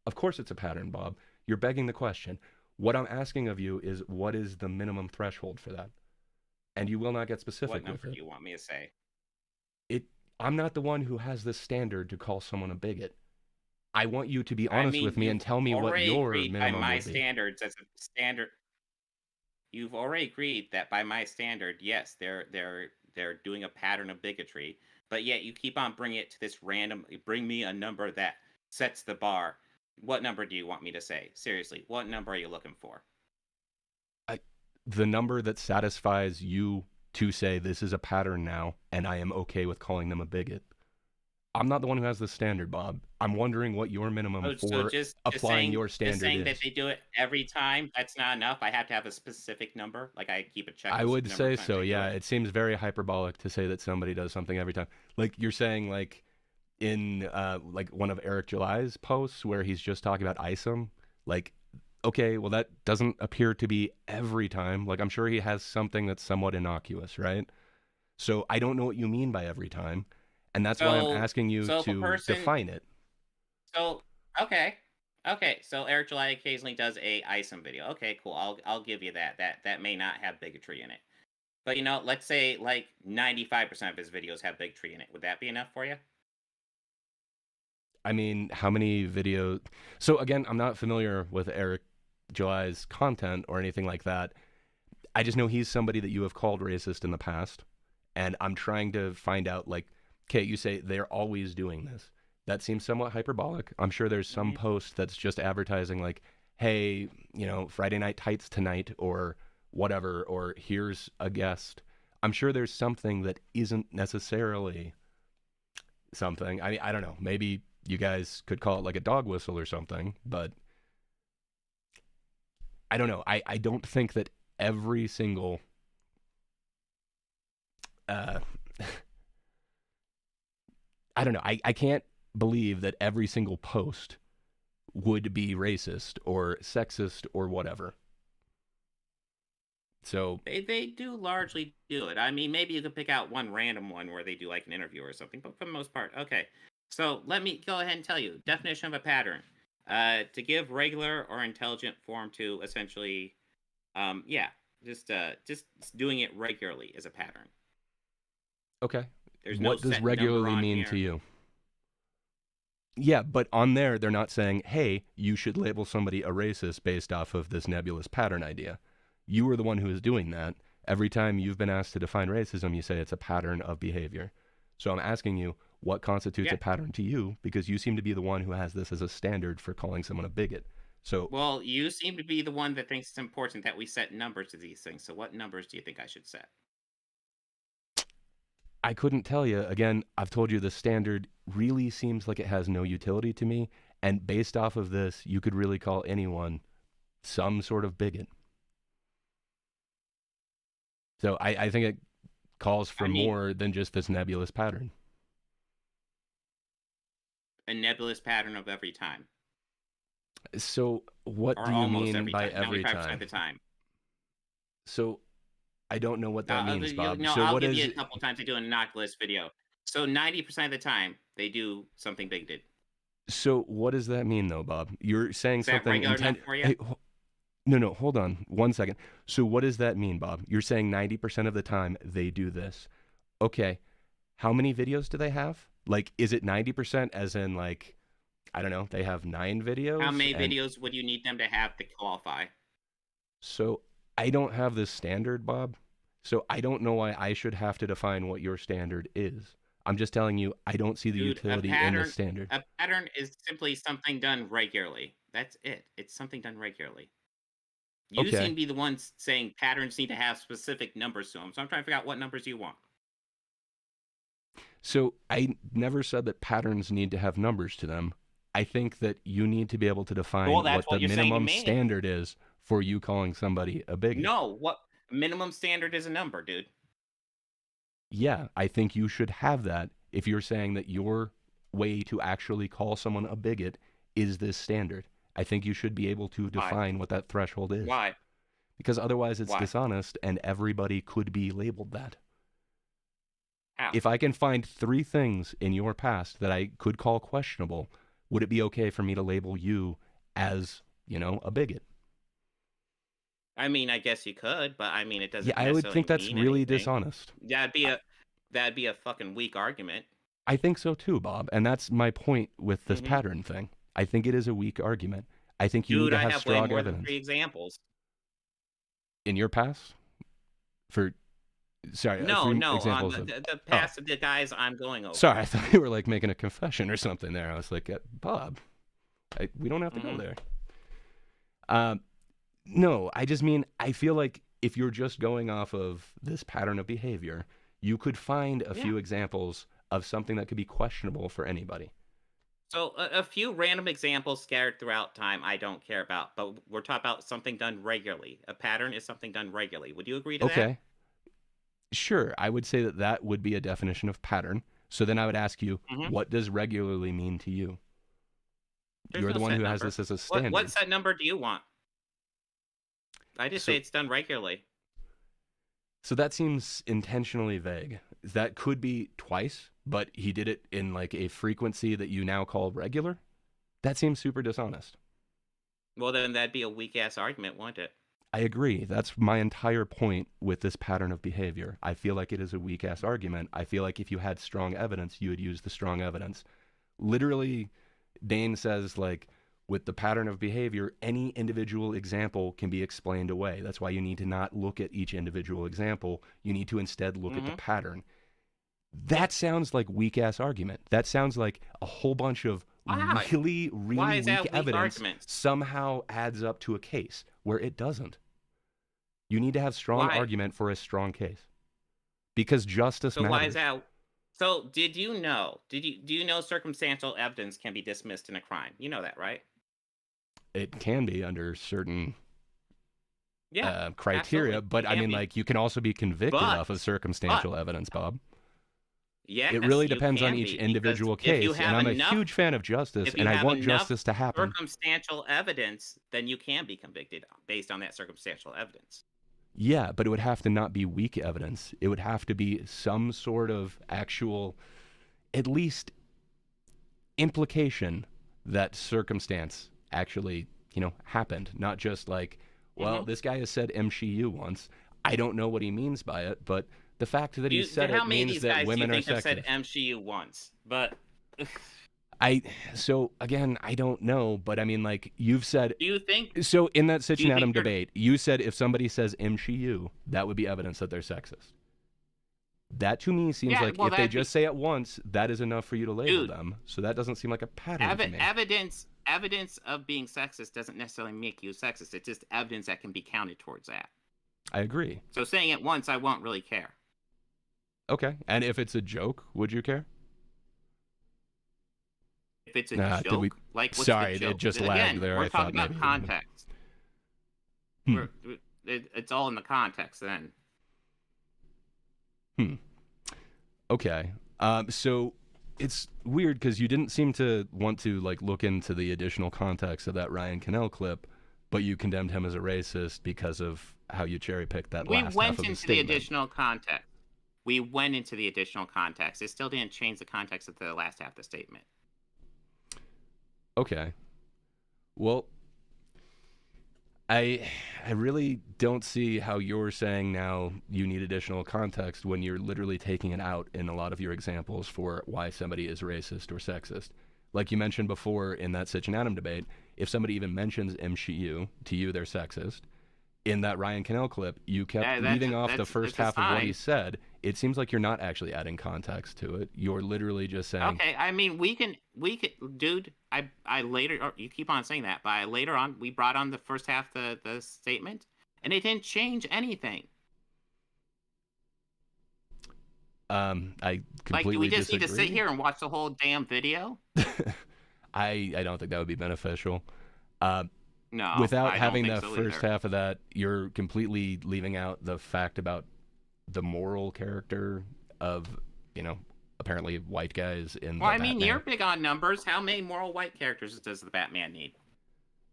Of course it's a pattern, Bob. You're begging the question. What I'm asking of you is, what is the minimum threshold for that? And you will not get specific What with number it. do you want me to say? I'm not the one who has the standard to call someone a bigot. I want you to be honest with me and tell me what your minimum by my would be. standards as a standard. You've already agreed that by my standard, yes, they're doing a pattern of bigotry, but yet you keep on bringing it to this random. Bring me a number that sets the bar. What number do you want me to say? Seriously, what number are you looking for? The number that satisfies you to say this is a pattern now, and I am okay with calling them a bigot. I'm not the one who has the standard, Bob. I'm wondering what your minimum for applying your standard just saying is. that they do it every time, that's not enough. I have to have a specific number. Like I keep a checklist. I would say so, yeah. It seems very hyperbolic to say that somebody does something every time. Like you're saying, like in like one of Eric July's posts where he's just talking about ISOM. Like, okay, well that doesn't appear to be every time. Like I'm sure he has something that's somewhat innocuous, right? So I don't know what you mean by every time. And that's why I'm asking you to define it. So, okay. So Eric July occasionally does a ISOM video. Okay, cool. I'll give you that. That may not have bigotry in it. But, let's say like 95% of his videos have bigotry in it. Would that be enough for you? I mean, how many videos? So again, I'm not familiar with Eric July's content or anything like that. I just know he's somebody that you have called racist in the past. And I'm trying to find out, like, okay, you say they're always doing this. That seems somewhat hyperbolic. I'm sure there's some post that's just advertising like, hey, Friday Night Tights tonight or whatever, or here's a guest. I'm sure there's something that isn't necessarily something. I mean, I don't know. Maybe you guys could call it like a dog whistle or something, but I don't know. I don't think that every single I don't know. I can't believe that every single post would be racist or sexist or whatever. So they do largely do it. I mean, maybe you could pick out one random one where they do like an interview or something, but for the most part, okay. So let me go ahead and tell you definition of a pattern: to give regular or intelligent form to essentially, just doing it regularly is a pattern. Okay. There's what does regularly mean to you? Yeah, but on there, they're not saying, hey, you should label somebody a racist based off of this nebulous pattern idea. You are the one who is doing that. Every time you've been asked to define racism, you say it's a pattern of behavior. So I'm asking you, what constitutes a pattern to you? Because you seem to be the one who has this as a standard for calling someone a bigot. So, well, you seem to be the one that thinks it's important that we set numbers to these things. So what numbers do you think I should set? I couldn't tell you. Again, I've told you the standard really seems like it has no utility to me. And based off of this, you could really call anyone some sort of bigot. So I think it calls for more than just this nebulous pattern. A nebulous pattern of every time. So what do you mean by every time? 95% of the time. So I don't know what that means, Bob. No, so I'll what give you a couple times they do an innocuous video. So 90% of the time, they do something bigoted. So what does that mean, though, Bob? You're saying is that something intended for you? Hey, no, hold on 1 second. So what does that mean, Bob? You're saying 90% of the time they do this. Okay. How many videos do they have? Like, is it 90% as in, like, I don't know, they have 9 videos? How many videos would you need them to have to qualify? So I don't have this standard, Bob. So I don't know why I should have to define what your standard is. I'm just telling you, I don't see the utility in the standard. A pattern is simply something done regularly. That's it. It's something done regularly. You seem to be the one saying patterns need to have specific numbers to them. So I'm trying to figure out what numbers you want. So I never said that patterns need to have numbers to them. I think that you need to be able to define what the minimum standard is for you calling somebody a bigot. No, what minimum standard is a number, dude. Yeah, I think you should have that if you're saying that your way to actually call someone a bigot is this standard. I think you should be able to define what that threshold is. Why? Because otherwise it's dishonest and everybody could be labeled that. How? If I can find 3 things in your past that I could call questionable, would it be okay for me to label you as, a bigot? I mean, I guess you could, but I mean, it doesn't Yeah, I would necessarily think that's mean really anything. dishonest. That'd be a fucking weak argument. I think so too, Bob. And that's my point with this hmm pattern thing. I think it is a weak argument. I think you need Dude, to I have have way strong more than evidence. 3 examples. In your past? For sorry, No, three no, on examples of the oh, past of the guys I'm going over. sorry, I thought you were like making a confession or something there. I was like, Bob, we don't have to go Mhm. there. No, I just mean I feel like if you're just going off of this pattern of behavior, you could find a Yeah. few examples of something that could be questionable for anybody. So a few random examples scattered throughout time I don't care about, but we're talking about something done regularly. A pattern is something done regularly. Would you agree to that? Okay. Sure, I would say that that would be a definition of pattern. So then I would ask you, Mhm. what does regularly mean to you? There's You're no the one set who has number. this as a standard. What set number do you want? I just say So, it's done regularly. so that seems intentionally vague. That could be twice, but he did it in like a frequency that you now call regular. That seems super dishonest. Well, then that'd be a weak ass argument, wouldn't it? I agree. That's my entire point with this pattern of behavior. I feel like it is a weak ass argument. I feel like if you had strong evidence, you would use the strong evidence. Literally, Dane says, like, with the pattern of behavior, any individual example can be explained away. That's why you need to not look at each individual example. You need to instead look at the Mhm. pattern. That sounds like weak ass argument. That sounds like a whole bunch of Why? really, Why really is that weak weak evidence arguments? somehow adds up to a case where it doesn't. You need to have strong Why? argument for a strong case because justice So why is matters. that? So did you know? Do you know circumstantial evidence can be dismissed in a crime? You know that, right? It can be under certain Yeah, criteria, absolutely. but It I can mean, be. like, you can also be convicted off of But circumstantial evidence, Bob. yes, It really you depends on can each be, because individual if you case, and have I'm a enough huge fan of justice, if and you I have want enough justice to happen. circumstantial evidence, then you can be convicted based on that circumstantial evidence. Yeah, but it would have to not be weak evidence. It would have to be some sort of actual, at least, implication that circumstance actually, happened. Not just like, well, hmm this guy has said MCU once. I don't know what he means by it, but the fact that he said How it many of means these that guys do you women are think have said sexist. MCU once? But So again, I don't know, but I mean, like, you've said. do you think So in that do you Sitchin think you're debate, you said if somebody says MCU, that would be evidence that they're sexist. That to me seems yeah? like Well, if they that'd be just say it once, that is enough for you to label dude. them. So that doesn't seem like a pattern to me. Evidence of being sexist doesn't necessarily make you sexist. It's just evidence that can be counted towards that. I agree. So saying it once, I won't really care. Okay. And if it's a joke, would you care? If it's a Did we? joke, like what's Sorry, the joke? it just Again, lagged there. we're I thought talking about maybe. context. Hmm. It's all in the context then. Okay. So it's weird because you didn't seem to want to like look into the additional context of that Ryan Cannell clip, but you condemned him as a racist because of how you cherry picked that We last half went of his into the statement. additional context. We went into the additional context. It still didn't change the context of the last half of the statement. Okay. Well, I really don't see how you're saying now you need additional context when you're literally taking it out in a lot of your examples for why somebody is racist or sexist. Like you mentioned before in that Sitch and Adam debate, if somebody even mentions MCU, to you they're sexist. In that Ryan Cannell clip, you kept leaving off the first half of what he said. It seems like you're not actually adding context to it. You're literally just saying, Okay, I mean, we can, dude. I later, or you keep on saying that, but later on, we brought on the first half of the statement, and it didn't change anything. I completely Like, do we just disagree. need to sit here and watch the whole damn video? I don't think that would be beneficial. No, Without I having don't the think so first either. half of that, you're completely leaving out the fact about the moral character of, apparently white guys in Well, the I mean, Batman. you're big on numbers. How many moral white characters does the Batman need?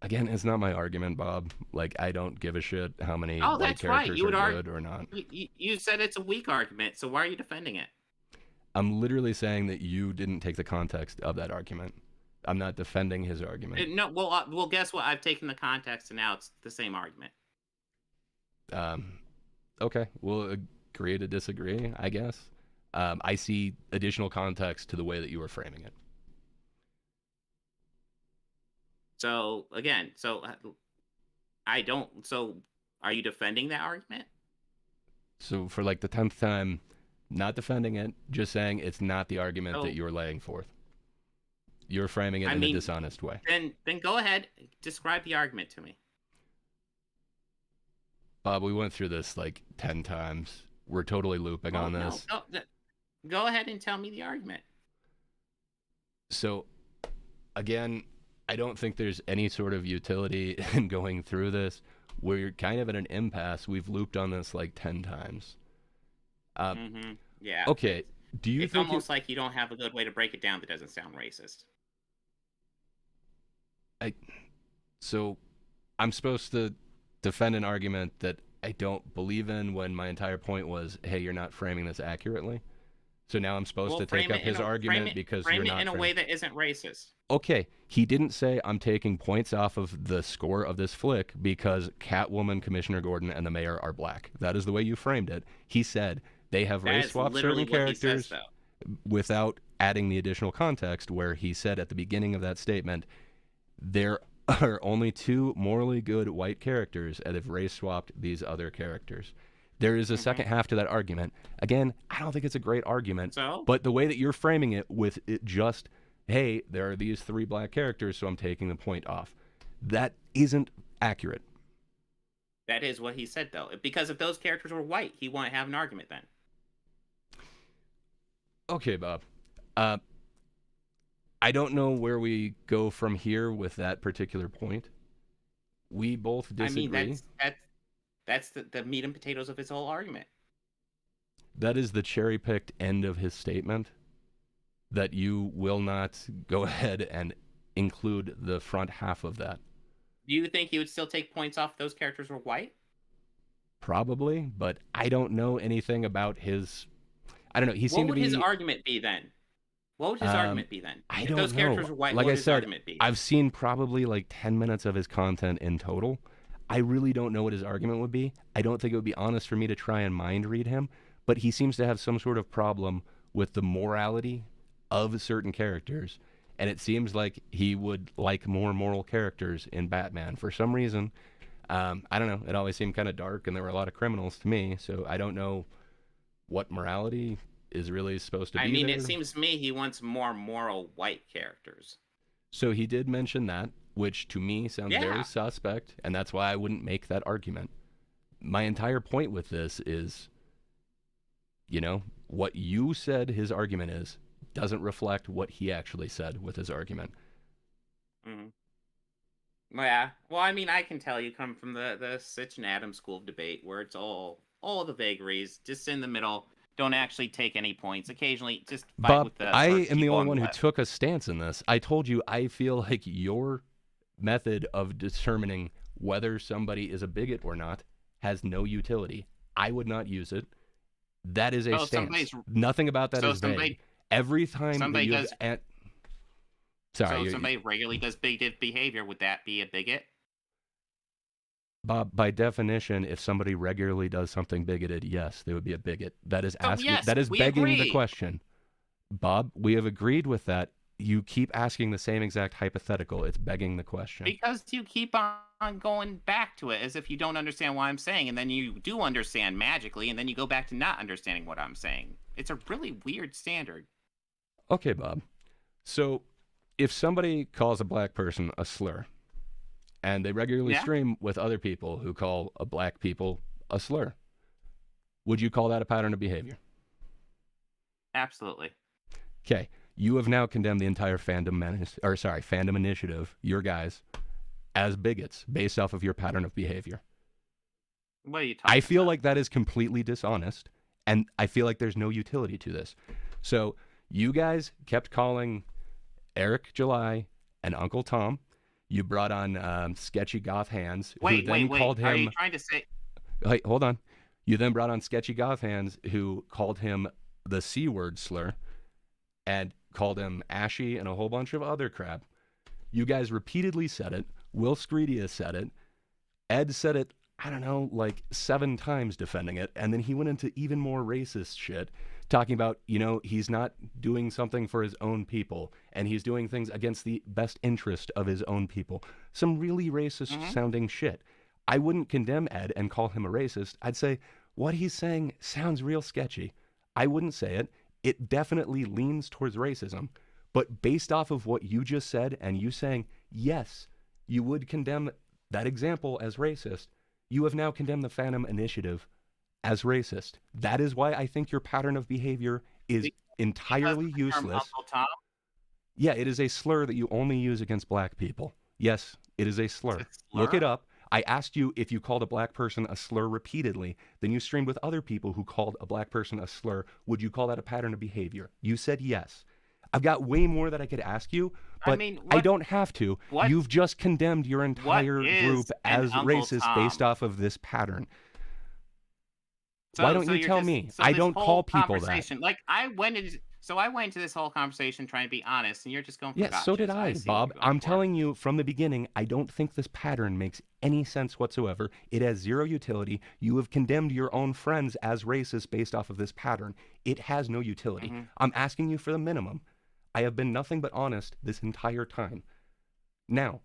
Again, it's not my argument, Bob. Like, I don't give a shit how many Oh, white that's right. characters You would are argue. good or not. You said it's a weak argument, so why are you defending it? I'm literally saying that you didn't take the context of that argument. I'm not defending his argument. No, well, guess what? I've taken the context, and now it's the same argument. Okay, we'll agree to disagree, I guess. I see additional context to the way that you were framing it. So again, I don't. So are you defending that argument? So for like the 10th time, not defending it, just saying it's not the argument So, that you're laying forth. You're framing it I in a mean, dishonest way. then go ahead, describe the argument to me. Bob, we went through this like 10 times. We're totally looping on this. No, go ahead and tell me the argument. So, again, I don't think there's any sort of utility in going through this. We're kind of at an impasse. We've looped on this like 10 times. Yeah. Okay. Do you it's think almost like you don't have a good way to break it down that doesn't sound racist? So I'm supposed to defend an argument that I don't believe in when my entire point was, hey, you're not framing this accurately. So now I'm supposed to take up his argument because you're not frame it in a way that isn't racist. Okay, he didn't say I'm taking points off of the score of this flick because Catwoman, Commissioner Gordon, and the mayor are black. That is the way you framed it. He said they have race swapped certain characters without adding the additional context where he said at the beginning of that statement, there are only 2 morally good white characters and have race swapped these other characters. There is a second half to that argument. Again, I don't think it's a great argument, but the way that you're framing it with it just, hey, there are these 3 black characters, so I'm taking the point off. That isn't accurate. That is what he said, though. Because if those characters were white, he wouldn't have an argument then. Okay, Bob. I don't know where we go from here with that particular point. We both disagree. I mean, that's the meat and potatoes of his whole argument. That is the cherry-picked end of his statement, that you will not go ahead and include the front half of that. Do you think he would still take points off if those characters were white? Probably, but I don't know anything about his... I don't know. He seemed to be... What would his argument be then? What would his argument be then? I if don't those know. characters were white, like what would I his said, argument be? I've seen probably like 10 minutes of his content in total. I really don't know what his argument would be. I don't think it would be honest for me to try and mind read him, but he seems to have some sort of problem with the morality of certain characters, and it seems like he would like more moral characters in Batman for some reason. I don't know. It always seemed kind of dark, and there were a lot of criminals to me, so I don't know what morality is really supposed to be. I mean, there. it seems to me he wants more moral white characters. So he did mention that, which to me sounds very suspect, and that's why I wouldn't make that argument. My entire point with this is, you know, what you said his argument is doesn't reflect what he actually said with his argument. Yeah. Well, I mean, I can tell you come from the Sitch and Adams school of debate where it's all the vagaries, just in the middle. Don't actually take any points. Occasionally, just fight Bob, with the I am the people only one who left. took a stance in this. I told you I feel like your method of determining whether somebody is a bigot or not has no utility. I would not use it. That is a stance. Nothing about that is vague. Every time somebody that does, sorry, so somebody regularly does bigoted behavior, would that be a bigot? Bob, by definition, if somebody regularly does something bigoted, yes, they would be a bigot. That is asking. Yes, that is we begging agree. the question. Bob, we have agreed with that. You keep asking the same exact hypothetical. It's begging the question. Because you keep on going back to it as if you don't understand what I'm saying, and then you do understand magically, and then you go back to not understanding what I'm saying. It's a really weird standard. Okay, Bob. So, if somebody calls a black person a slur, and they regularly stream with other people who call a black people a slur, would you call that a pattern of behavior? Absolutely. Okay. You have now condemned the entire fandom initiative, your guys, as bigots based off of your pattern of behavior. What are you talking about? I feel like that is completely dishonest, and I feel like there's no utility to this. So you guys kept calling Eric July and Uncle Tom. You brought on Sketchy Goth Hands, who then called him... Are you trying to say... Wait, hold on. You then brought on Sketchy Goth Hands, who called him the C-word slur, and called him ashy and a whole bunch of other crap. You guys repeatedly said it. Will Screedia said it. Ed said it I don't know, like 7 times defending it. And then he went into even more racist shit, talking about, he's not doing something for his own people, and he's doing things against the best interest of his own people. Some really racist sounding shit. I wouldn't condemn Ed and call him a racist. I'd say what he's saying sounds real sketchy. I wouldn't say it. It definitely leans towards racism. But based off of what you just said, and you saying, yes, you would condemn that example as racist, you have now condemned the Phantom Initiative as racist. That is why I think your pattern of behavior is entirely useless. Uncle Tom? Yeah, it is a slur that you only use against black people. Yes, it is a slur. Look it up. I asked you if you called a black person a slur repeatedly, then you streamed with other people who called a black person a slur. Would you call that a pattern of behavior? You said yes. I've got way more that I could ask you, but I don't have to. You've just condemned your entire group as racist based off of this pattern. Why don't you tell me? I don't call people that. Like I went into this whole conversation trying to be honest, and you're just going. Yeah, so did I, Bob. I'm telling you from the beginning, I don't think this pattern makes any sense whatsoever. It has zero utility. You have condemned your own friends as racist based off of this pattern. It has no utility. I'm asking you for the minimum. I have been nothing but honest this entire time. Now,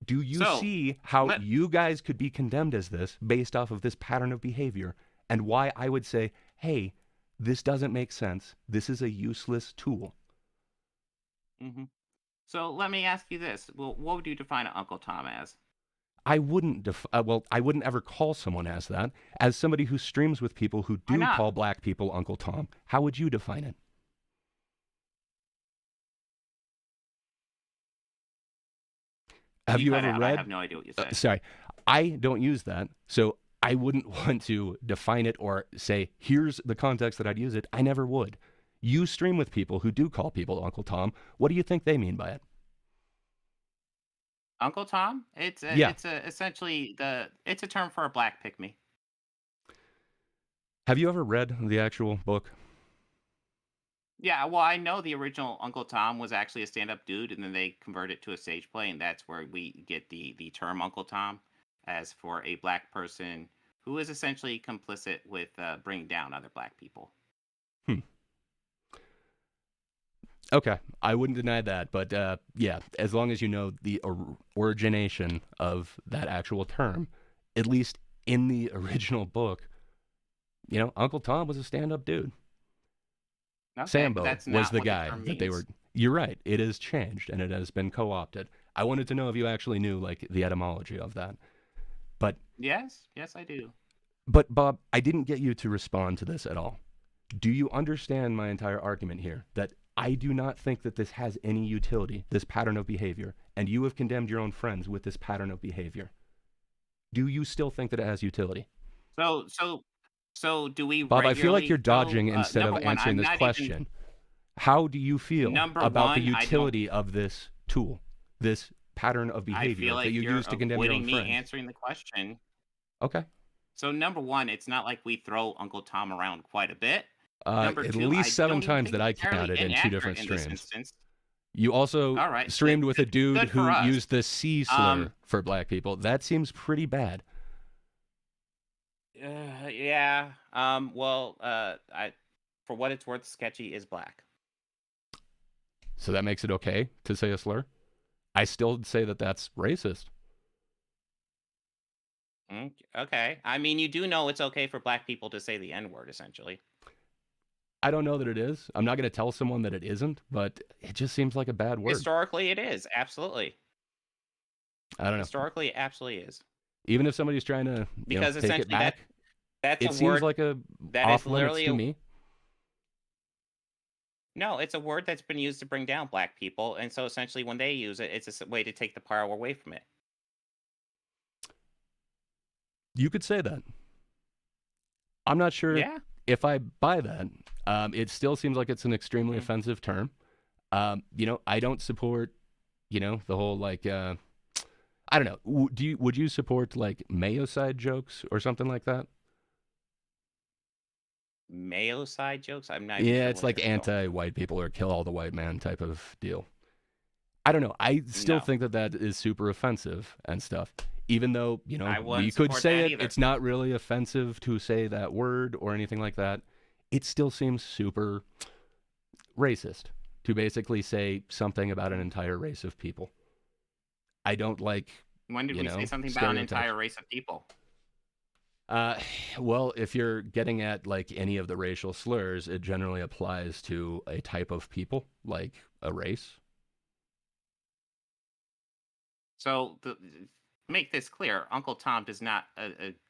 do you see how you guys could be condemned as this based off of this pattern of behavior, and why I would say, hey, this doesn't make sense. This is a useless tool. So let me ask you this. Well, what would you define Uncle Tom as? I wouldn't I wouldn't ever call someone as that. As somebody who streams with people who do call black people Uncle Tom, how would you define it? Have you ever read? I have no idea what you said. Sorry, I don't use that, so I wouldn't want to define it or say, here's the context that I'd use it. I never would. You stream with people who do call people Uncle Tom. What do you think they mean by it? Uncle Tom? It's essentially it's a term for a black pick-me. Have you ever read the actual book? Yeah, well, I know the original Uncle Tom was actually a stand-up dude, and then they converted it to a stage play, and that's where we get the term Uncle Tom as for a black person who is essentially complicit with bringing down other black people. Okay, I wouldn't deny that, but yeah, as long as you know the origination of that actual term, at least in the original book, Uncle Tom was a stand-up dude. Okay, Sambo was the guy that they were. You're right. It has changed and it has been co-opted. I wanted to know if you actually knew the etymology of that. But yes, I do. But Bob, I didn't get you to respond to this at all. Do you understand my entire argument here that I do not think that this has any utility, this pattern of behavior, and you have condemned your own friends with this pattern of behavior? Do you still think that it has utility? So do we? Bob, I feel like you're dodging instead of answering this question. How do you feel about the utility of this tool, this pattern of behavior that you use to condemn your own friends? Me answering the question. Okay. So number one, it's not like we throw Uncle Tom around quite a bit. At least 7 times that I counted in 2 different streams. You also streamed with a dude who used the C slur for black people. That seems pretty bad. Yeah. For what it's worth, sketchy is black. So that makes it okay to say a slur? I still say that that's racist. Okay. I mean, you do know it's okay for black people to say the N-word, essentially. I don't know that it is. I'm not going to tell someone that it isn't, but it just seems like a bad word. Historically, it is. Absolutely. I don't know. Historically, it absolutely is. Even if somebody's trying to take it back, it seems like a off limits to me. No, it's a word that's been used to bring down black people, and so essentially when they use it, it's a way to take the power away from it. You could say that. I'm not sure if I buy that. It still seems like it's an extremely offensive term. I don't support, the whole I don't know. Would you support Mayo side jokes or something like that? Mayo side jokes? I'm not. Yeah, it's like anti-white people or kill all the white man type of deal. I don't know. I still No. think that is super offensive and stuff. Even though, I we wouldn't could support say that it, either. it's not really offensive to say that word or anything like that. It still seems super racist to basically say something about an entire race of people. I don't like, When did we say something about an stereotypes. entire race of people? Well, if you're getting at like any of the racial slurs, it generally applies to a type of people, like a race. So, make this clear, Uncle Tom does not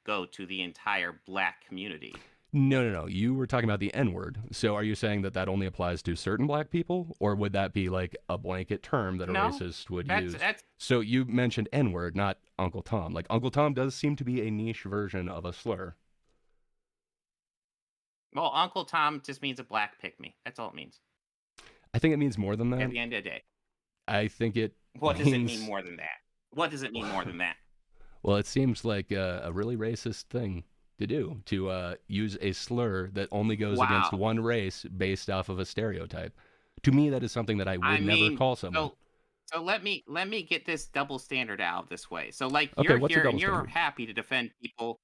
go to the entire black community. No. You were talking about the N-word. So are you saying that only applies to certain black people? Or would that be like a blanket term that a No, racist would that's use? So you mentioned N-word, not Uncle Tom. Like, Uncle Tom does seem to be a niche version of a slur. well, Uncle Tom just means a black pygmy. That's all it means. I think it means more than that. At the end of the day, I think it what does it mean more than that? What does it mean more than that? Well, it seems like a really racist thing to do, to use a slur that only goes against Wow. one race based off of a stereotype. To me, that is something that I would never call someone. So let me get this double standard out this way. So like Okay, you're what's a here and double you're standard? happy to defend people.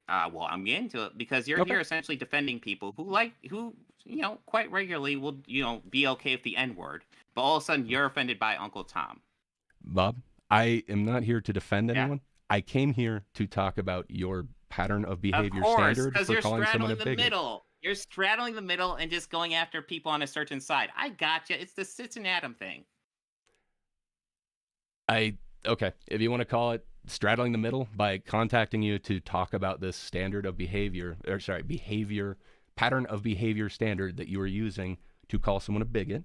Well, I'm getting to it because you're Okay. here essentially defending people who quite regularly will be okay with the N-word, but all of a sudden you're offended by Uncle Tom. Bob, I am not here to defend Yeah. anyone. I came here to talk about your pattern of Of behavior course, standard because for you're calling someone a straddling the bigot. middle. You're straddling the middle and just going after people on a certain side. I gotcha. It's the Sits and Adam thing. Okay, if you want to call it straddling the middle by contacting you to talk about this standard of behavior, pattern of behavior standard that you are using to call someone a bigot,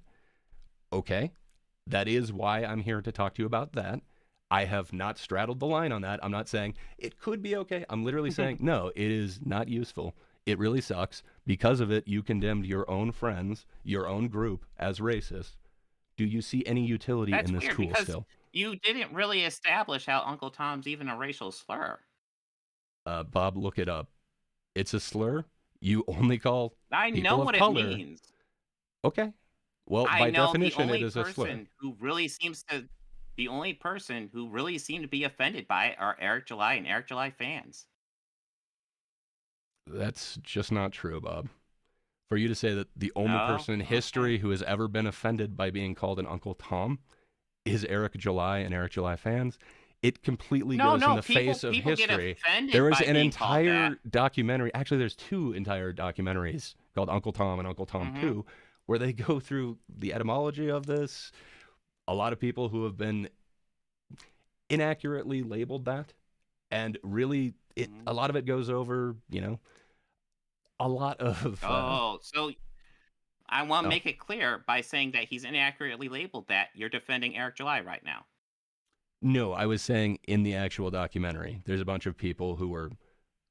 okay, that is why I'm here to talk to you about that. I have not straddled the line on that. I'm not saying it could be okay. I'm literally saying, no, it is not useful. It really sucks. Because of it, you condemned your own friends, your own group as racist. Do you see any utility That's in this weird tool because still? you didn't really establish how Uncle Tom's even a racial slur. Bob, look it up. It's a slur. You only call I know people of what color. it means. Okay. Well, I by know definition, it is a slur. the only person who really seemed to be offended by it are Eric July and Eric July fans. That's just not true, Bob. For you to say that the only No? person in history who has ever been offended by being called an Uncle Tom is Eric July and Eric July fans, it completely goes in the face of people get history. offended There is by an being called entire that. documentary. Actually, there's two entire documentaries called Uncle Tom and Uncle Tom 2, where they go through the etymology of this. A lot of people who have been inaccurately labeled that, and really, a lot of it goes over, a lot of. So I want to make it clear by saying that he's inaccurately labeled that you're defending Eric July right now. No, I was saying in the actual documentary, there's a bunch of people who were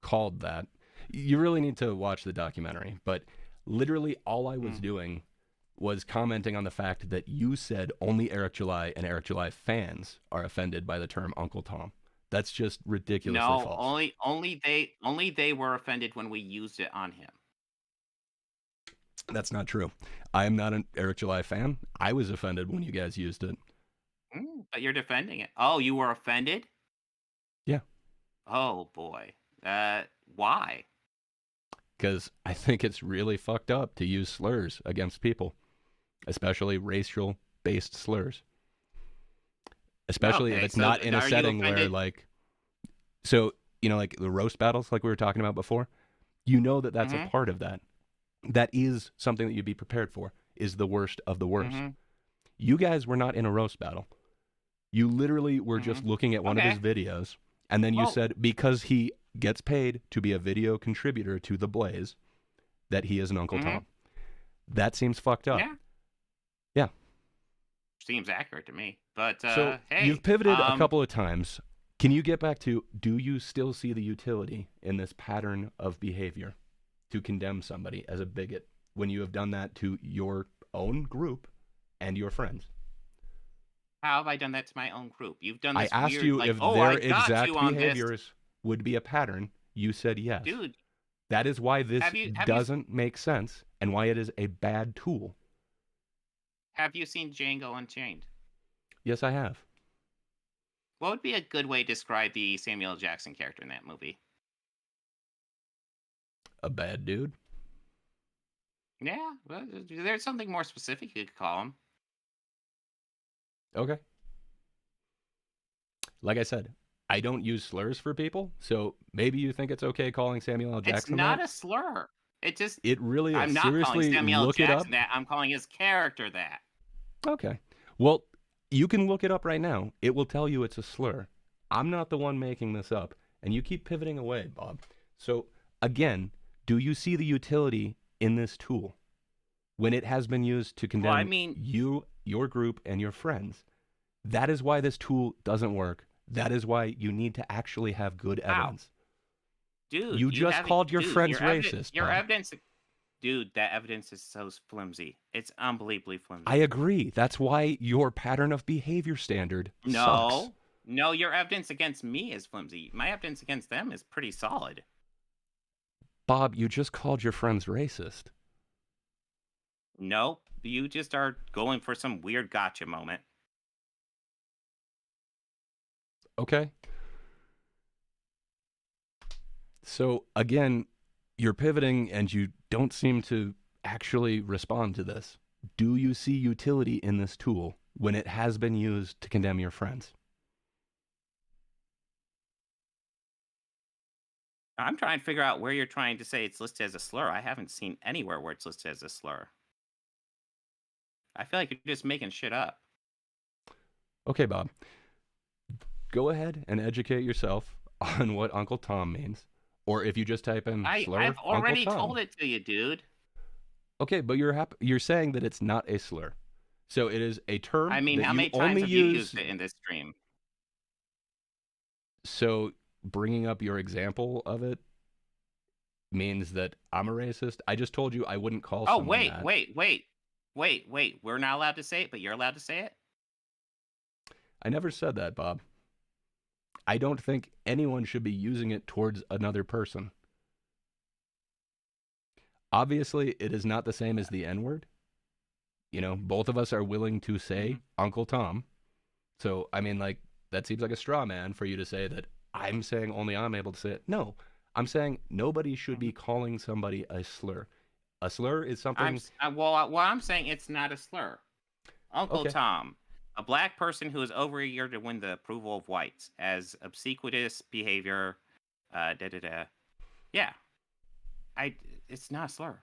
called that. You really need to watch the documentary, but literally all I was doing was commenting on the fact that you said only Eric July and Eric July fans are offended by the term Uncle Tom. That's just ridiculously false. only they were offended when we used it on him. That's not true. I am not an Eric July fan. I was offended when you guys used it. But you're defending it. Oh, you were offended? Yeah. Oh boy. Why? Because I think it's really fucked up to use slurs against people, especially racial-based slurs. Especially if it's not in a setting where, like, so, like the roast battles like we were talking about before, that's a part of that. That is something that you'd be prepared for, is the worst of the worst. You guys were not in a roast battle. You literally were just looking at one of his videos, and then you said because he gets paid to be a video contributor to The Blaze, that he is an Uncle Tom. That seems fucked up. Yeah. Seems accurate to me. But so hey, you've pivoted a couple of times. Can you get back to, do you still see the utility in this pattern of behavior to condemn somebody as a bigot when you have done that to your own group and your friends? How have I done that to my own group? You've done this. I asked you if their exact behaviors would be a pattern. You said yes. Dude. That is why this doesn't make sense and why it is a bad tool. Have you seen Django Unchained? Yes, I have. What would be a good way to describe the Samuel L. Jackson character in that movie? A bad dude? Yeah, well, there's something more specific you could call him. Okay. Like I said, I don't use slurs for people, so maybe you think it's okay calling Samuel L. Jackson It's not that? a slur. It really is. I'm not calling Seriously, Samuel L. look it up. Jackson that. I'm calling his character that. Okay. Well, you can look it up right now. It will tell you it's a slur. I'm not the one making this up, and you keep pivoting away, Bob. So, again, do you see the utility in this tool when it has been used to condemn you, your group, and your friends? That is why this tool doesn't work. That is why you need to actually have good evidence. Dude, you just called your friends racist. Your Bob. evidence, dude, that evidence is so flimsy. It's unbelievably flimsy. I agree. That's why your pattern of behavior standard sucks. No, your evidence against me is flimsy. My evidence against them is pretty solid. Bob, you just called your friends racist. No, you just are going for some weird gotcha moment. Okay. So, again, you're pivoting and you don't seem to actually respond to this. Do you see utility in this tool when it has been used to condemn your friends? I'm trying to figure out where you're trying to say it's listed as a slur. I haven't seen anywhere where it's listed as a slur. I feel like you're just making shit up. Okay, Bob. Go ahead and educate yourself on what Uncle Tom means. Or if you just type in slur, I've already Uncle Tom. told it to you, dude. Okay, but you're saying that it's not a slur. So it is a term. I mean, that how many times have you used it in this stream? So bringing up your example of it means that I'm a racist. I just told you I wouldn't call someone that. Wait. We're not allowed to say it, but you're allowed to say it? I never said that, Bob. I don't think anyone should be using it towards another person. Obviously, it is not the same as the N-word. You know, both of us are willing to say Uncle Tom. So, I mean, like, that seems like a straw man for you to say that I'm saying only I'm able to say it. No, I'm saying nobody should be calling somebody a slur. A slur is something... I'm saying it's not a slur. Uncle Okay. Tom, a black person who is overeager to win the approval of whites as obsequious behavior, Yeah. It's not a slur.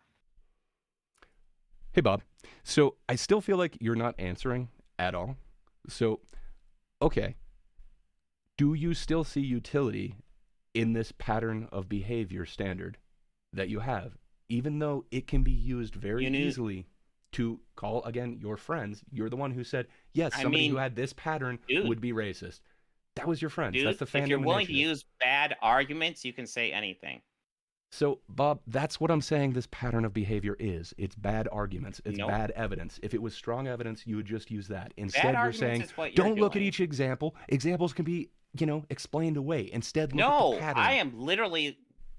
Hey, Bob. So I still feel like you're not answering at all. So, okay. Do you still see utility in this pattern of behavior standard that you have, even though it can be used very easily to call, again, your friends? You're the one who said, yes, somebody who had this pattern would be racist. That was your friends. Dude, that's the fandom if you're willing initiative. to use bad arguments, you can say anything. So, Bob, that's what I'm saying this pattern of behavior is. It's bad arguments. It's bad evidence. If it was strong evidence, you would just use that. Instead, you're saying, don't look at each example. Examples can be, explained away. Instead, look at the pattern.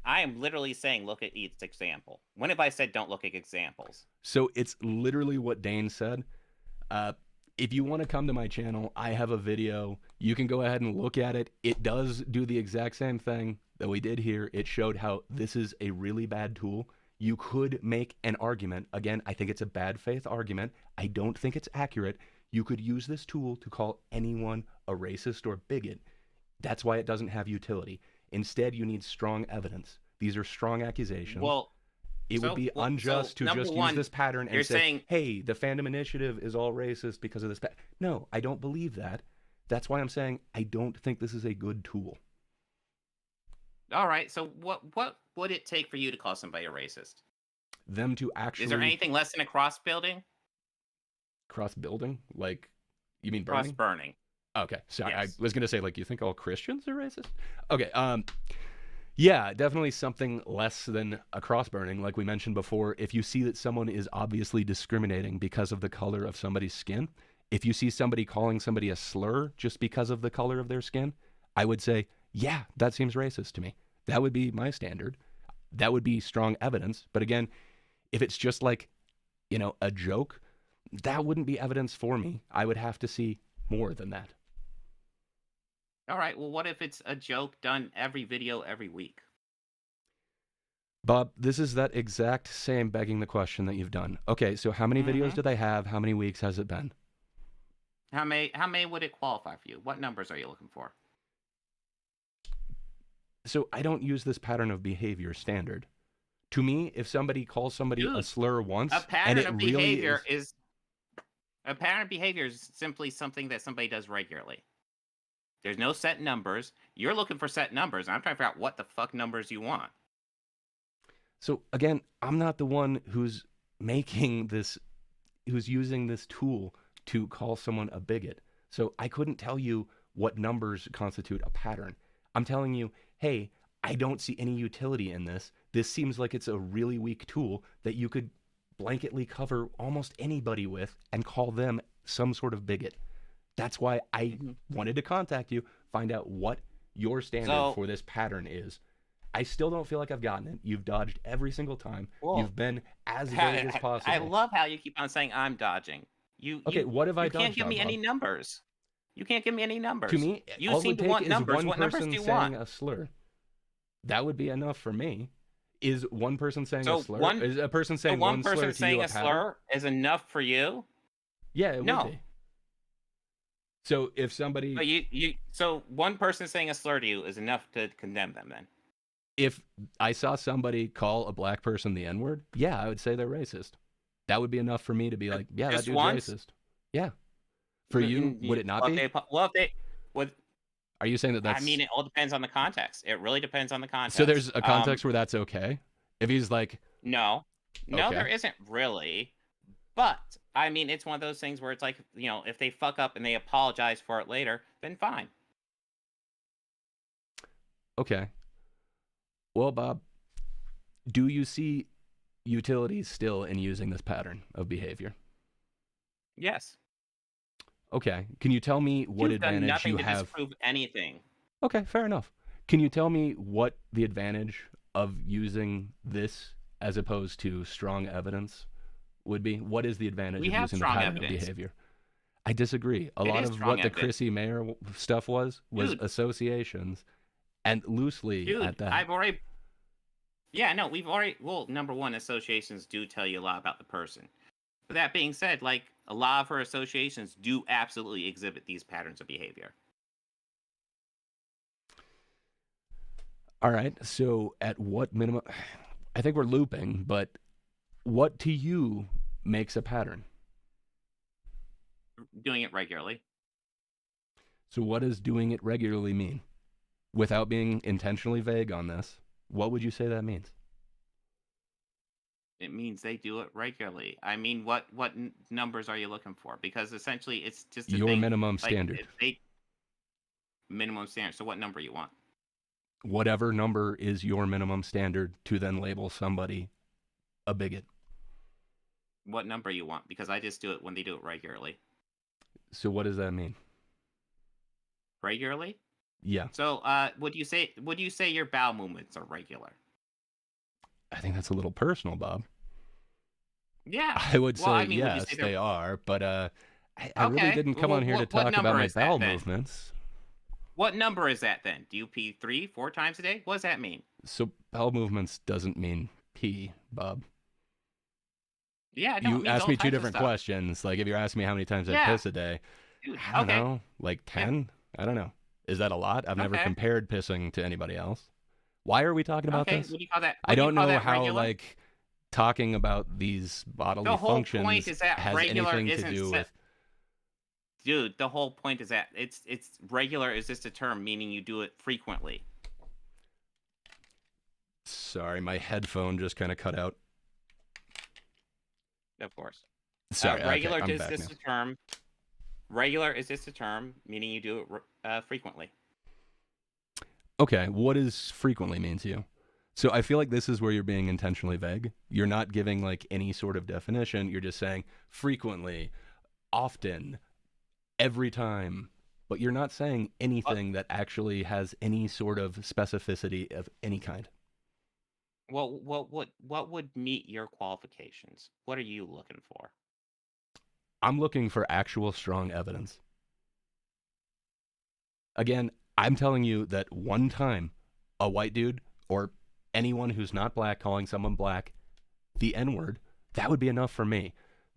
I am literally saying look at each example. When have I said don't look at examples? So it's literally what Dane said. If you want to come to my channel, I have a video. You can go ahead and look at it. It does do the exact same thing that we did here. It showed how this is a really bad tool. You could make an argument. Again, I think it's a bad faith argument. I don't think it's accurate. You could use this tool to call anyone a racist or bigot. That's why it doesn't have utility. Instead, you need strong evidence. These are strong accusations. It would be unjust to just use this pattern and say, hey, the fandom initiative is all racist because of this. No, I don't believe that. That's why I'm saying I don't think this is a good tool. All right, so what would it take for you to call somebody a racist? Them to actually... Is there anything less than a cross-building? Cross-building? Like, you mean burning? Cross-burning. Okay, sorry. Yes. I was going to say, like, you think all Christians are racist? Okay, yeah, definitely something less than a cross-burning. Like we mentioned before, if you see that someone is obviously discriminating because of the color of somebody's skin, if you see somebody calling somebody a slur just because of the color of their skin, I would say, yeah, that seems racist to me. That would be my standard. That would be strong evidence. But again, if it's just like, a joke, that wouldn't be evidence for me. I would have to see more than that. All right. Well, what if it's a joke done every video every week? Bob, this is that exact same begging the question that you've done. Okay, so how many videos do they have? How many weeks has it been? How many would it qualify for you? What numbers are you looking for? So I don't use this pattern of behavior standard. To me, if somebody calls somebody a slur once, A pattern and it of really behavior is a pattern of behavior is simply something that somebody does regularly. There's no set numbers. You're looking for set numbers. I'm trying to figure out what the fuck numbers you want. So again, I'm not the one who's making this, who's using this tool to call someone a bigot. So I couldn't tell you what numbers constitute a pattern. I'm telling you, hey, I don't see any utility in this. This seems like it's a really weak tool that you could blanketly cover almost anybody with and call them some sort of bigot. That's why I wanted to contact you, find out what your standard for this pattern is. I still don't feel like I've gotten it. You've dodged every single time. Well, you've been as vague as possible. I love how you keep on saying I'm dodging. What have I dodged? You can't give me any numbers. You can't give me any numbers. To me, you seem to want numbers. What numbers do you want? A slur. That would be enough for me. Is one person saying a slur? Is a person saying one slur to you a slur is enough for you? Yeah, it would be. So if somebody, but so one person saying a slur to you is enough to condemn them then? If I saw somebody call a black person the N-word, yeah, I would say they're racist. That would be enough for me to be like, yeah, that dude's racist. Yeah. For you, would it not be? Are you saying that that's... I mean, it all depends on the context. It really depends on the context. So there's a context where that's okay? If he's like... No, there isn't really. But, I mean, it's one of those things where it's like, if they fuck up and they apologize for it later, then fine. Okay. Well, Bob, do you see utilities still in using this pattern of behavior? Yes. Okay. Can you tell me what advantage you have? You've done nothing to disprove anything. Okay, fair enough. Can you tell me what the advantage of using this as opposed to strong evidence would be? What is the advantage of using the pattern of behavior? I disagree. A lot of what the Chrissy Mayer stuff was associations. And loosely at that. Well, number one, associations do tell you a lot about the person. But that being said, like, a lot of her associations do absolutely exhibit these patterns of behavior. All right, so at what minimum, I think we're looping, but what to you makes a pattern? Doing it regularly. So what does doing it regularly mean? Without being intentionally vague on this, what would you say that means? It means they do it regularly. I mean, what numbers are you looking for? Because essentially, it's just your minimum standard. Minimum standard. So what number you want? Whatever number is your minimum standard to then label somebody a bigot. What number you want? Because I just do it when they do it regularly. So what does that mean? Regularly? Yeah. So, would you say your bowel movements are regular? I think that's a little personal, Bob. Yeah. I would say yes, they are, but I really didn't come on here to talk about my bowel movements. What number is that then? Do you pee 3-4 times a day? What does that mean? So bowel movements doesn't mean pee, Bob. Yeah, you asked me two different questions. Like if you're asking me how many times I piss a day, I don't know, like 10. I don't know. Is that a lot? I've never compared pissing to anybody else. Why are we talking about this? What do you call that? I don't know how like talking about these bodily functions point is that has anything to do with. Dude, the whole point is that it's regular is just a term meaning you do it frequently. Sorry, my headphone just kind of cut out. Of course. Sorry, regular is just a term. Regular is just a term meaning you do it frequently. Okay, what does frequently mean to you? So I feel like this is where you're being intentionally vague. You're not giving like any sort of definition. You're just saying frequently, often, every time. But you're not saying anything that actually has any sort of specificity of any kind. Well, what would meet your qualifications? What are you looking for? I'm looking for actual strong evidence. Again, I'm telling you that one time a white dude or anyone who's not black calling someone black the N-word, that would be enough for me.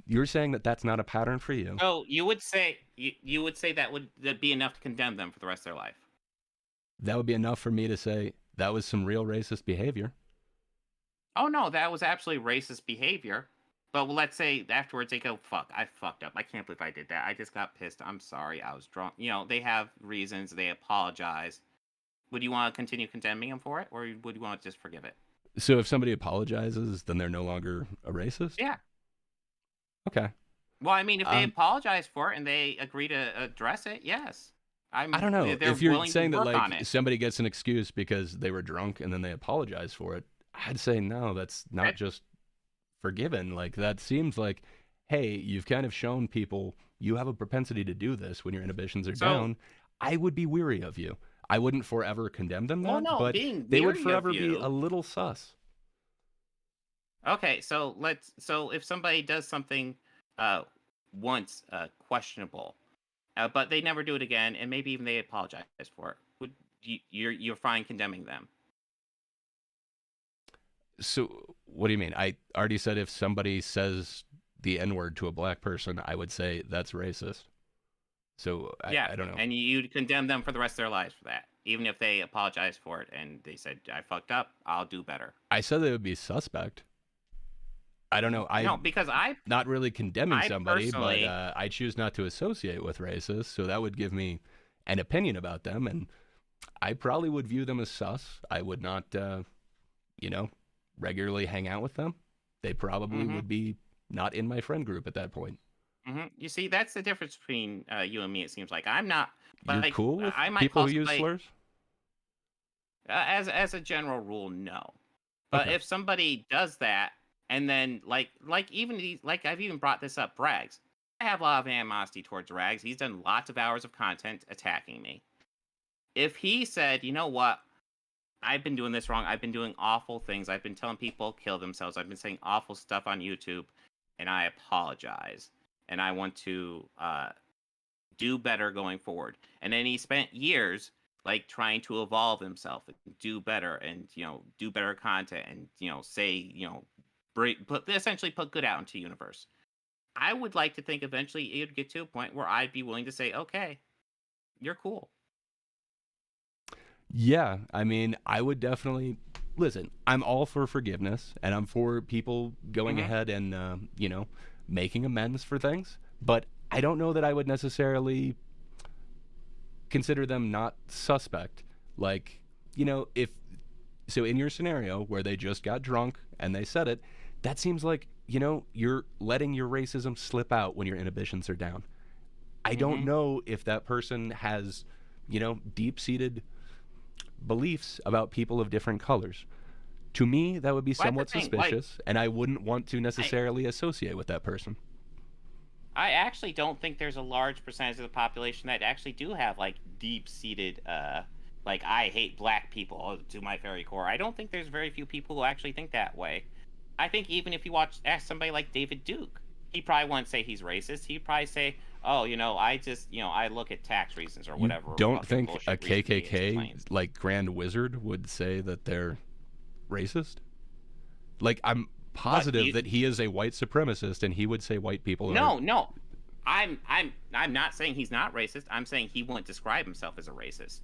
You're saying that that's not a pattern for you. So you would say that'd be enough to condemn them for the rest of their life. That would be enough for me to say that was some real racist behavior. Oh no, that was absolutely racist behavior. But let's say afterwards they go, "Fuck, I fucked up. I can't believe I did that. I just got pissed. I'm sorry. I was drunk." You know, they have reasons. They apologize. Would you want to continue condemning them for it, or would you want to just forgive it? So if somebody apologizes, then they're no longer a racist? Yeah. Okay. Well, I mean, if they apologize for it and they agree to address it, yes. I don't know. They're If you're willing saying to that work on like it. somebody gets an excuse because they were drunk and then they apologize for it, I'd say no, that's not just forgiven. Like that seems like, hey, you've kind of shown people you have a propensity to do this when your inhibitions are down. I would be weary of you. I wouldn't forever condemn them, but they would forever be a little sus. Okay, so if somebody does something once questionable, but they never do it again, and maybe even they apologize for it, you're fine condemning them? So what do you mean? I already said if somebody says the N-word to a black person, I would say that's racist. So I don't know. And you'd condemn them for the rest of their lives for that, even if they apologize for it and they said, "I fucked up. I'll do better." I said they would be suspect. I don't know. No, because not really condemning somebody, but I choose not to associate with racists, so that would give me an opinion about them, and I probably would view them as sus. I would not, regularly hang out with them. They probably would be not in my friend group at that point. Mm-hmm. You see, that's the difference between you and me. It seems like I'm not. You're like, cool with I might people who use slurs? As a general rule, no. But if somebody does that, and then like even these, like I've even brought this up, Rags. I have a lot of animosity towards Rags. He's done lots of hours of content attacking me. If he said, "You know what? I've been doing this wrong. I've been doing awful things. I've been telling people kill themselves. I've been saying awful stuff on YouTube, and I apologize. And I want to do better going forward." And then he spent years like trying to evolve himself and do better, and do better content, and say essentially put good out into the universe. I would like to think eventually it would get to a point where I'd be willing to say, "Okay, you're cool." Yeah, I mean, I would definitely listen. I'm all for forgiveness, and I'm for people going ahead and making amends for things. But I don't know that I would necessarily consider them not suspect. Like, if so, in your scenario where they just got drunk and they said it, that seems like you're letting your racism slip out when your inhibitions are down. I don't know if that person has deep-seated beliefs about people of different colors. To me, that would be somewhat suspicious, and I wouldn't want to necessarily associate with that person. I actually don't think there's a large percentage of the population that actually do have like deep-seated like I hate black people to my very core. I don't think there's very few people who actually think that way. I think even if you ask somebody like David Duke, he probably wouldn't say he's racist. He'd probably say, "Oh, I just, I look at tax reasons or whatever." You don't think a KKK like Grand Wizard would say that they're racist? Like, I'm positive that he is a white supremacist, and he would say white people. No. I'm not saying he's not racist. I'm saying he wouldn't describe himself as a racist.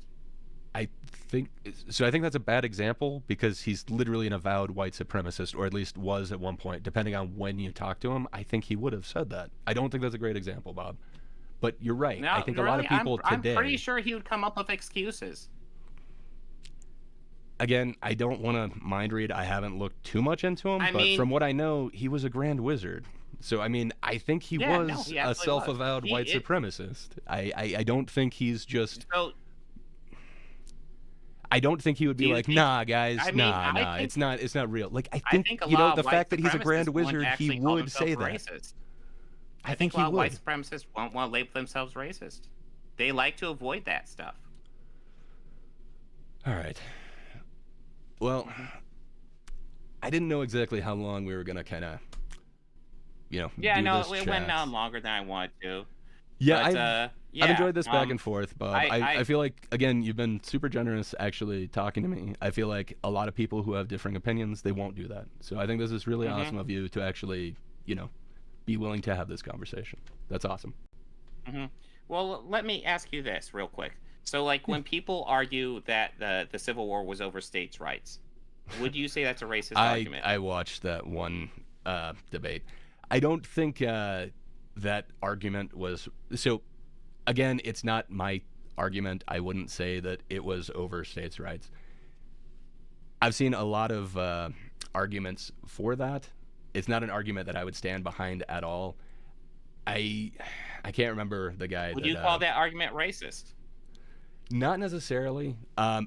I think that's a bad example because he's literally an avowed white supremacist, or at least was at one point. Depending on when you talk to him, I think he would have said that. I don't think that's a great example, Bob. But you're right. No, I think really, a lot of people today... I'm pretty sure he would come up with excuses. Again, I don't want to mind read. I haven't looked too much into him, but from what I know, he was a Grand Wizard. So, I mean, I think he was a self-avowed white supremacist. I don't think he's just... I don't think he would be like, "Nah, guys, nah, it's not real." Like, I think the fact that he's a Grand Wizard, he would say that. Racist. I think a lot of white supremacists won't want to label themselves racist. They like to avoid that stuff. All right. Well, I didn't know exactly how long we were gonna kind of, Yeah, no, it went on longer than I wanted to. Yeah, Yeah, I've enjoyed this back and forth, Bob. I I feel like, again, you've been super generous actually talking to me. I feel like a lot of people who have differing opinions, they won't do that. So I think this is really awesome of you to actually, be willing to have this conversation. That's awesome. Well, let me ask you this real quick. So, like, when people argue that the Civil War was over states' rights, would you say that's a racist argument? I watched that one debate. I don't think that argument was... So, again, it's not my argument. I wouldn't say that it was over states' rights. I've seen a lot of arguments for that. It's not an argument that I would stand behind at all. I can't remember the guy. Would you call that argument racist? Not necessarily.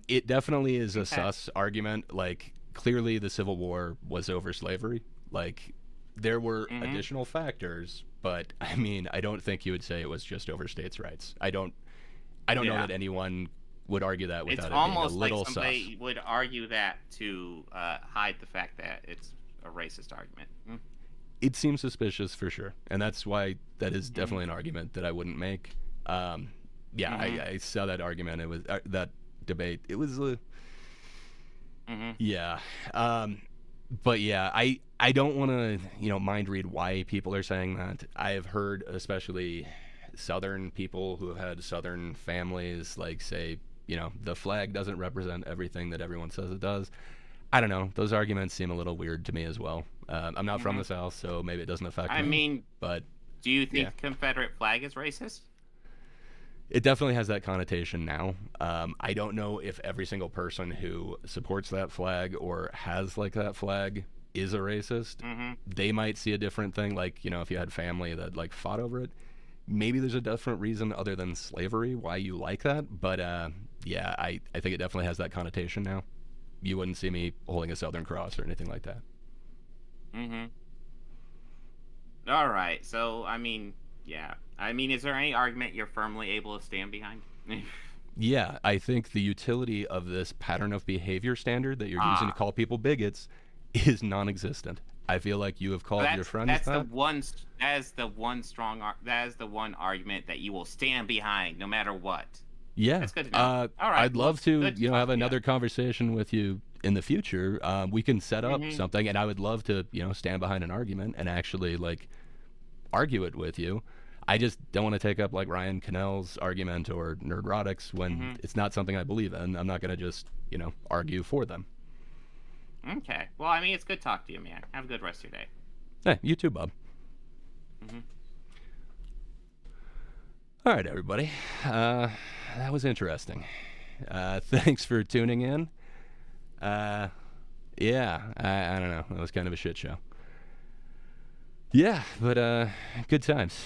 It definitely is a sus argument. Like, clearly the Civil War was over slavery. Like, there were additional factors, but I mean, I don't think you would say it was just over states' rights. I don't know that anyone would argue that without it being a little sus. It's almost like somebody would argue that to hide the fact that it's a racist argument. It seems suspicious for sure, and that's why that is definitely an argument that I wouldn't make. I saw that argument. It was that debate. It was but yeah, I don't want to mind read why people are saying that. I have heard, especially Southern people who have had Southern families, like, say, the flag doesn't represent everything that everyone says it does. I don't know. Those arguments seem a little weird to me as well. I'm not from the South, so maybe it doesn't affect me. I mean, but do you think Confederate flag is racist? It definitely has that connotation now. I don't know if every single person who supports that flag or has like that flag is a racist. They might see a different thing. Like, if you had family that like fought over it, maybe there's a different reason other than slavery why you like that. But I think it definitely has that connotation now. You wouldn't see me holding a Southern Cross or anything like that. All right. So, I mean, is there any argument you're firmly able to stand behind? Yeah, I think the utility of this pattern of behavior standard that you're using to call people bigots is non-existent. I feel like you have called your friends that. That is the one argument that you will stand behind no matter what. Yeah. That's good to know. All right. I'd love to, have another conversation with you in the future. We can set up something, and I would love to, stand behind an argument and actually like argue it with you. I just don't want to take up like Ryan Cannell's argument or Nerdrotics when it's not something I believe in. I'm not going to just, argue for them. Okay. Well, I mean, it's good to talk to you, man. Have a good rest of your day. Hey, you too, Bob. All right, everybody. That was interesting. Thanks for tuning in. I don't know. That was kind of a shit show. Yeah, but good times.